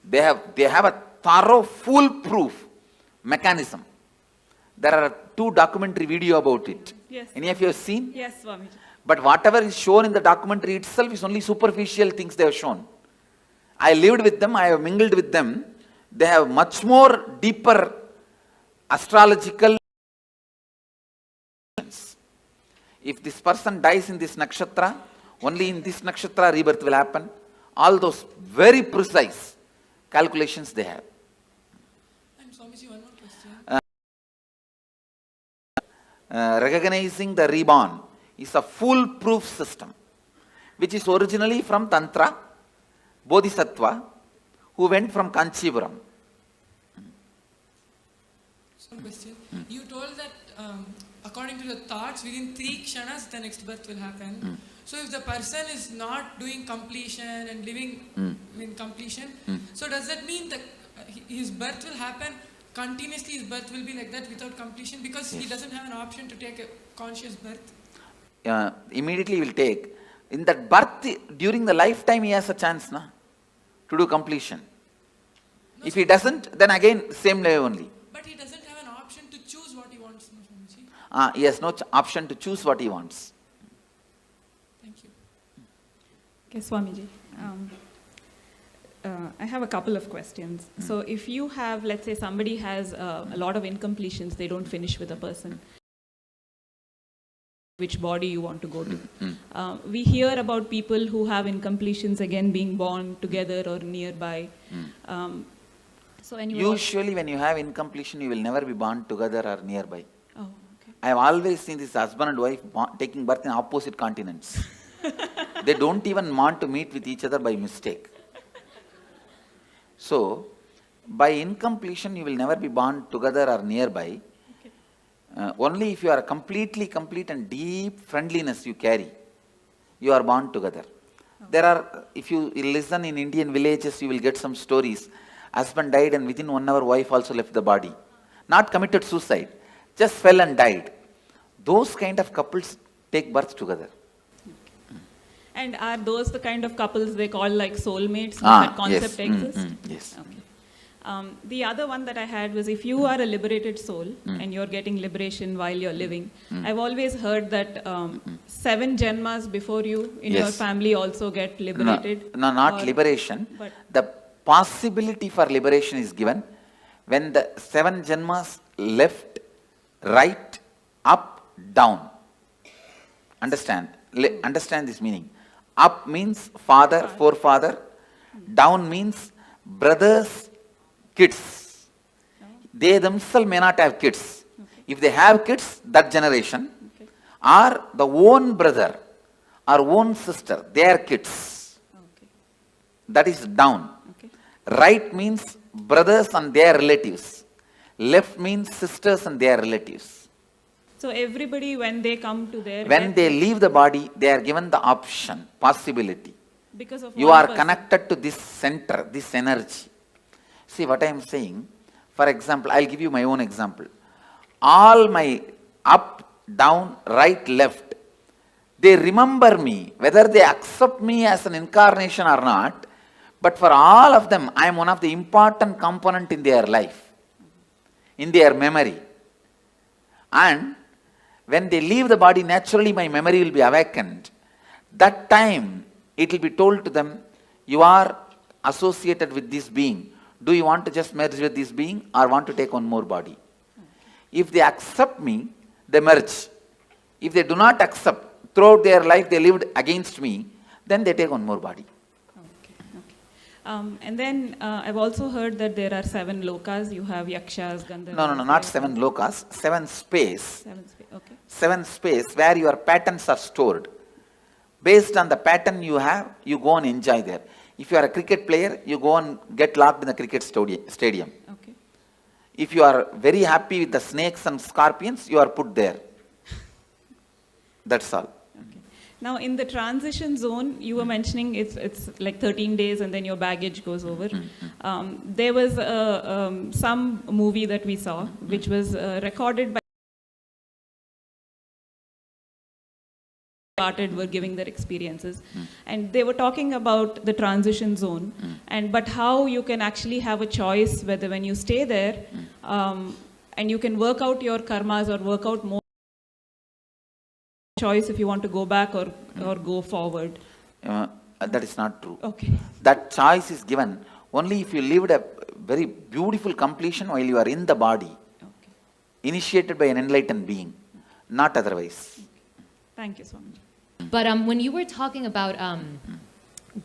Speaker 15: They have a thorough, foolproof mechanism. There are 2 documentary video about it.
Speaker 20: Yes.
Speaker 15: Any of you have seen?
Speaker 20: Yes, Swamiji.
Speaker 15: But whatever is shown in the documentary itself is only superficial things they have shown. I lived with them, I have mingled with them. They have much more deeper astrological. If this person dies in this nakshatra, only in this nakshatra rebirth will happen. All those very precise calculations they have.
Speaker 19: And Swamiji, one more question.
Speaker 15: Recognizing the reborn is a foolproof system, which is originally from Tantra, Bodhisattva, who went from Kanchipuram.
Speaker 19: One question. You told that according to the thoughts, within 3 kshanas, the next birth will happen. So if the person is not doing completion and living in completion, so does that mean that his birth will happen continuously? His birth will be like that without completion because he doesn't have an option to take a conscious birth?
Speaker 15: Immediately he will take. In that birth, during the lifetime, he has a chance to do completion. No, if he doesn't, then again same way only.
Speaker 19: But he doesn't have an option to choose what he wants, no, Swamiji?
Speaker 15: He has no option to choose what he wants.
Speaker 19: Thank you.
Speaker 20: Okay, Swamiji. I have a couple of questions. So if you have, let's say somebody has a lot of incompletions, they don't finish with a person, which body you want to go to. We hear about people who have incompletions again being born together or nearby. So
Speaker 15: Usually when you have incompletion, you will never be born together or nearby.
Speaker 20: Oh, okay.
Speaker 15: I have always seen this husband and wife taking birth in opposite continents. They don't even want to meet with each other by mistake. So, by incompletion, you will never be born together or nearby. Only if you are completely complete and deep friendliness you carry, you are born together. There are, if you listen in Indian villages, you will get some stories. Husband died and within 1 hour, wife also left the body. Not committed suicide, just fell and died. Those kind of couples take birth together.
Speaker 20: And are those the kind of couples they call like soulmates? That concept exists?
Speaker 15: Yes.
Speaker 20: Okay. The other one that I had was if you are a liberated soul and you're getting liberation while you're living, I've always heard that 7 janmas before you in your family also get liberated.
Speaker 15: No, not liberation. The possibility for liberation is given when the 7 janmas left, right, up, down. Understand? Understand this meaning. Up means father, forefather. Down means brothers, kids. They themselves may not have kids. If they have kids, that generation, or the own brother or own sister, their kids. That is down. Right means brothers and their relatives. Left means sisters and their relatives.
Speaker 20: So everybody, when they come to their
Speaker 15: when they leave the body, they are given the option, possibility.
Speaker 20: Because of
Speaker 15: you are connected to this center, this energy. See what I am saying? For example, I'll give you my own example. All my up, down, right, left, they remember me, whether they accept me as an incarnation or not, but for all of them, I am one of the important component in their life, in their memory. And when they leave the body, naturally my memory will be awakened. That time, it will be told to them, you are associated with this being. Do you want to just merge with this being or want to take one more body? If they accept me, they merge. If they do not accept, throughout their life they lived against me, then they take one more body.
Speaker 20: And then I've also heard that there are 7 lokas. You have yakshas, gandharvas.
Speaker 15: No, not 7 lokas. 7 space.
Speaker 20: 7 space. Okay.
Speaker 15: 7 space where your patterns are stored. Based on the pattern you have, you go and enjoy there. If you are a cricket player, you go and get locked in the cricket stadium.
Speaker 20: Okay.
Speaker 15: If you are very happy with the snakes and scorpions, you are put there. That's all.
Speaker 20: Now, in the transition zone, you were mentioning it's like 13 days and then your baggage goes over. There was some movie that we saw, which was recorded by were giving their experiences. And they were talking about the transition zone, but how you can actually have a choice whether when you stay there, and you can work out your karmas or work out more choice if you want to go back or go forward.
Speaker 15: That is not true.
Speaker 20: Okay.
Speaker 15: That choice is given only if you lived a very beautiful completion while you are in the body. initiated by an enlightened being, not otherwise.
Speaker 20: Thank you so much.
Speaker 21: But when you were talking about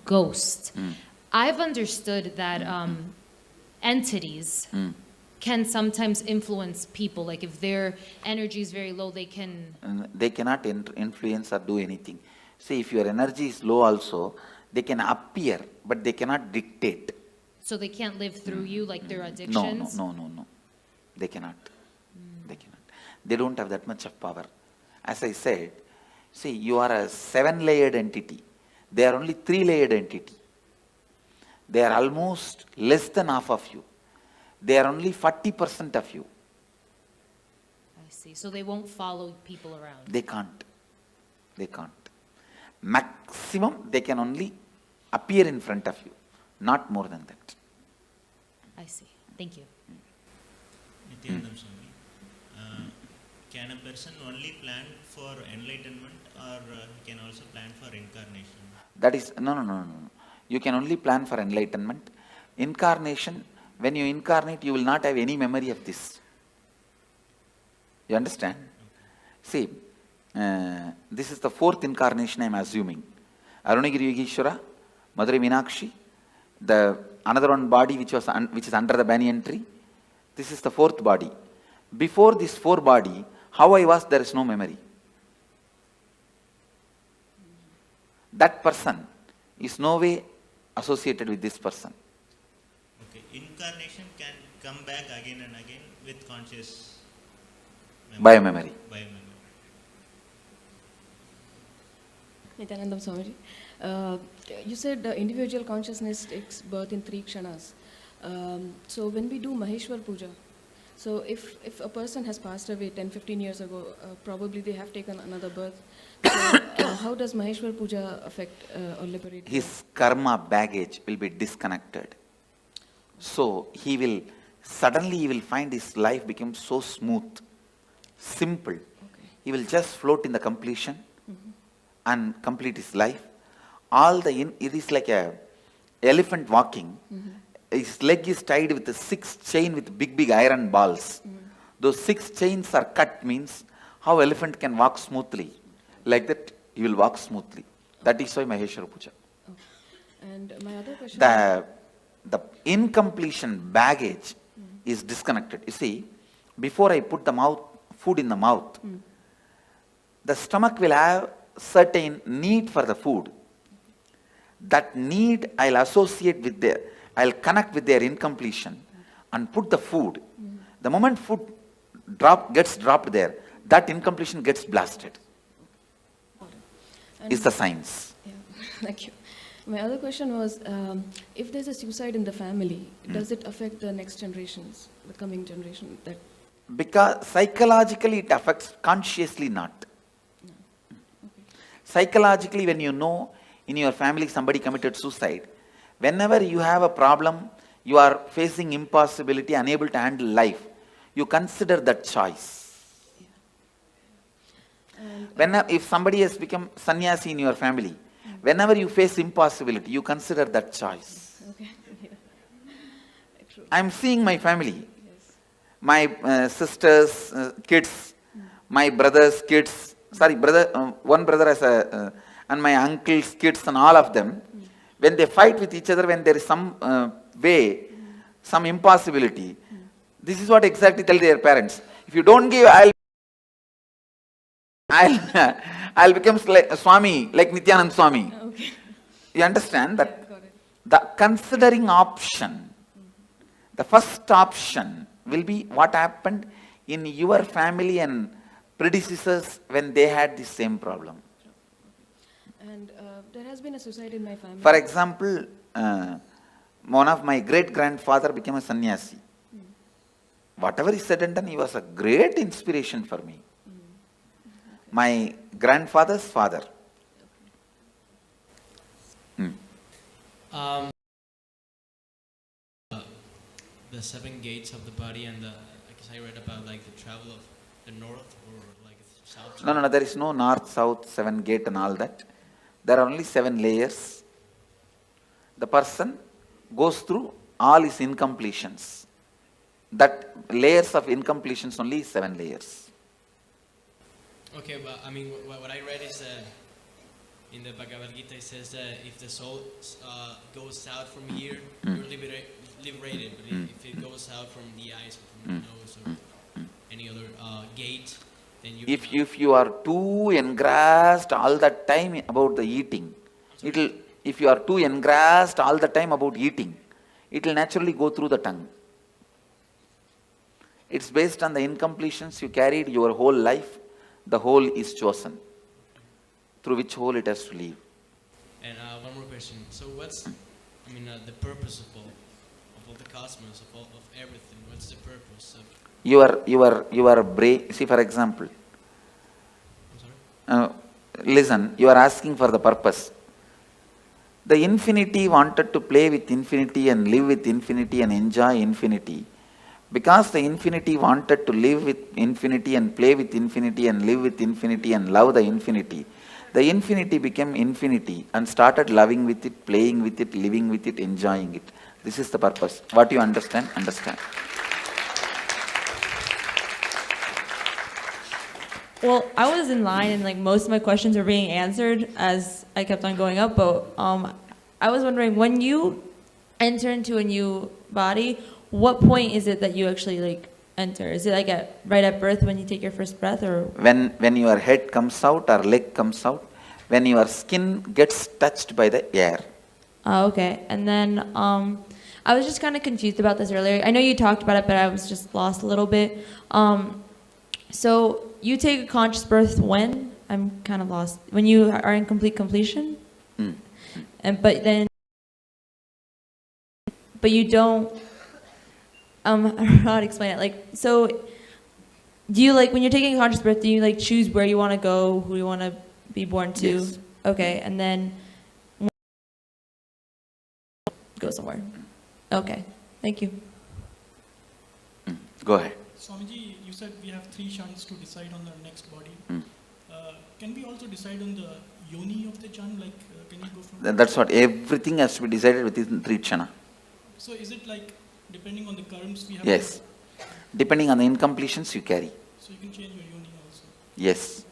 Speaker 21: ghosts, I've understood that entities can sometimes influence people. Like if their energy is very low, they can...
Speaker 15: They cannot influence or do anything. See, if your energy is low also, they can appear, but they cannot dictate.
Speaker 21: So they can't live through you like their addictions?
Speaker 15: No. They cannot. They cannot. They don't have that much of power. As I said, see, you are a 7-layered entity. They are only 3-layered entity. They are almost less than half of you. They are only 40% of you.
Speaker 21: I see. So they won't follow people around?
Speaker 15: They can't. They can't. Maximum, they can only appear in front of you. Not more than that.
Speaker 21: I see. Thank you.
Speaker 22: Nityanandam Swami, can a person only plan for enlightenment or can also plan for incarnation?
Speaker 15: That is, no. You can only plan for enlightenment. Incarnation, when you incarnate, you will not have any memory of this. You understand? See, this is the 4th incarnation I am assuming. Arunagiri Yogeshwara, Madurai Meenakshi, the another one body which is under the banyan tree. This is the 4th body. Before this 4 body, how I was, there is no memory. That person is no way associated with this person.
Speaker 22: Okay, incarnation can come back again and again with conscious
Speaker 15: memory. Biomemory.
Speaker 23: Nityanandam Swamiji, you said individual consciousness takes birth in 3 kshanas. So when we do Maheshwar Puja, so if a person has passed away 10-15 years ago, probably they have taken another birth. So how does Maheshwar Puja affect or liberate?
Speaker 15: His karma baggage will be disconnected. So he will find his life become so smooth, simple. Okay. He will just float in the completion and complete his life. It is like a elephant walking. His leg is tied with a 6 chain with big iron balls. Those 6 chains are cut, means how elephant can walk smoothly. Like that, he will walk smoothly. That is why Maheshwara Puja.
Speaker 23: And my other question...
Speaker 15: The incompletion baggage is disconnected. You see, before I put the food in the mouth, the stomach will have certain need for the food. That need I'll associate with I'll connect with their incompletion and put the food. The moment food gets dropped there, that incompletion gets blasted. Is the science.
Speaker 23: Yeah, thank you. My other question was, if there's a suicide in the family, does it affect the next generations, the coming generation?
Speaker 15: Because psychologically it affects, consciously not. No. Okay. Psychologically, when you know in your family somebody committed suicide, whenever you have a problem, you are facing impossibility, unable to handle life, you consider that choice. Yeah. If somebody has become sannyasi in your family, whenever you face impossibility, you consider that choice. Okay. Yeah. I am seeing my family, my sisters' kids, my brother's kids, one brother has and my uncle's kids and all of them, when they fight with each other, when there is some way, some impossibility, this is what exactly tell their parents. If you don't give, I'll become Swami, like Nityanand Swami. Okay. You understand that? Yeah, the considering option, the first option will be what happened in your family and predecessors when they had the same problem.
Speaker 23: And there has been a suicide in my family.
Speaker 15: For example, one of my great-grandfather became a sannyasi. Whatever he said and done, he was a great inspiration for me. My grandfather's father.
Speaker 18: The 7 gates of the body and I guess I read about like the travel of the north or like south.
Speaker 15: No, there is no north, south, 7 gate and all that. There are only 7 layers. The person goes through all his incompletions. that layers of incompletions only is 7 layers.
Speaker 18: Okay, but I mean, what I read is in the Bhagavad Gita, it says that if the soul goes out from here, you're liberated. But if it goes out from the eyes, or from the nose, or any other gate, then you.
Speaker 15: If you are too engrossed all the time about the eating, if you are too engrossed all the time about eating, it will naturally go through the tongue. It's based on the incompletions you carried your whole life. The whole is chosen, through which hole it has to leave.
Speaker 18: And one more question. So what's, the purpose of all the cosmos, of everything? What's the purpose of?
Speaker 15: Your brain. See, for example. Listen. You are asking for the purpose. The infinity wanted to play with infinity and live with infinity and enjoy infinity. Because the infinity wanted to live with infinity and play with infinity and live with infinity and love the infinity became infinity and started loving with it, playing with it, living with it, enjoying it. This is the purpose. What you understand, understand.
Speaker 1: Well, I was in line and most of my questions were being answered as I kept on going up, but I was wondering, when you enter into a new body, what point is it that you actually enter? Is it right at birth when you take your first breath, or
Speaker 15: when your head comes out or leg comes out, when your skin gets touched by the air?
Speaker 1: Okay. And then I was just kind of confused about this earlier. I know you talked about it, but I was just lost a little bit. So you take a conscious birth when? I'm kind of lost. When you are in complete completion? But you don't. I don't know how to explain it. So do you when you're taking a conscious birth, do you choose where you want to go, who you want to be born to?
Speaker 15: Yes.
Speaker 1: Okay, and then go somewhere. Okay, thank you.
Speaker 15: Go ahead.
Speaker 2: Swamiji, you said we have 3 kshanas to decide on the next body. Can we also decide on the yoni of the kshan? Can you go from?
Speaker 15: That's what, everything has to be decided within 3 kshana.
Speaker 2: So is it depending on the karms we have?
Speaker 15: Yes. Depending on the incompletions you carry.
Speaker 2: So you can change your yoni also?
Speaker 15: Yes.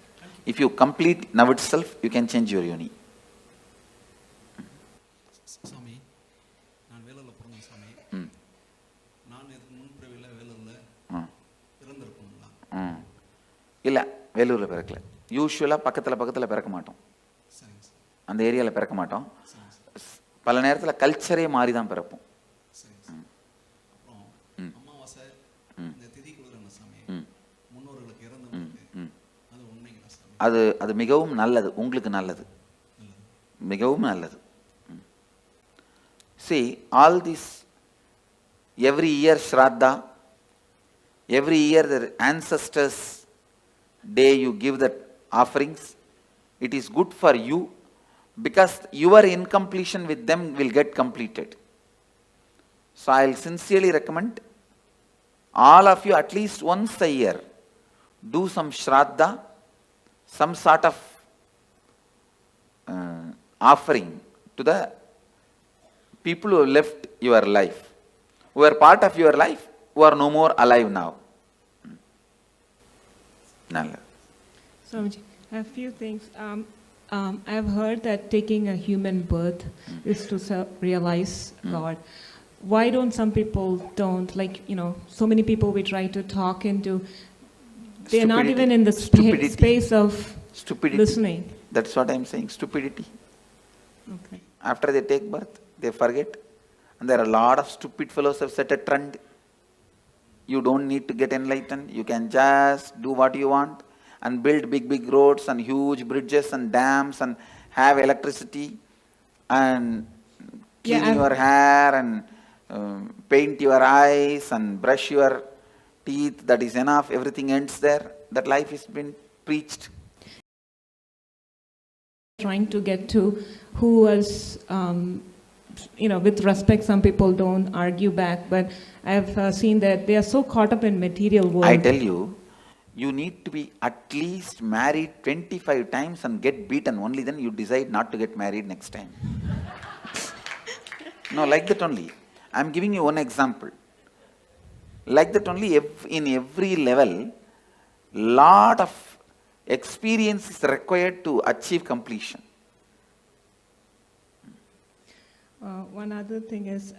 Speaker 15: If you complete now itself, you can change your yoni.
Speaker 10: Swami, நான் வேலூர்ல பிறந்தேன் Swami. நான் இதுக்கு முன்பிறவில வேலூர்ல இருந்திருப்பேங்களா?
Speaker 15: இல்ல, வேலூர்ல பிறக்கல. யூசுவலா பக்கத்துல பிறக்க மாட்டோம். அந்த ஏரியால பிறக்க மாட்டோம். பல நேரத்துல கல்ச்சரே மாறி தான் பிறப்போம்.
Speaker 10: அமாவாசை இந்த திதி கொடுக்குறாங்க Swami. முன்னோர்களுக்கு இறந்தவங்களுக்கு அது உண்மைங்களா Swami?
Speaker 15: அது மிகவும் நல்லது, உங்களுக்கு நல்லது. மிகவும் நல்லது. See, all this, every year Shraddha, every year the ancestors' day you give the offerings, it is good for you because your incompletion with them will get completed. So I'll sincerely recommend all of you at least once a year do some Shraddha, some sort of offering to the people who have left your life, who are part of your life, who are no more alive now. Nalla.
Speaker 20: Swamiji, I have a few things. I've heard that taking a human birth is to realize God. Why don't some people don't? So many people we try to talk into, they're not even in the space of listening.
Speaker 15: That's what I'm saying, stupidity.
Speaker 20: Okay.
Speaker 15: After they take birth, they forget. And there are a lot of stupid fellows who have set a trend. You don't need to get enlightened. You can just do what you want and build big roads and huge bridges and dams and have electricity and clean your hair and paint your eyes and brush your teeth. That is enough. Everything ends there. That life has been preached.
Speaker 20: Trying to get to who was, with respect, some people don't argue back, but I've seen that they are so caught up in material world.
Speaker 15: I tell you, you need to be at least married 25 times and get beaten. Only then you decide not to get married next time. No, like that only. I'm giving you one example. Like that only in every level, lot of experience is required to achieve completion.
Speaker 4: One other thing is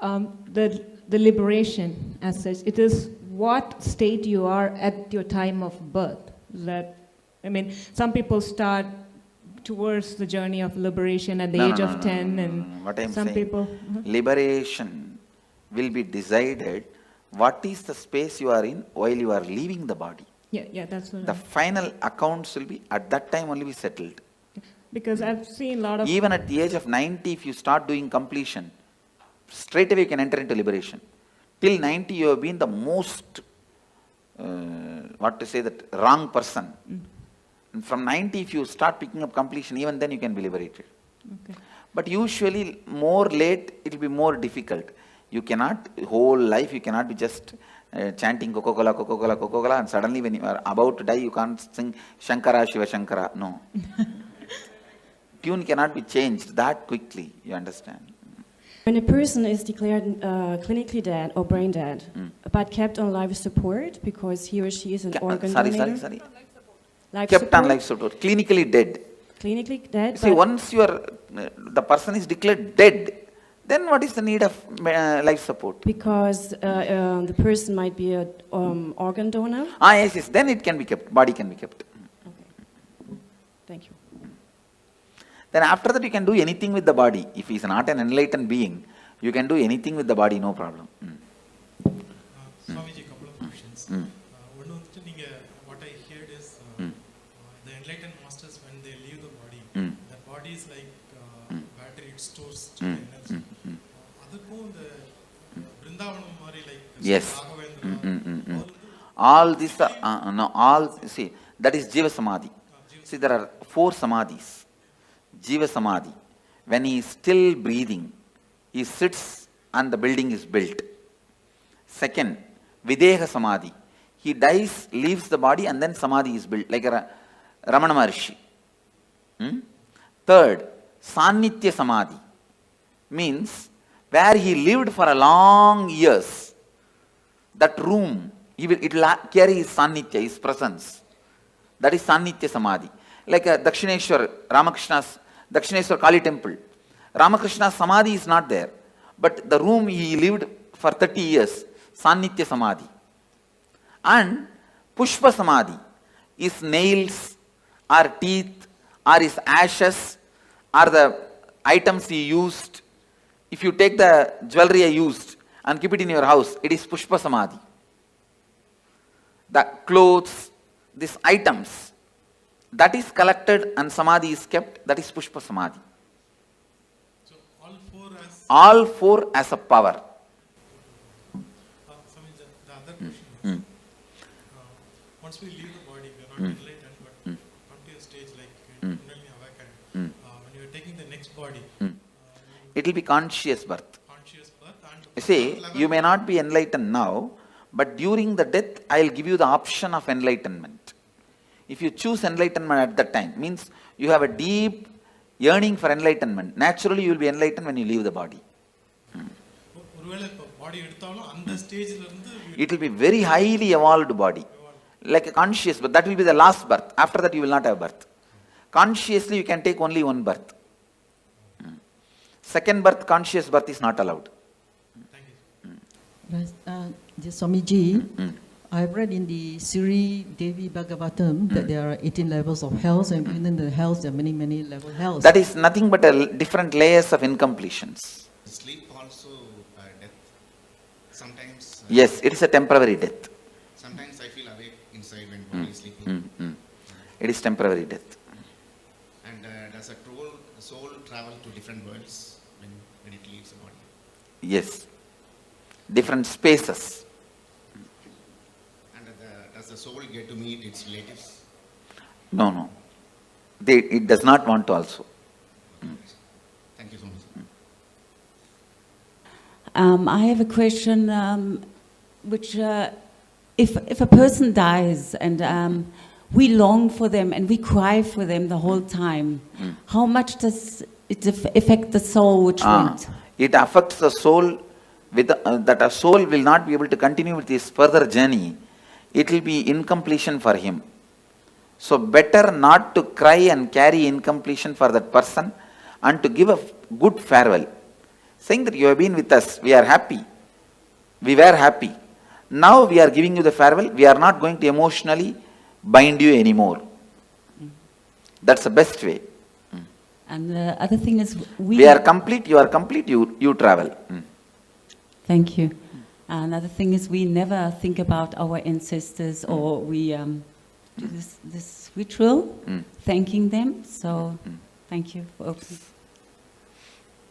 Speaker 4: the liberation as such. It is what state you are at your time of birth. That, I mean, some people start towards the journey of liberation at the age of 10, and
Speaker 15: what I'm
Speaker 4: some
Speaker 15: saying,
Speaker 4: people.
Speaker 15: Liberation will be decided what is the space you are in while you are leaving the body.
Speaker 4: Yeah, that's what.
Speaker 15: The final accounts will be at that time only be settled.
Speaker 4: Because I've seen a lot of.
Speaker 15: Even at the age of 90, if you start doing completion, straight away you can enter into liberation. Till 90, you have been the most, wrong person. And from 90, if you start picking up completion, even then you can be liberated.
Speaker 4: Okay.
Speaker 15: But usually, more late, it will be more difficult. You cannot, whole life, you cannot be just chanting Coca-Cola, Coca-Cola, Coca-Cola, and suddenly when you are about to die, you can't sing Shankara, Shiva Shankara. No. Tune cannot be changed that quickly, you understand.
Speaker 5: When a person is declared clinically dead or brain dead, but kept on life support because he or she is an organ donor.
Speaker 15: Sorry.
Speaker 5: Life
Speaker 15: kept
Speaker 5: support?
Speaker 15: On life support, clinically dead.
Speaker 5: Clinically dead.
Speaker 15: See, once you are, the person is declared dead, then what is the need of life support?
Speaker 5: Because the person might be an organ donor.
Speaker 15: Yes, then it can be kept, body can be kept.
Speaker 5: Okay. Thank you.
Speaker 15: Then after that you can do anything with the body. If he is not an enlightened being, you can do anything with the body, no problem.
Speaker 2: Swamiji, a couple of questions. What I heard is the enlightened masters, when they leave the body, that body is like battery, it stores energy.
Speaker 15: Yes. All these are, see, that is Jiva Samadhi. See, there are 4 Samadhis. Jiva Samadhi. When he is still breathing, he sits and the building is built. Second, Videha Samadhi. He dies, leaves the body, and then Samadhi is built, like a Ramana Maharshi. Third, Sannitya Samadhi. Means, where he lived for a long years, that room, it will carry his Sannitya, his presence. That is Sannitya Samadhi. Like a Dakshineshwar, Ramakrishna's Dakshineshwar Kali temple. Ramakrishna's Samadhi is not there, but the room he lived for 30 years, Sannitya Samadhi. And Pushpa Samadhi is nails, or teeth, or his ashes, or the items he used. If you take the jewelry I used and keep it in your house, it is Pushpa Samadhi. The clothes, these items, that is collected and Samadhi is kept, that is Pushpa Samadhi.
Speaker 2: So
Speaker 15: all four as a power.
Speaker 2: The other question is, once we leave the body, we are not enlightened, but come to a stage like Kundalini awakened. When you are taking the next body,
Speaker 15: it will be conscious birth. You see, you may not be enlightened now, but during the death, I will give you the option of enlightenment. If you choose enlightenment at that time, means you have a deep yearning for enlightenment. Naturally, you will be enlightened when you leave the body. It will be very highly evolved body, like a conscious, but that will be the last birth. After that, you will not have birth. Consciously, you can take only one birth. Second birth, conscious birth is not allowed.
Speaker 8: Swamiji, I've read in the Sri Devi Bhagavatam that there are 18 levels of hells, and within the hells there are many, many level hells.
Speaker 15: That is nothing but different layers of incompletions.
Speaker 24: Sleep also death. Sometimes.
Speaker 15: Yes, it is a temporary death.
Speaker 24: Sometimes I feel awake inside when body is sleeping.
Speaker 15: It is temporary death.
Speaker 24: And does a soul travel to different worlds when it leaves the body?
Speaker 15: Yes. Different spaces.
Speaker 24: And does the soul get to meet its relatives?
Speaker 15: No. It does not want to also.
Speaker 24: Thank you so much.
Speaker 25: I have a question, which if a person dies and we long for them and we cry for them the whole time, how much does it affect the soul which went?
Speaker 15: It affects the soul that a soul will not be able to continue with his further journey, it will be incompletion for him. So better not to cry and carry incompletion for that person and to give a good farewell. Saying that you have been with us, we are happy. We were happy. Now we are giving you the farewell. We are not going to emotionally bind you anymore. That's the best way.
Speaker 25: And the other thing is
Speaker 15: we are complete, you are complete, you travel.
Speaker 25: Thank you. Another thing is we never think about our ancestors or we do this ritual, thanking them. So thank you for opening.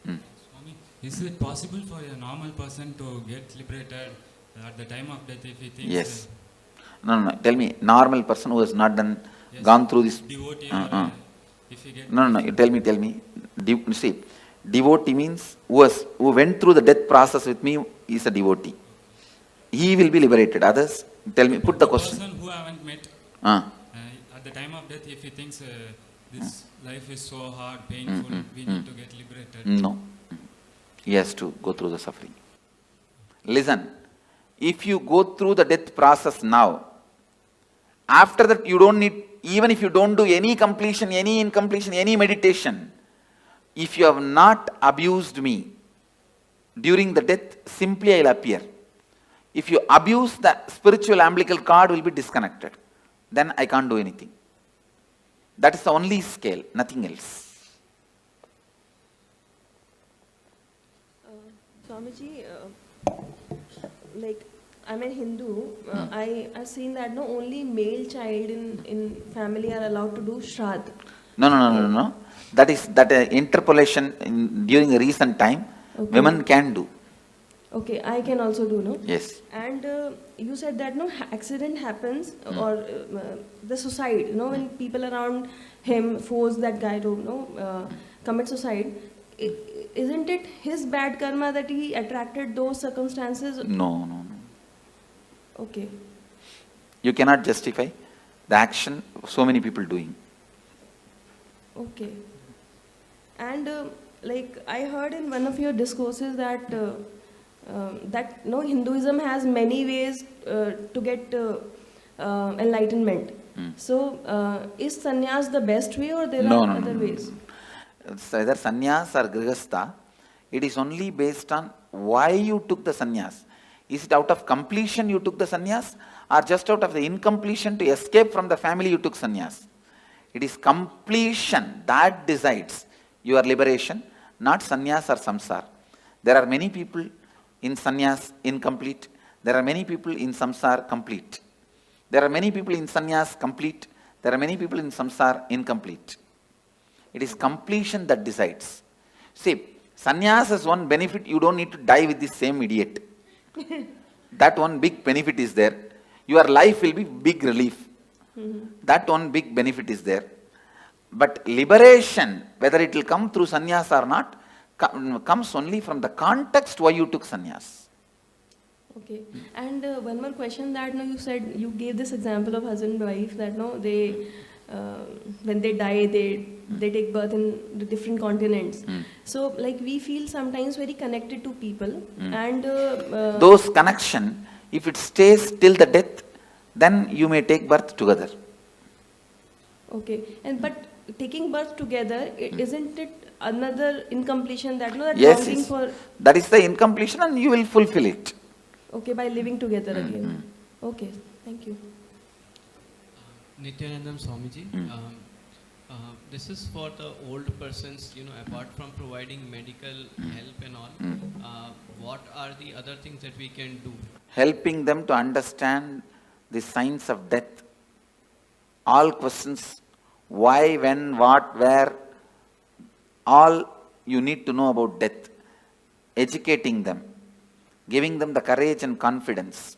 Speaker 3: Swami, is it possible for a normal person to get liberated at the time of death if he thinks?
Speaker 15: Yes. No. Tell me, normal person who has not done, gone through this.
Speaker 3: Devotee if he get
Speaker 15: No. Tell me. See, devotee means who went through the death process with me is a devotee. He will be liberated. Others, tell me. Put the question.
Speaker 3: Person who I haven't met. At the time of death, if he thinks this life is so hard, painful, we need to get liberated.
Speaker 15: No. He has to go through the suffering. Listen, if you go through the death process now, after that you don't need, even if you don't do any completion, any incompletion, any meditation, if you have not abused me during the death, simply I will appear. If you abuse, the spiritual umbilical cord will be disconnected. Then I can't do anything. That is the only scale, nothing else.
Speaker 6: Swamiji, like I'm a Hindu. I've seen that no only male child in family are allowed to do Shraddh.
Speaker 15: No. That is interpolation during a recent time. Okay. Women can do.
Speaker 6: Okay, I can also do, no?
Speaker 15: Yes.
Speaker 6: And you said that no accident happens or the suicide, when people around him force that guy to commit suicide. Isn't it his bad karma that he attracted those circumstances?
Speaker 15: No.
Speaker 6: Okay.
Speaker 15: You cannot justify the action of so many people doing.
Speaker 6: Okay. And like I heard in one of your discourses that Hinduism has many ways to get enlightenment. So is sannyas the best way or there are other ways?
Speaker 15: It's either sannyas or grihastha. It is only based on why you took the sannyas. Is it out of completion you took the sannyas or just out of the incompletion to escape from the family you took sannyas? It is completion that decides your liberation, not sannyas or samsara. There are many people in sannyas incomplete. There are many people in samsara complete. There are many people in sannyas complete. There are many people in samsara incomplete. It is completion that decides. See, sannyas has one benefit, you don't need to die with the same idiot. That one big benefit is there. Your life will be big relief. That one big benefit is there. But liberation, whether it will come through sannyas or not, comes only from the context why you took sannyas.
Speaker 6: Okay. And one more question that you said, you gave this example of husband and wife that they when they die, they take birth in the different continents. So like we feel sometimes very connected to people and
Speaker 15: those connection, if it stays till the death, then you may take birth together.
Speaker 6: Okay. And but taking birth together, isn't it another incompletion that that longing for?
Speaker 15: That is the incompletion and you will fulfill it.
Speaker 6: Okay, by living together again. Okay, thank you.
Speaker 18: Nityanandam Swamiji, this is for the old persons, apart from providing medical help and all, what are the other things that we can do?
Speaker 15: Helping them to understand the signs of death. All questions, why, when, what, where, all you need to know about death. Educating them, giving them the courage and confidence.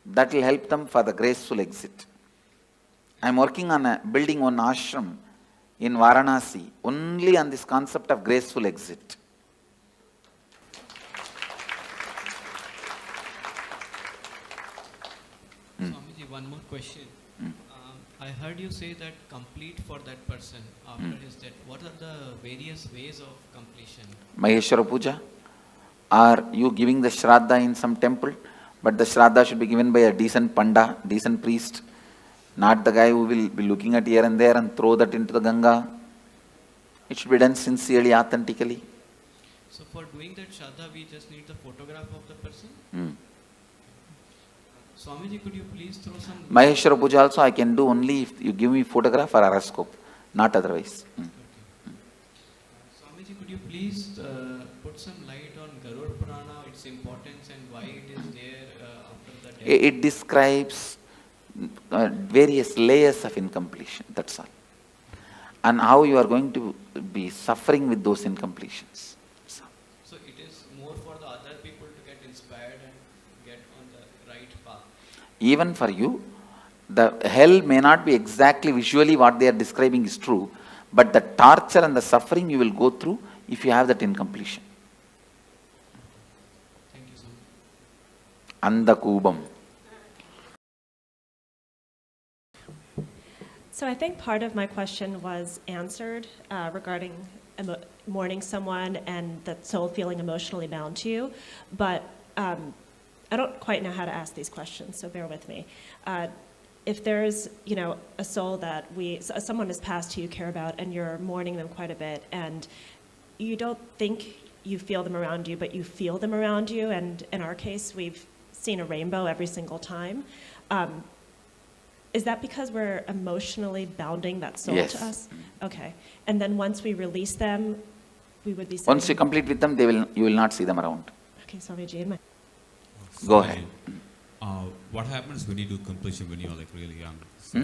Speaker 15: That will help them for the graceful exit. I am working on building one ashram in Varanasi, only on this concept of graceful exit.
Speaker 18: Swamiji, one more question. I heard you say that complete for that person after his death. What are the various ways of completion?
Speaker 15: Maheshwara Puja, Are you giving the Shraddha in some temple? But the Shraddha should be given by a decent Panda, decent priest, not the guy who will be looking at here and there and throw that into the Ganga. It should be done sincerely, authentically.
Speaker 18: So for doing that Shraddha, we just need the photograph of the person? Swamiji, could you please throw some...
Speaker 15: Maheshwara Puja also I can do only if you give me photograph or horoscope, not otherwise.
Speaker 18: Swamiji, could you please put some light on Garud Purana, its importance and why it is there after the death?
Speaker 15: It describes various layers of incompletion, that's all. And how you are going to be suffering with those incompletions.
Speaker 18: So it is more for the other people to get inspired and get on the right path.
Speaker 15: Even for you, the hell may not be exactly visually what they are describing is true, but the torture and the suffering you will go through if you have that incompletion.
Speaker 18: Thank you so
Speaker 15: Anda
Speaker 18: much.
Speaker 15: Kubam.
Speaker 7: So I think part of my question was answered regarding mourning someone and that soul feeling emotionally bound to you, but I don't quite know how to ask these questions, so bear with me. If there's, a soul that someone has passed who you care about and you're mourning them quite a bit and you don't think you feel them around you, but you feel them around you, and in our case, we've seen a rainbow every single time. Is that because we're emotionally bounding that soul to us? Okay. And then once we release them, we would be...
Speaker 15: Once you complete with them, you will not see them around.
Speaker 7: Okay, Swamiji.
Speaker 15: Go ahead.
Speaker 9: What happens when you do completion when you are like really young?
Speaker 15: So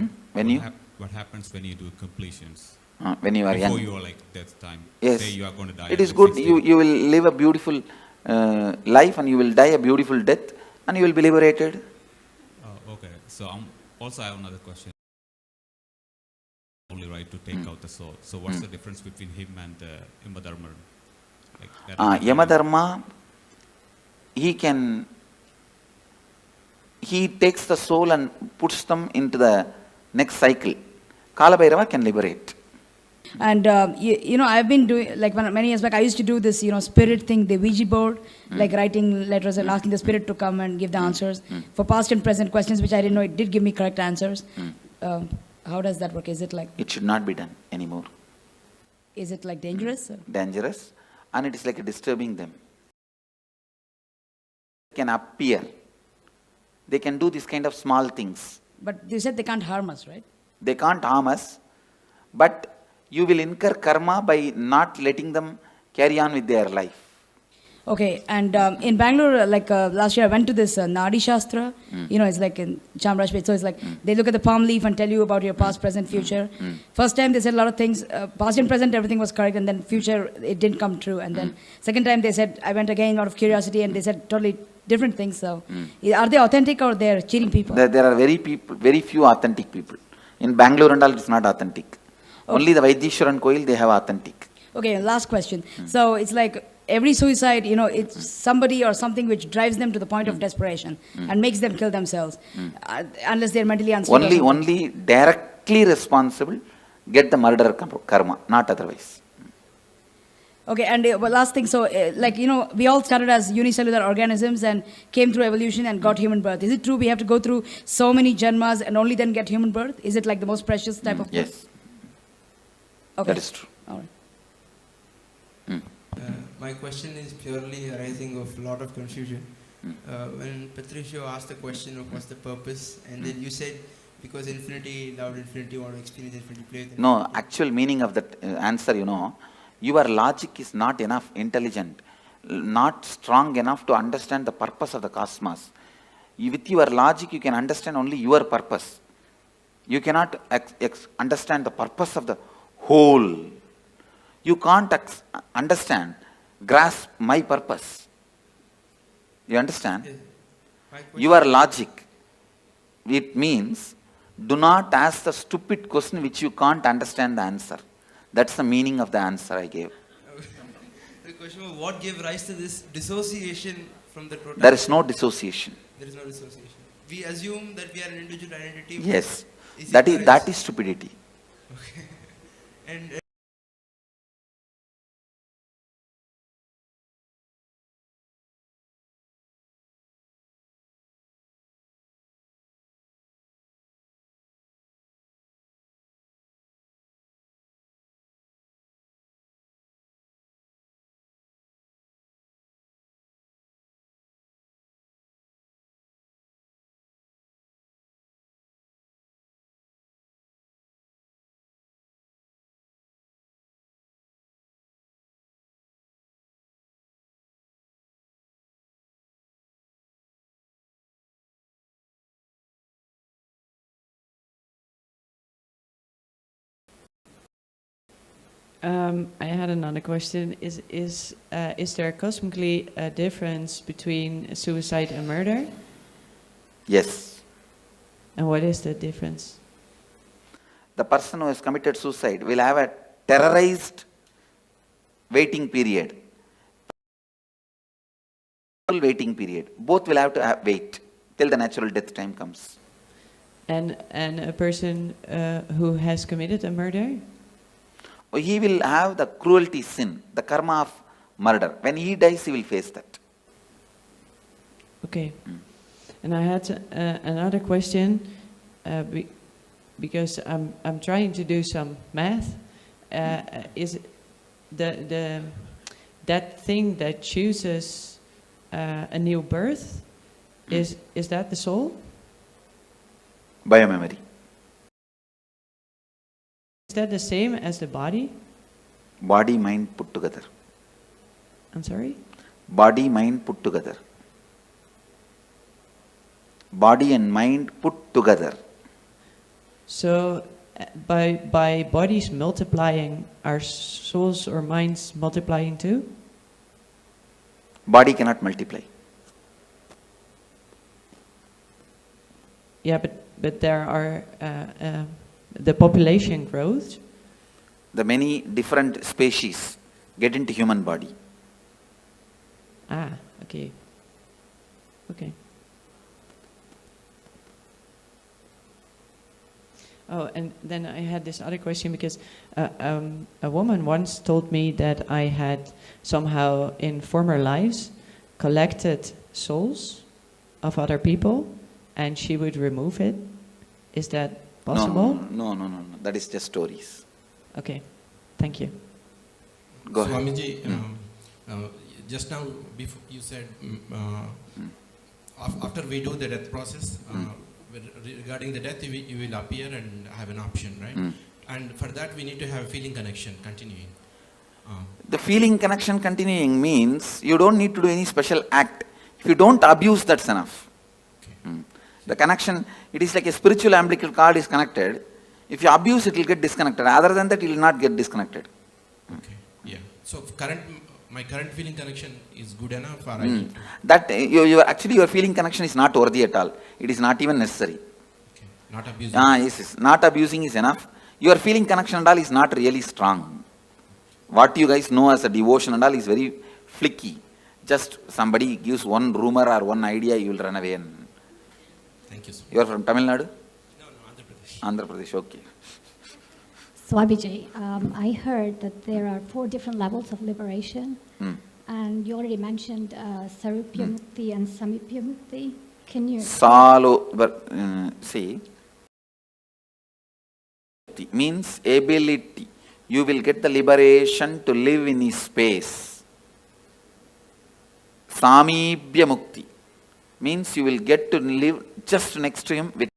Speaker 9: what happens when you do completions?
Speaker 15: When you are young.
Speaker 9: Before you are like death time.
Speaker 15: Yes.
Speaker 9: Say you are going to die.
Speaker 15: It is good. You will live a beautiful life and you will die a beautiful death and you will be liberated.
Speaker 9: Okay. So also I have another question. Only right to take out the soul. So what's the difference between him and Yamadharma?
Speaker 15: Yamadharma, he takes the soul and puts them into the next cycle. Kalabhairava can liberate.
Speaker 12: And I've been doing, like many years back, I used to do this, spirit thing, the Ouija board, like writing letters and asking the spirit to come and give the answers for past and present questions, which I didn't know it did give me correct answers. How does that work? Is it like...
Speaker 15: It should not be done anymore.
Speaker 12: Is it like dangerous?
Speaker 15: Dangerous, and it is like disturbing them. Can appear. They can do this kind of small things.
Speaker 12: But you said they can't harm us, right?
Speaker 15: They can't harm us, but you will incur karma by not letting them carry on with their life.
Speaker 12: Okay, and in Bangalore, last year I went to this Nadi Shastra, it's like in Chamrajpet, so it's like they look at the palm leaf and tell you about your past, present, future. First time they said a lot of things, past and present everything was correct, and then future it didn't come true, and then second time they said, I went again out of curiosity and they said totally different things, so are they authentic or they're cheating people?
Speaker 15: There are very few authentic people. In Bangalore and all it's not authentic.
Speaker 12: Okay.
Speaker 15: Only the Vaidishwaran Koil they have authentic.
Speaker 12: Okay, last question. So it's like every suicide, it's somebody or something which drives them to the point of desperation and makes them kill themselves, unless they're mentally unstable.
Speaker 15: Only directly responsible get the murder karma, not otherwise.
Speaker 12: Okay, and last thing, so we all started as unicellular organisms and came through evolution and got human birth. Is it true we have to go through so many janmas and only then get human birth? Is it like the most precious type of birth?
Speaker 15: Yes.
Speaker 12: Okay.
Speaker 15: That is true.
Speaker 12: All right.
Speaker 13: My question is purely arising of a lot of confusion. When Patricio asked the question of what's the purpose, and then you said because infinity loved infinity, want to experience infinity, play with infinity.
Speaker 15: No, actual meaning of that answer, your logic is not enough intelligent, not strong enough to understand the purpose of the cosmos. With your logic, you can understand only your purpose. You cannot understand the purpose of the whole. You can't grasp my purpose. You understand? Your logic, it means do not ask the stupid question which you can't understand the answer. That's the meaning of the answer I gave.
Speaker 13: The question was what gave rise to this dissociation from the totality?
Speaker 15: There is no dissociation.
Speaker 13: There is no dissociation. We assume that we are an individual identity.
Speaker 15: Yes. That is stupidity.
Speaker 13: Okay. And
Speaker 11: I had another question. Is there cosmically a difference between suicide and murder?
Speaker 15: Yes.
Speaker 11: And what is the difference?
Speaker 15: The person who has committed suicide will have a terrorized waiting period. Waiting period. Both will have to wait till the natural death time comes.
Speaker 11: And a person who has committed a murder?
Speaker 15: He will have the cruelty sin, the karma of murder. When he dies, he will face that.
Speaker 11: Okay. And I had another question, because I'm trying to do some math. Is that thing that chooses a new birth, is that the soul?
Speaker 15: Biomemory.
Speaker 11: Is that the same as the body?
Speaker 15: Body, mind put together.
Speaker 11: I'm sorry?
Speaker 15: Body, mind put together. Body and mind put together.
Speaker 11: So, by bodies multiplying, are souls or minds multiplying too?
Speaker 15: Body cannot multiply.
Speaker 11: Yeah, but there are the population grows.
Speaker 15: The many different species get into human body.
Speaker 11: Ah, okay. Okay. Oh, and then I had this other question because a woman once told me that I had somehow in former lives collected souls of other people and she would remove it. Is that possible?
Speaker 15: No. That is just stories.
Speaker 11: Okay, thank you.
Speaker 15: Go ahead.
Speaker 2: Swamiji, just now before you said after we do the death process, regarding the death, you will appear and have an option, right? And for that, we need to have a feeling connection continuing.
Speaker 15: The feeling connection continuing means you don't need to do any special act. If you don't abuse, that's enough. The connection, it is like a spiritual umbilical cord is connected. If you abuse, it will get disconnected. Other than that, it will not get disconnected.
Speaker 2: Okay, yeah. So my current feeling connection is good enough, or I need to...
Speaker 15: That actually your feeling connection is not worthy at all. It is not even necessary.
Speaker 2: Okay. Not abusing.
Speaker 15: Yes. Not abusing is enough. Your feeling connection and all is not really strong. What you guys know as a devotion and all is very flicky. Just somebody gives one rumor or one idea, you will run away. And
Speaker 2: thank you, sir.
Speaker 15: You are from Tamil Nadu?
Speaker 2: No, Andhra Pradesh.
Speaker 15: Andhra Pradesh, okay.
Speaker 14: Swamiji, I heard that there are 4 different levels of liberation, and you already mentioned Sarupya Mukti and Samipya Mukti. Can you...
Speaker 15: See, means ability. You will get the liberation to live in his space. Samibhya Mukti means you will get to live just next to him with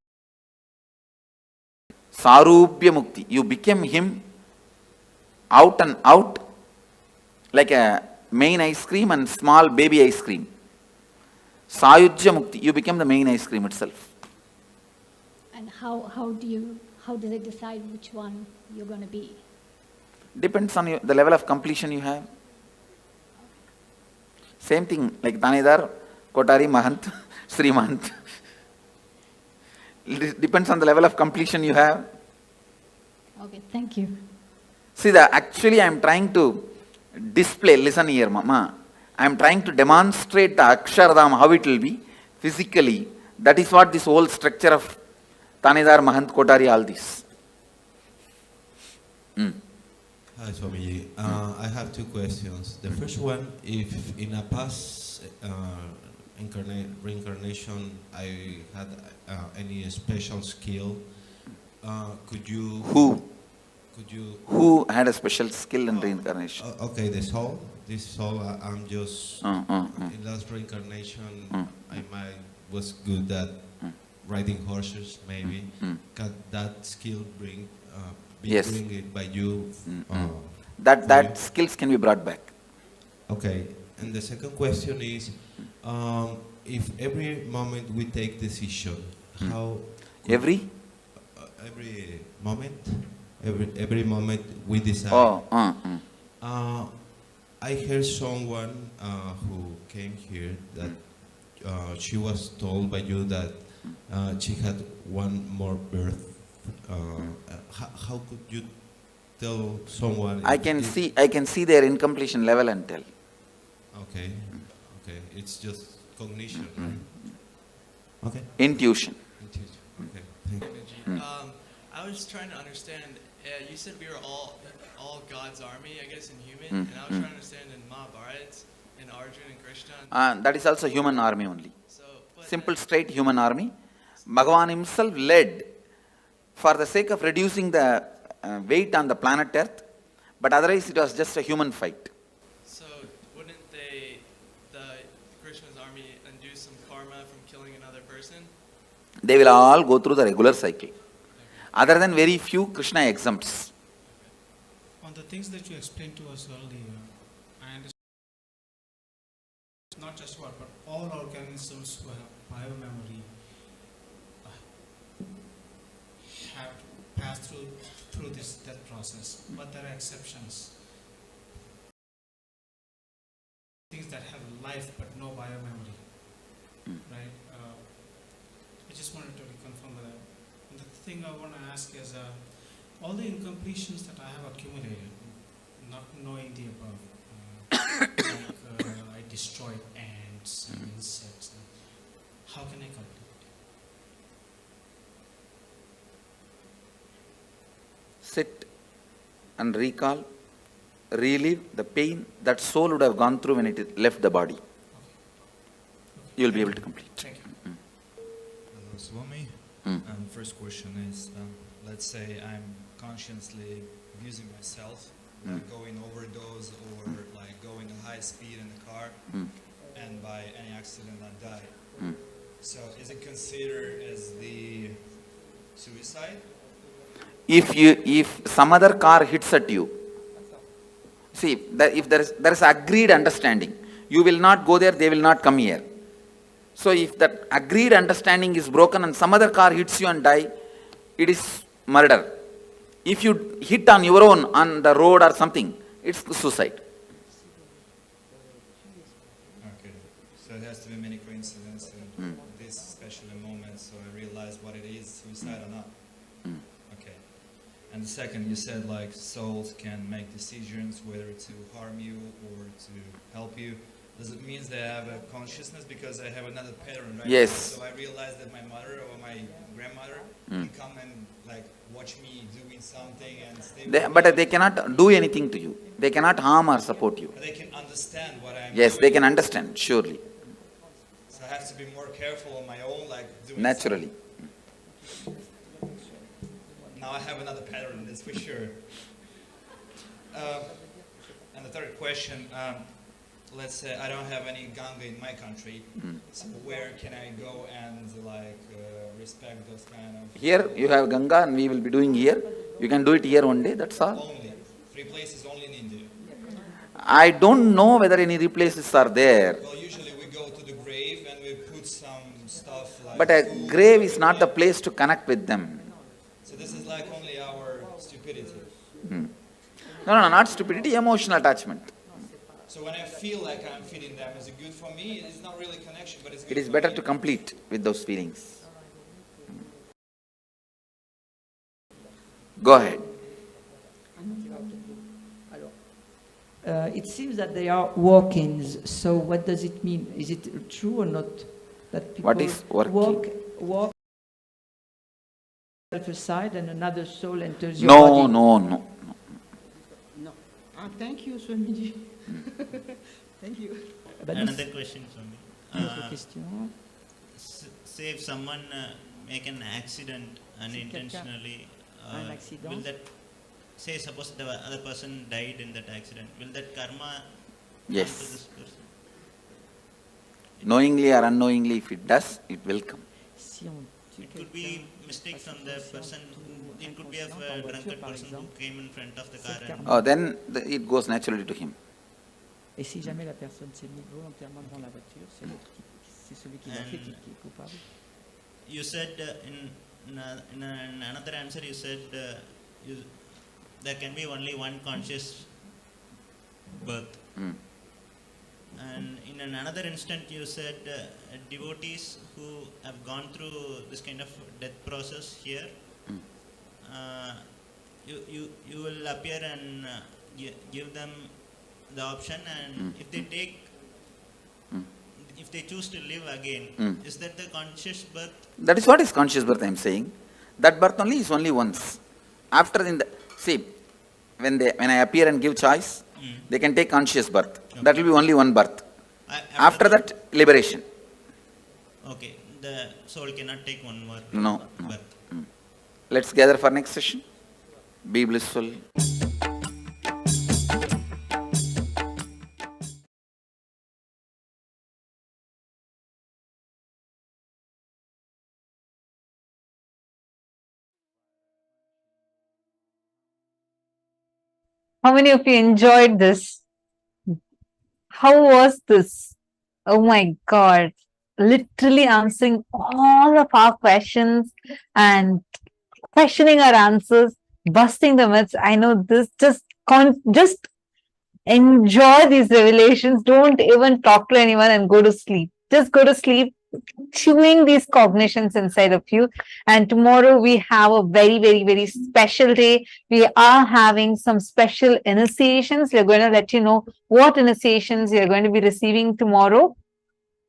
Speaker 15: Sarupya Mukti. You became him out and out like a main ice cream and small baby ice cream. Sayujya Mukti. You became the main ice cream itself.
Speaker 14: And how do they decide which one you're going to be?
Speaker 15: Depends on the level of completion you have. Same thing like Tanedar, Kotari, Mahant, Sri Mahant. It depends on the level of completion you have.
Speaker 14: Okay, thank you.
Speaker 15: See, actually I am trying to display, listen here, Mama. I am trying to demonstrate the Akshardham, how it will be physically. That is what this whole structure of Tanedar, Mahant, Kotari, all this.
Speaker 16: Hi, Swamiji. I have 2 questions. The first one, if in a past reincarnation I had any special skill, could you...
Speaker 15: Who had a special skill in reincarnation?
Speaker 16: Okay, this soul, I'm just... In last reincarnation, I was good at riding horses, maybe. Can that skill bring it by you?
Speaker 15: That skills can be brought back.
Speaker 16: Okay, and the second question is, if every moment we take decision, how...
Speaker 15: Every
Speaker 16: moment every moment we decide. I heard someone who came here that she was told by you that she had one more birth. How could you tell someone?
Speaker 15: I can see their incompletion level and tell.
Speaker 16: Okay, okay, it's just cognition, right? Okay.
Speaker 15: Intuition.
Speaker 16: Okay, thank you.
Speaker 18: I was trying to understand. You said we were all God's army, I guess, in human, and I was trying to understand in Mahabharata, in Arjuna and Krishna.
Speaker 15: That is also human army only. Simple, straight human army. Bhagavan himself led for the sake of reducing the weight on the planet Earth, but otherwise it was just a human fight.
Speaker 18: So wouldn't the Krishna's army undo some karma from killing another person?
Speaker 15: They will all go through the regular cycle. Other than very few, Krishna exempts.
Speaker 2: On the things that you explained to us earlier, I understand not just what, but all organisms who have biomemory have to pass through this death process, but there are exceptions. Things that have life but no biomemory, right? I just wanted to reconfirm that. And the thing I want to ask is, all the incompletions that I have accumulated, not knowing the above, I destroyed ants and insects. How can I complete?
Speaker 15: Sit and recall, relive the pain that soul would have gone through when it left the body. You will be able to complete.
Speaker 2: Thank you.
Speaker 17: Hello, Swami. First question is, let's say I'm consciously abusing myself, like going overdose or like going at high speed in the car, and by any accident I die. So is it considered as the suicide?
Speaker 15: If some other car hits at you, see, if there is agreed understanding, you will not go there, they will not come here. So if that agreed understanding is broken and some other car hits you and die, it is murder. If you hit on your own on the road or something, it's suicide.
Speaker 17: Okay, so it has to be many coincidences in this special moment, so I realize what it is, suicide or not. Okay. And the second, you said like souls can make decisions whether to harm you or to help you. Does it mean they have a consciousness? Because I have another pattern, right?
Speaker 15: Yes.
Speaker 17: So I realize that my mother or my grandmother can come and like watch me doing something and stay with me.
Speaker 15: But they cannot do anything to you. They cannot harm or support you.
Speaker 17: But they can understand what I'm
Speaker 15: Yes,
Speaker 17: doing.
Speaker 15: they can understand, surely.
Speaker 17: So I have to be more careful on my own, like doing
Speaker 15: Naturally.
Speaker 17: something. Now I have another pattern, that's for sure. And the third question, let's say I don't have any Ganga in my country, so where can I go and like respect those kind of...
Speaker 15: Here you have Ganga and we will be doing here. You can do it here one day, that's all.
Speaker 17: Only. 3 places only in India.
Speaker 15: I don't know whether any places are there.
Speaker 17: Well, usually we go to the grave and we put some stuff like...
Speaker 15: But a grave is not the place to connect with them.
Speaker 17: So this is like only our stupidity.
Speaker 15: No, not stupidity, emotional attachment.
Speaker 17: So when I feel like I'm feeding them, is it good for me? It's not really connection, but it's good
Speaker 15: It is
Speaker 17: for
Speaker 15: better
Speaker 17: me.
Speaker 15: to complete with those feelings. Go ahead.
Speaker 19: It seems that they are walk-ins, so what does it mean? Is it true or not? That people
Speaker 15: What is walk-in?
Speaker 19: walk aside and another soul enters your
Speaker 15: No,
Speaker 19: body?
Speaker 15: no.
Speaker 19: Ah, thank you, Swamiji. Thank you.
Speaker 21: Another question, Swami. Say if someone make an accident unintentionally, will that, say suppose the other person died in that accident, will that karma come to
Speaker 15: Yes.
Speaker 21: this person?
Speaker 15: Knowingly or unknowingly, if it does, it will come.
Speaker 21: It could be mistake from the person, it could be a drunkard person who came in front of the car and...
Speaker 15: Oh, then it goes naturally to him.
Speaker 19: Et si jamais la personne s'est mise volontairement devant la voiture, c'est celui qui l'a fait qui est coupable.
Speaker 21: You said in another answer, you said there can be only one conscious birth. And in another instant, you said devotees who have gone through this kind of death process here, you will appear and give them the option, and if they take, if they choose to live again, is that the conscious birth?
Speaker 15: That is what is conscious birth, I am saying. That birth only is only once. After in the, see, when I appear and give choice, they can take conscious birth. Okay. That will be only one birth. After that, liberation.
Speaker 21: Okay, the soul cannot take one more birth.
Speaker 15: Let's gather for next session. Be blissful.
Speaker 1: How many of you enjoyed this? How was this? Oh my God. Literally answering all of our questions and questioning our answers, busting the myths. I know this, just enjoy these revelations. Don't even talk to anyone and go to sleep. Just go to sleep, chewing these cognitions inside of you. And tomorrow we have a very, very, very special day. We are having some special initiations. We're going to let you know what initiations you're going to be receiving tomorrow.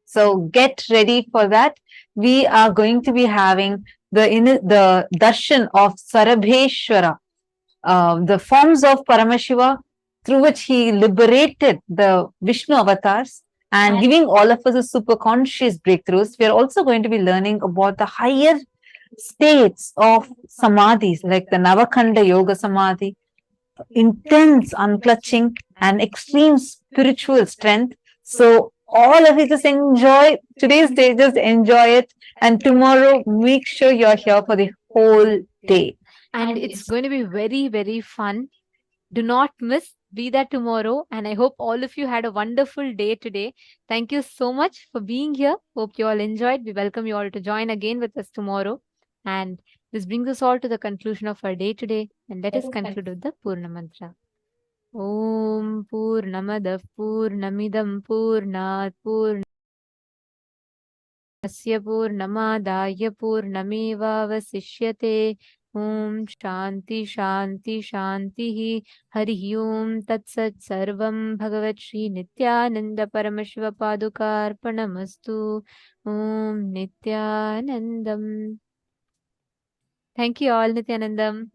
Speaker 1: So get ready for that. We are going to be having the darshan of Sarabheshwara, the forms of Paramashiva through which he liberated the Vishnu avatars and giving all of us a super conscious breakthroughs. We are also going to be learning about the higher states of samadhis like the Navakhanda Yoga Samadhi, intense unclutching and extreme spiritual strength. So all of you just enjoy today's day, just enjoy it. And tomorrow, make sure you're here for the whole day.
Speaker 10: And it's going to be very, very fun. Do not miss. Be there tomorrow. And I hope all of you had a wonderful day today. Thank you so much for being here. Hope you all enjoyed. We welcome you all to join again with us tomorrow. And this brings us all to the conclusion of our day today. And let us conclude with the Purna Mantra. Om Purnamadav Purnamidam Purnat Purnasya Purnamadaya Purnameva Vasishyate. Om Shanti Shanti Shanti Hari Om Tat Sat Sarvam Bhagavat Shri Nityananda Paramashiva Padukarpanamastu. Om Nityanandam. Thank you all, Nityanandam.